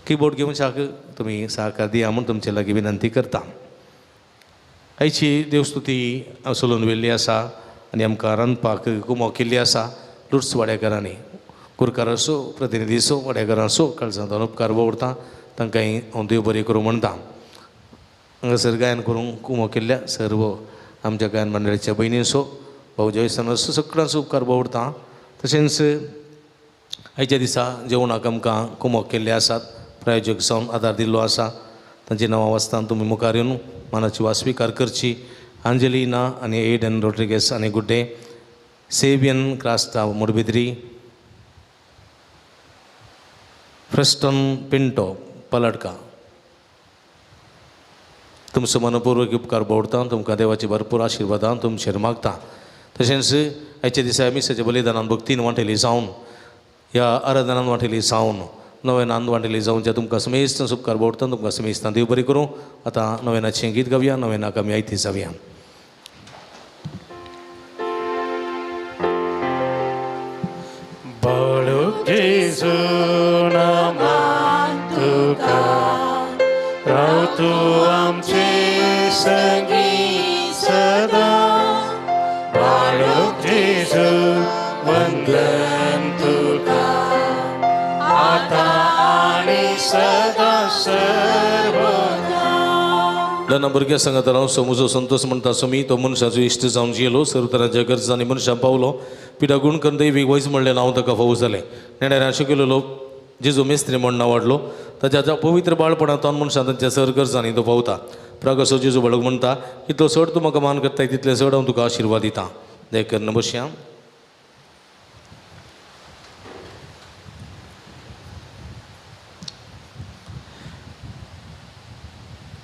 कीबोर्ड घेवच्याक तुमी सहकार दिया म्हूण तुमचे लागीं विनंती करता. आयची देवस्तुती चलोवन व्हेल्ली आसा आनी आमकां रांदपाक कुमो केल्ली आसा. लुट्स वाड्याकारांनी कुरकार असो प्रतिनिधी असो वाड्याकारां असो काळजांत उपकार भोवडटा. तांकांय हांव देव बरें करूं म्हणटा. हांगासर गायन करूंक कुमो केल्ल्या सर्व आमच्या गायन मंडळीच्या भयणी असो भाऊ जयसन असो सगळ्यांचो उपकार भोवडटा. तशेंच आयच्या दिसा जेवणाक आमकां कुमो केल्ले आसात. प्रायोजक जावन आदार दिल्लो आसा. तांची नांवां वाचतान तुमी मुखार येवन मानाची वा स्विकार करची. आंजेलिना आनी एडन रोड्रिगेस आनी गुड्डे सेवियन क्रास्ता मुडबिद्री फ्रेस्टन पिंटो पलडका तुमचो मनपूर्वक उपकार भोवडटा. तुमकां देवाची भरपूर आशिर्वादां तुमचेर मागता. तशेंच आयच्या दिसा मिसाच्या बलिदानान भक्तीन वांटेली जावन ह्या आराधनान वांटेली जावन नव्यानान वांटेली जावनच्या तुमकां समेस्त उपकार भोवडटा. तुमकां समेस्तां देव बरें करूं. आतां नव्यानाचें गीत गावया. नव्यानाक आमी आयती जावया. बाळूक जेजू नामान तुका राव तूं आमचे संगी सदा. बाळूक जेजू वंदन तुका आता आनी सदा सर्वदा. ल्हान भुरग्यां सांगता हांव समूजो संतोष म्हणटा सुमी तो मनशाचो इश्ट जावन जियेलो सर्व तरांच्या गरजांनी मनशां पावलो पिडा गुण करून दैवीक वयस म्हणलें हांव ताका फावो जालें नेण्यार शिकयलेलो जेजू मेस्त्री म्हण नांव वाडलो ताच्या पवित्र बाळपणांत मनशां तांच्या सर गरजांनी तो पावता प्रकाशो जेजू बाळग म्हणटा कितलो चड तूं म्हाका मान करताय तितले चड हांव तुका आशिर्वाद दितां देकर बसया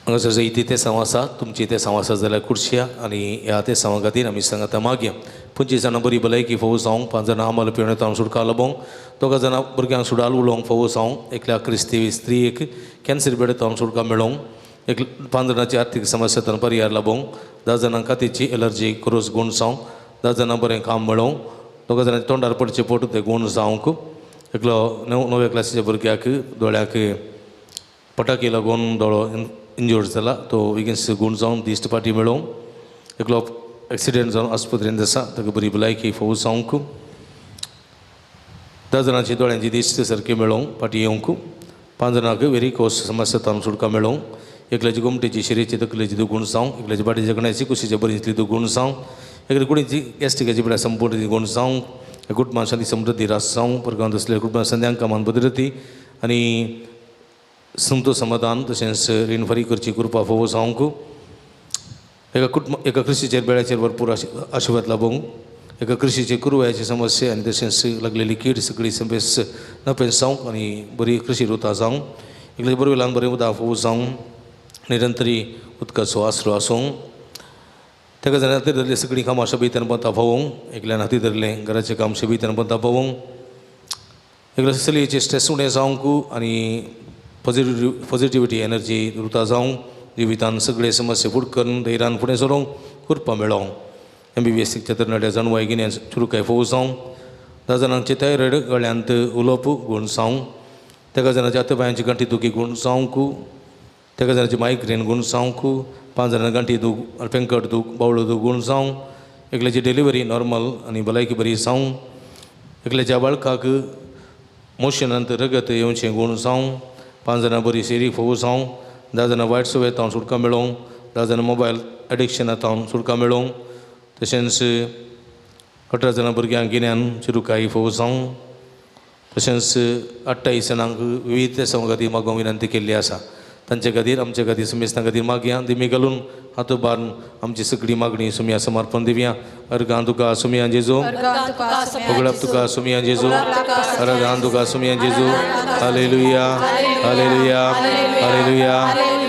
हांगासर जैती ते सांव आसा तुमची ते सांव आसा जाल्यार खुर्च्या आनी ह्या ते सांवा खातीर आमी सांगता मागया 25 जाणां बरी भलायकी फोव जावंक 5 जाणां आमाल पिवणे तावन सुडका लाबोंक 2 जाणां भुरग्यांक सुडाल उलोवंक फोव जावंक एकल्या क्रिस्ती स्त्रीक कॅन्सर बेड तावन सुडका मेळोवंक 5 जाणांची आर्थीक समस्या परिहार लाबोंक 10 जाणांक कातीची एलर्जी क्रोस गूण जावंक 10 जाणां बरें काम मेळोवंक 2 जाणांचे तोंडार पडचे पोट ते गूण जावंक एकलो 9व्या क्लासीच्या भुरग्याक दोळ्याक पटाकी लागून दोळो इंजर्ड जाला तो बेगीन गूण जावन दिश्ट पाटी मेळोवंक एकलो एक्सिडेंट जावन आस्पत्रेंत आसा ताका बरी भलायकी फोव जावंक 10 जाणांची दोळ्यांची दिश्ट सारकी मेळोवंक पाटी येवंक 5 जाणांक वेरिकोस समस्या तावन सुडका मेळोवंक एकल्याची गुमटेची शिरेची तकलेची दुगूण जावंक एकल्याची बाटीच्या गण्याची कुशीच्या बरींतली दुगूण जावंक एकल्या कुडीची गॅस्ट्रिकाची पिड्या संपूर्ण गुण जावंक कुटुंबां शांती समृद्धी रास जावंक परगांत असलेल्या कुटुंबां संध्यांक कामान बदलती आनी संतोष समाधान तशेंच रीण फारी करची कृपा फोव जावंक एका कृषीचेर बेळ्याचेर भरपूर आशिर्वाद लाबोंक एका कृषीचे कुरवयाची समस्या आनी तशेंच लागलेली कीड सगळी संपेस नपेस जावंक आनी बरी कृषी रुतां जावंक एकल्या बरें ल्हान बरें उदक फोव जावंक निरंतरी उदकाचो आसरो आसूंक तेका जाणा हातीर धरली सगळीं कामां शोभीतन पंथा पावोवंक एकल्यान हातीर धरलें घराचें काम शोभीतन पंथा पावोवंक एकल्या चलयेचें स्ट्रेस उणें जावंक आनी पॉझिटिव्हिटी एनर्जी रुतां जावंक जिवितान सगळे समस्या फूट करून धैर्यान फुडें सरोंक करपा मेळोंक MBBS तरणाट्या जाणवाय गिन्यान चुरुकाय फोव जावंक 10 जाणांचे थायरॉयड गळ्यांत उलोवप गूण जावंक तेका जाणांच्या हातपांयांची गांठी दुखी गूण जावंक तेका जाणांची मायग्रेन गूण जावंक 5 जाणां गांठी दूख पेंकट दूख बावळो दूख गूण जावंक एकल्याची डिलिव्हरी नॉर्मल आनी भलायकी बरी जावंक एकल्याच्या बाळकाक मोशनांत रगत येवचें गूण जावंक 5 जाणां बरी शेरी फोव जावंक 10 जाणां वायट सवय तावन सुटका मेळोवंक 10 जाणां मोबायल एडिक्शना तावन सुटका मेळोवंक तशेंच 18 जाणां भुरग्यांक गिन्यान चिरुकाई फोव जावंक तशेंच 28 जाणांक विविध देशां खातीर मागोवंक विनंती केल्ली आसा तांचे खातीर आमचे खातीर सुमेस्तां खातीर मागया दिमी घालून हातू बारून आमची सगळी मागणी सुमया समर्पण दिवया अर्गां तुका सुमया जेजू उगडप तुका सुमया जेजू अर्गां तुका सुमया Jezu hallelujah hallelujah hallelujah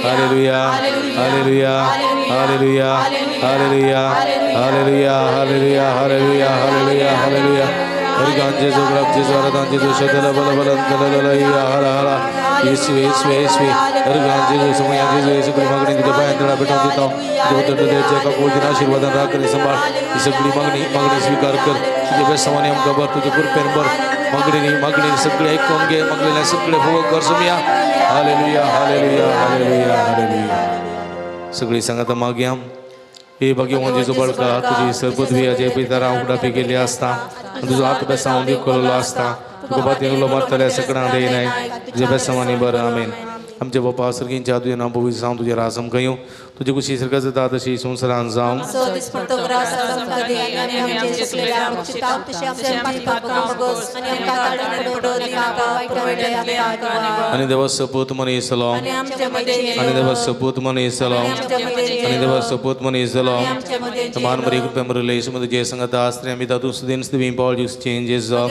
hallelujah hallelujah hallelujah hallelujah hallelujah hallelujah hallelujah hallelujah hallelujah अर्गां जेजू उगडप जेजू अर्गां जेजू शतल बल बल हला हला येशू येशू येशू अर्गां जेजू सुमया जेजू येशू सगळी मागणी तुझ्या पांयां तळा पेटोवन दिता तुझे बद्दल देवच्या कबूल आशीर्वादान राखणी सांबाळ ही सगळी मागणी स्वीकार कर तुझे बेसवानी आमकां भर तुजे कृपेन भर मागणी सगळे आयकून घे मागलेले सगळे फोव कर Somaiya hallelujah hallelujah hallelujah hallelujah सगळी सांगाता मागया हे भाग्यवान जेजू बाळका तुजी सरपदवी अजय पितारा उगडापी केली आसता तुजो हात बेसांव दिवलो आसता तुका बातीन उलो मारतले सगळ्यांक देयनाय तुजे बेसांवांनी बरं आमेन आमचे बापा सर्गींच्या तुझे नांव पवित्र जावं तुजे रासम कयूं तुजी कुशी सर्गा जाता तशी संवसारान जावं आनी देवा सपूत मनीस जालो आनी देवा सपूत मनीस जालो आनी देवा सपूत मनीस जालो मान मरी कृपे मरले सुमद जे संगता आस्त्रे आमी तातूं सुदीन स्थिवी पावल जुस चेंजेस जावं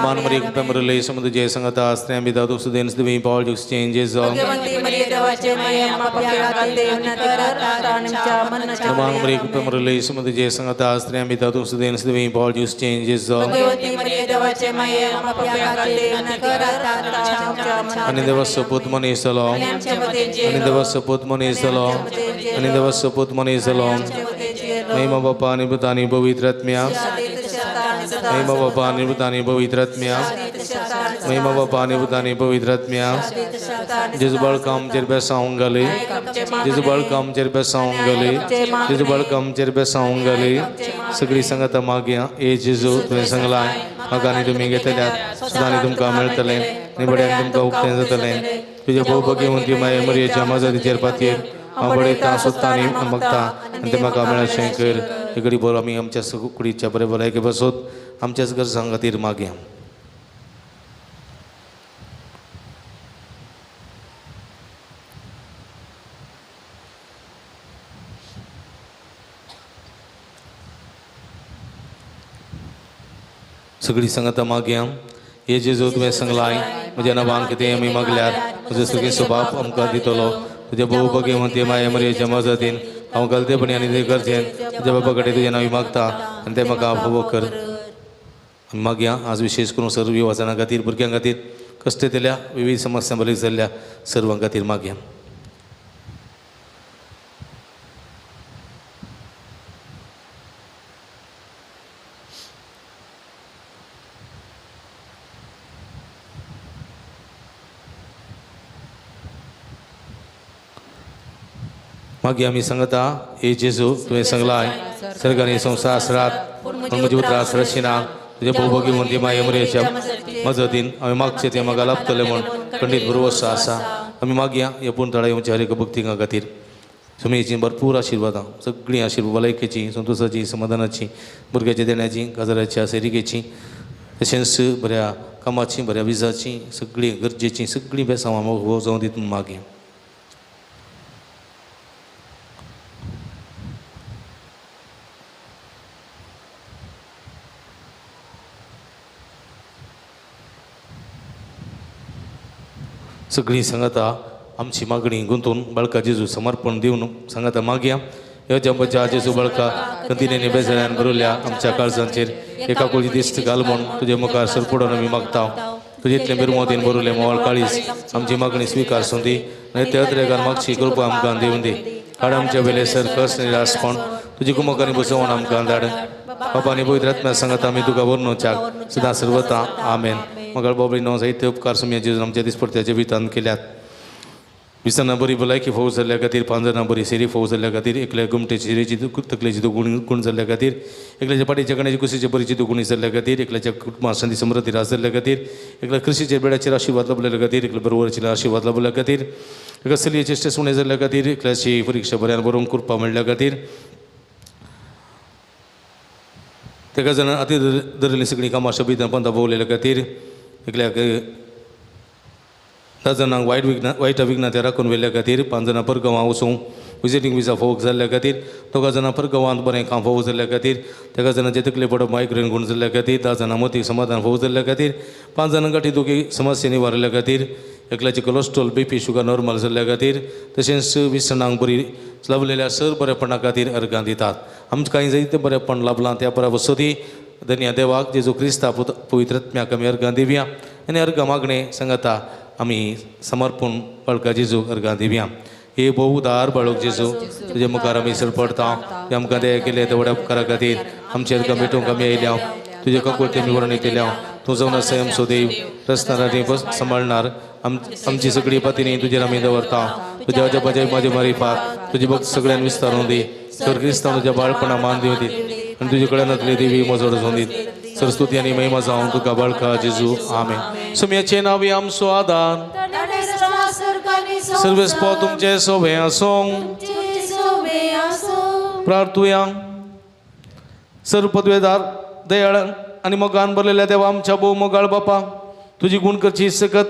मान मरी कृपे मरले सुमद जे संगता आस्त्रे आमी तातूं सुदीन स्थिवी पावल जुस चेंजेस जावं मान मरी कृपे मरले सुमद जे संगता आस्त्रे आमी तातूं सुदीन स्थिवी पावल जुस चेंजेस जावं आनी देवा सपूत मनीस जालो आनी देवा सपूत मनीस जालो आनी देवा सपूत मनीस जालो महिमा बापा आनी पुता आनी पवित्र आत्म्या महिमा बापा आनी पुता आनी पवित्र आत्म्या महिमा बापा आनी पुता आनी पवित्र आत्म्या जेजू बाळका आमचेर बेसावंक घाली जेजू बाळका आमचेर बेसावंक घाली जेजू बाळका आमचेर बेसावंक घाली सगळी सांगता मागया ए जेजू तुवें सांगलां म्हाका आनी तुमी घेतल्यात सुद्दां आनी तुमकां मेळटलें आणि बड्यांक तुमकां उक्तें जातलें तुज्या भोवभोगीवंती माये मरयेच्या मजतीचेर पातयेर हांव पळयतां सोदतां आनी मागतां आनी तें म्हाका मेळचें कर. हे घडी भर आमी आमच्या कुडीच्या बरे भलायके बसोत आमच्याच गरजां खातीर मागया. सगळी संगता मागया. हे जेजू तुवें सांगलाय म्हज्या नांवान कितें आमी मागल्यार म्हजो सगळेचो बाप आमकां दितलो. तुज्या भोव भोगीवंती माये मरयेच्या मजतीन हांव गलतेपणी आनी ते गरजेन तुज्या बापा कडेन तुजें नांव मागता आनी तें म्हाका फोव कर. मागया आज विशेश करून सर्व वाचना खातीर भुरग्यां खातीर कश्ट केल्या विविध समस्या बरी जाल्ल्या सर्वां खातीर मागया. मागीर आमी सांगता हे जेजू तुवें सांगलाय सर्गानी संवसार आसरात पूण म्हजी उतरां आसरशिना तुज्या भोवभोगी म्हणटी माये मरयेच्या मजतीन हांवें मागचें तें म्हाका लाभतलें म्हूण खंडीत भरवोस आसा. आमी मागया हे पुणतळा येवच्या हर एक भक्तिकां खातीर सुमेची भरपूर आशिर्वादां सगळीं आशिर्वाद भलायकेची संतोशाची समाधानाची भुरग्याच्या देण्याची काजराच्या सेरिकेची तशेंच बऱ्या कामाची बऱ्या विजाची सगळीं गरजेची सगळीं बेसांव आमकां जावं दित मागया. सगळीं सांगता आमची मागणी गुंतून बाळका जेजू समर्पण दिवन सांगता मागया. ह्या जंबच्या जेजू बाळका कंटिन्युनी बेजाऱ्यान बरयल्या आमच्या काळजांचेर एका कोळी दिश्ट घाल म्हूण तुजे मुखार सरपडून आमी मागता. तुजे इतलें बिरमोदीन बरयलें मोवाळ काळीज आमची मागणी स्विकारसून दी आनी त्या तरेकार मागची कृपा आमकां दिवन दी. हाड आमच्या वेले सर कस निराशपण तुजी कुमकांनी बसोवन आमकां धाड. बापानी पवित्र आत्म्या सांगता आमी तुका वर्णोवच्याक सदां सर्वता आमेन. मगळ बाबळी न्हू जायते उपकार सुमया जेजून आमच्या दिसपट्ट्याच्या वितान केल्यात. विसांना बरी भलायकी फौज जाल्ल्या खातीर 5 जाणां बरी सेरी फौज जाल्ल्या खातीर एकल्या गुमटेची सिरेची तकलेची गुण जाल्ल्या खातीर एकल्याच्या पाटीच्या कण्याची कुशीचे बरीची गुणी जाल्ल्या खातीर एकल्याच्या कुटुंबात शांती समृद्धी रास जाल्ल्या खातीर एकल्या कृषीचे बेड्याचेर आशिर्वाद लाभलेल्या खातीर एकल्या बरोबरचे आशिर्वाद लाभल्या खातीर एका चलयेचे चेष्टे सुणे जाल्ल्या खातीर एकल्याची परीक्षा बऱ्यान बरोवंक कृपा मेळ्ळ्या खातीर तेका जाणां अती धरली सगळीं कामां शोभितां पंथा भोवलेल्या खातीर एकल्याक 10 जाणांक वायटा विघ्नांत राखून व्हेल्ल्या खातीर 5 जाणां परगांवां वचूंक विजिटींग विजा फोग जाल्ल्या खातीर 2 जाणां परगांवांत बरें काम फोग जाल्ल्या खातीर 3 जाणांचे तकले पडप मायग्रेन गुण जाल्ल्या खातीर 10 जाणां मतीक समाधान फोग जाल्ल्या खातीर 5 जाणां गाठी दुखी समस्या निवारल्या खातीर एकल्याचे कोलेस्ट्रॉल BP शुगर नॉर्मल जाल्ल्या खातीर तशेंच 20 जाणांक बरी लाभलेल्या सर बरेपणा खातीर अर्गां दितात. आमकां कांय जायतें बरेपण लाभलां त्या परा वसोती धन्य देवाक जेजू क्रिस्ता पवित्र आत्म्याक आमी अर्गां दिवया आनी अर्गां मागणें सांगता आमी समर्पण बाळका जेजू अर्गां दिवया. हे भोव उदार बाळक जेजू तुजे मुखार आमी सरपडता ते आमकां दया केले त्या व्हड्या उपकारा खातीर आमचे अर्गां भेटूंक आमी येयल्या तुजे काकुळते आमी वर्णी केल्या. तूं जावन संयम सोदेव रस्त्यार सांबाळणार आमची सगळी पातिनी तुजेर आमी दवरता. तुज्या अजबाचे म्हाजे मारिफात तुजे भक्त सगळ्यांक विस्तारून दी. सर क्रिस्तांव तुज्या बाळपणा मान दिवं दी आनी तुजे कडेन नातली देवी मोजोड जावन दी. सरस्वती आनी महिमा जावं तुका बाळका जेजू आमेन. सुमयाचे नांव आमचो आदार सर्वेस्पो तुमचे सोबे आसूं प्रार्थुया. सर्व पदवेदार दयाळ आनी मोगान भरलेल्या देवा आमच्या भोव मोगाळ बापा तुजी गुण करची सकत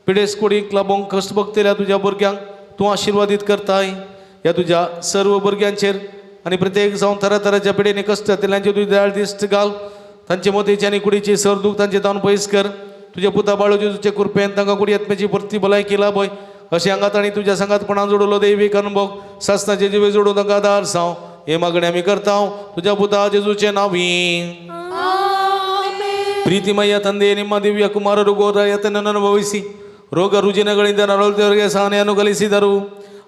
पिडेस कुडीक लागून कश्ट भोगतल्या तुज्या भुरग्यांक तूं आशिर्वादीत करताय. ह्या तुज्या सर्व भुरग्यांचेर आनी प्रत्येक जावन तरातराच्या पिडेनी कश्ट जातल्यांचे तुजी दयाळ दिश्ट घाल. तांचे मतीचे आनी कुडीची सर दूख तांचे तावन पयस कर. तुज्या पुता बाळू जेजूचे कृपेन तांकां कुडी आत्म्याची परती भलायकी लाभय. अशें हांगा तांणी तुज्या सांगातपणान जोडलो दैवीक अनुभव सासनाचे जिवे जोडून तांकां आदार जावं. हे मागणी आमी करता तुज्या पुता जेजूचे नांवी. ಪ್ರೀತಿಮಯ ತಂದೆ ನಿಮ್ಮ ದಿವ್ಯ ಕುಮಾರರು ಘೋರಯತನನ್ನು ಅನುಭವಿಸಿ ರೋಗ ರುಜಿನಗಳಿಂದ ನರಳುತ್ತಿರುವವರಿಗೆ ಸಹನೆಯನ್ನು ಕಲಿಸಿದರು.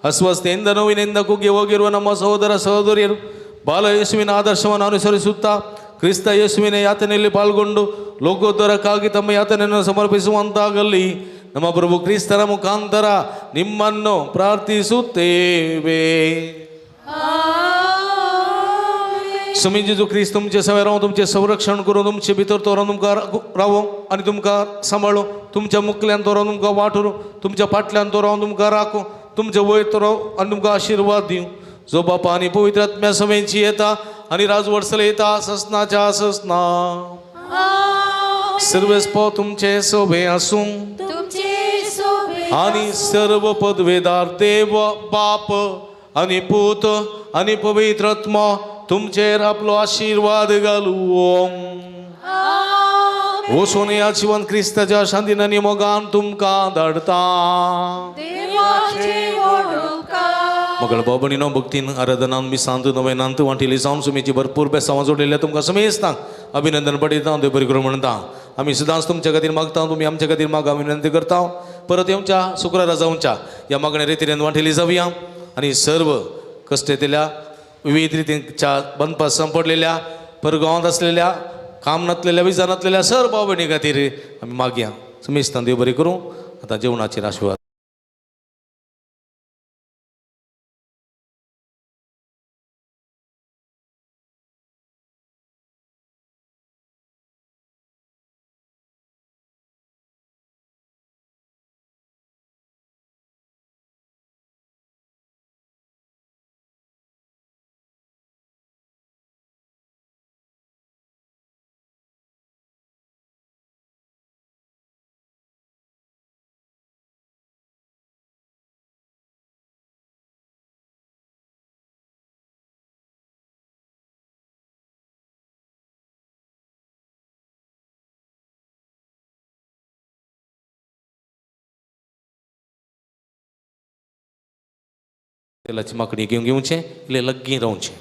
ಅಸ್ವಸ್ಥೆಯಿಂದ ನೋವಿನಿಂದ ಕುಗ್ಗಿ ಹೋಗಿರುವ ನಮ್ಮ ಸಹೋದರ ಸಹೋದರಿಯರು ಬಾಲ ಯೇಸುವಿನ ಆದರ್ಶವನ್ನು ಅನುಸರಿಸುತ್ತಾ ಕ್ರಿಸ್ತ ಯೇಸುವಿನ ಯಾತನೆಯಲ್ಲಿ ಪಾಲ್ಗೊಂಡು ಲೋಕೋದ್ಧಾರಕ್ಕಾಗಿ ತಮ್ಮ ಯಾತನೆಯನ್ನು ಸಮರ್ಪಿಸುವಂತಾಗಲಿ ನಮ್ಮ ಪ್ರಭು ಕ್ರಿಸ್ತನ ಮುಖಾಂತರ ನಿಮ್ಮನ್ನು ಪ್ರಾರ್ಥಿಸುತ್ತೇವೆ. स्वामी जेजू ख्रिस्त तुमचे सवय राहून तुमचे संरक्षण करून तुमचे भितर तो तुमकां रावो आनी तुमकां सांबाळो तुमच्या मुखल्यान तो रावन तुमकां वाठूर, तुमच्या फाटल्यान तो रावन तुमकां राखूं, तुमच्या वयर तो राव आनी तुमकां आशिर्वाद दिवं. जो बापा आनी पवित्र आत्म्या समेची येता आनी राजवट चलयता ससनाच्या ससना. सर्वेस्प तुमचे सोबे आसूं तुमचे सोबे आनी सर्व पदवेदार देव बाप आनी पूत आनी पवित्र आत्मा तुमचेर आपलो आशिर्वाद घालूं. वचून या जिवन क्रिस्ताच्या शांतीन आनी मोगान तुमकां धाडटा. देवाचे वडुका मगळ बाबणीनो भक्तीन आराधनान मिसांत नवेनांत वांटिली जावन सुमेची भरपूर बेसांवां जोडिल्ल्या तुमकां समेस्तांक अभिनंदन पठयता. देव बरी करूं म्हणटा. आमी सदांच तुमच्या खातीर मागता, तुमी आमच्या खातीर मागा विनंती करता. परत येवच्या शुक्रारा जावच्या या मागणे रितीन वांटिली जावया आनी सर्व कश्टेतल्या विविध रितींच्या बंदपात संपडलेल्या परगांवांत आसलेल्या काम नासलेल्या विजा नासलेल्या सर्व भाव भयणी खातीर आमी मागया. समेस्तान देव बरी करूं. आतां जेवणाचेर आशिर्वाद. तेलाची माकडी घेवन घेवचें, इल्लें लग्गी रावचें.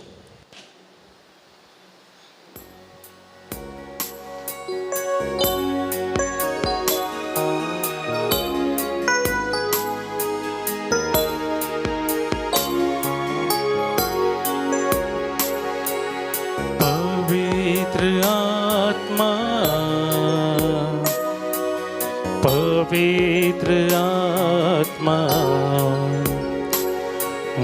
पवित्र आत्मा, पवित्र आत्मा,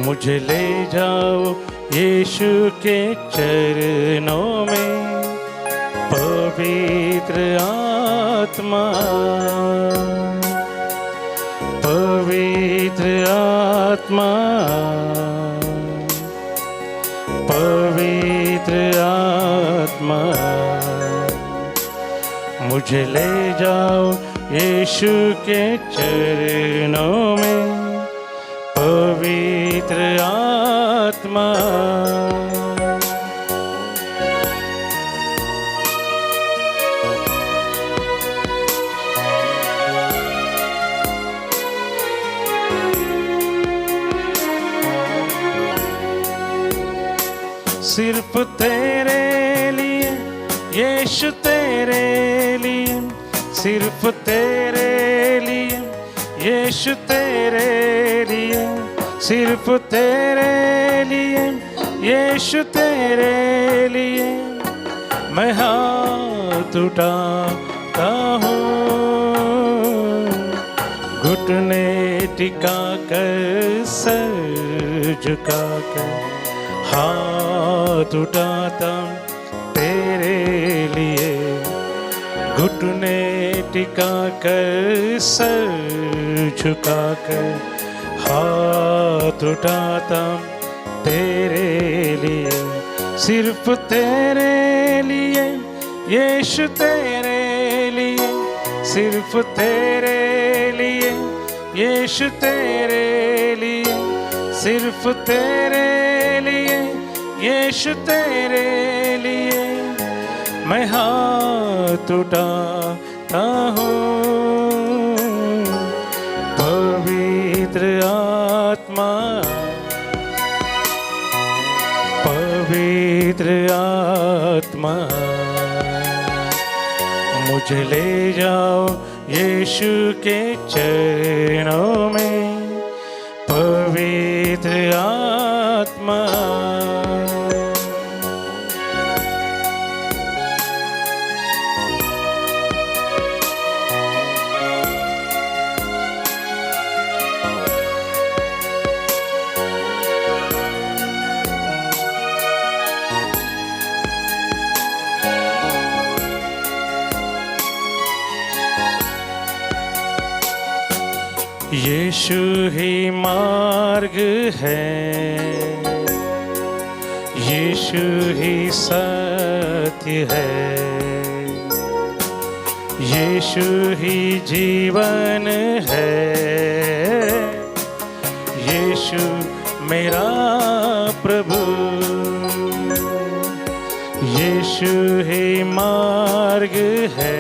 मुझे ले जाओ यीशु के चरणों में. पवित्र आत्मा, पवित्र आत्मा, पवित्र आत्मा, मुझे ले जाओ यीशु के चरणों में. पवित्र आत्मा, सिर्फ तेरे लिए यीशु, तेरे लिए, सिर्फ तेरे लिए यीशु, तेरे लिए, सिर्फ तेरे लिए यीशु, तेरे लिए मैं हाथ उठाता हूँ. घुटने टिका कर सर झुका कर हाथ उठाता तेरे लिए. घुटने टिका कर सर झुका कर हाथ उठाता तेरे लिए. सिर्फ तेरे लिए यीशु, तेरे लिए, सिर्फ तेरे लिए यीशु, तेरे लिए, सिर्फ तेरे लिए यीशु, तेरे लिए मैं हाथ उठाता हूँ. पवित्र आत्मा, पवित्र आत्मा, मुझे ले जाओ यीशु के चरणों में. पवित्र आत्मा, यीशु ही मार्ग है, यीशु ही सत्य है, यीशु ही जीवन है, यीशु मेरा प्रभु, यीशु ही मार्ग है।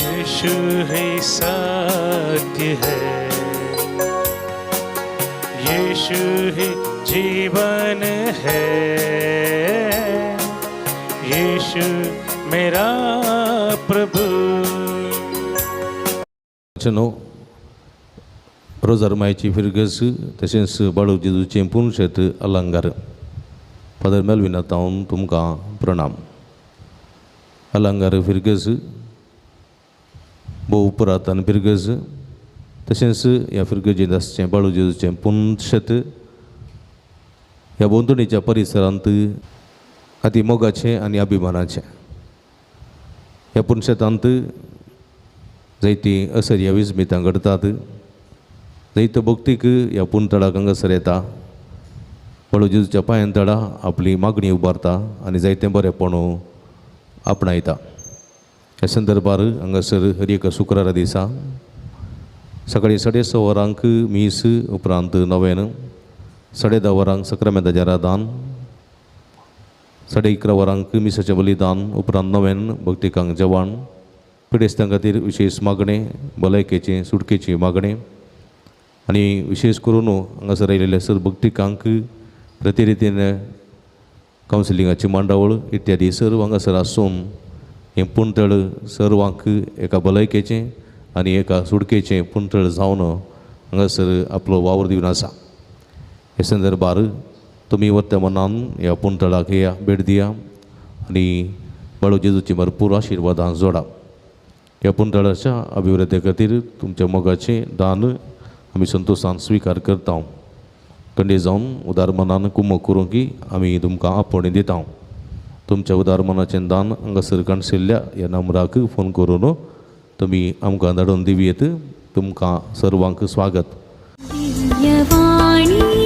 यीशु ही सत्य है, यीशु ही जीवन है, यीशु मेरा प्रभु। रोजार मायची फिरगस तशेंच बाळू जेजूचे पुनशेत अलंकार फादर मेलविना तावन तुमकां प्रणाम। अलंकार फिरगस भोव पुरातन फिरगस तशेंच ह्या फिरगजेंत आसचें बाळू जेजूचें पुनशेत ह्या बोंदणीच्या परिसरांत अति मोगाचें आनी अभिमानाचें। ह्या पुनशेतांत जायतीं असर्या विस्मितां घडटात, जायत्यो भक्तीक ह्या पुनतळाक हांगासर येता, बाळू जेजूच्या पांयांतळा आपली मागणी उबारता आनी जायतें बरेपणू आपणायता। ह्या संदर्भार हांगासर हर एका शुक्रारा दिसा सकाळीं 6:30 वरांक मीस उपरांत नवेन, 10:30 वरांक सक्रामेंताचें रादान, 11:30 वरांक मिसाचें बलिदान उपरांत नवेन भक्तिकांक जेवण, पिडेस्तां खातीर विशेश मागणे, भलायकेची सुटकेची मागणी आनी विशेश करून हांगासर आयिल्ल्या सर भक्तिकांक प्रतिरितीन कावन्सिलिंगाची मांडावळ इत्यादी सर्व हांगासर आसून हें पुनतळ सर्वांक एका भलायकेचें आनी एका सुटकेचें पुनतळ जावन हांगासर आपलो वावर दिवन आसा। हे संदर्भार तुमी वर्तमानान ह्या पुनतळाक येया, भेट दिया आनी बाळू जेजूची भरपूर आशिर्वादां जोडा। ह्या पुनतळाच्या अभिवृद्धी खातीर तुमच्या मोगाचें दान आमी संतोशान स्विकार करता। कंडे जावन उदार मनान कुमक करूं की आमी तुमकां आपोवणी दिता। तुमच्या उदार मनाचें दान हांगासर काणसिल्ल्या ह्या नंबराक फोन करून तुमी आमकां धाडून दिवयेत। तुमकां सर्वांक स्वागत। दिव्यवाणी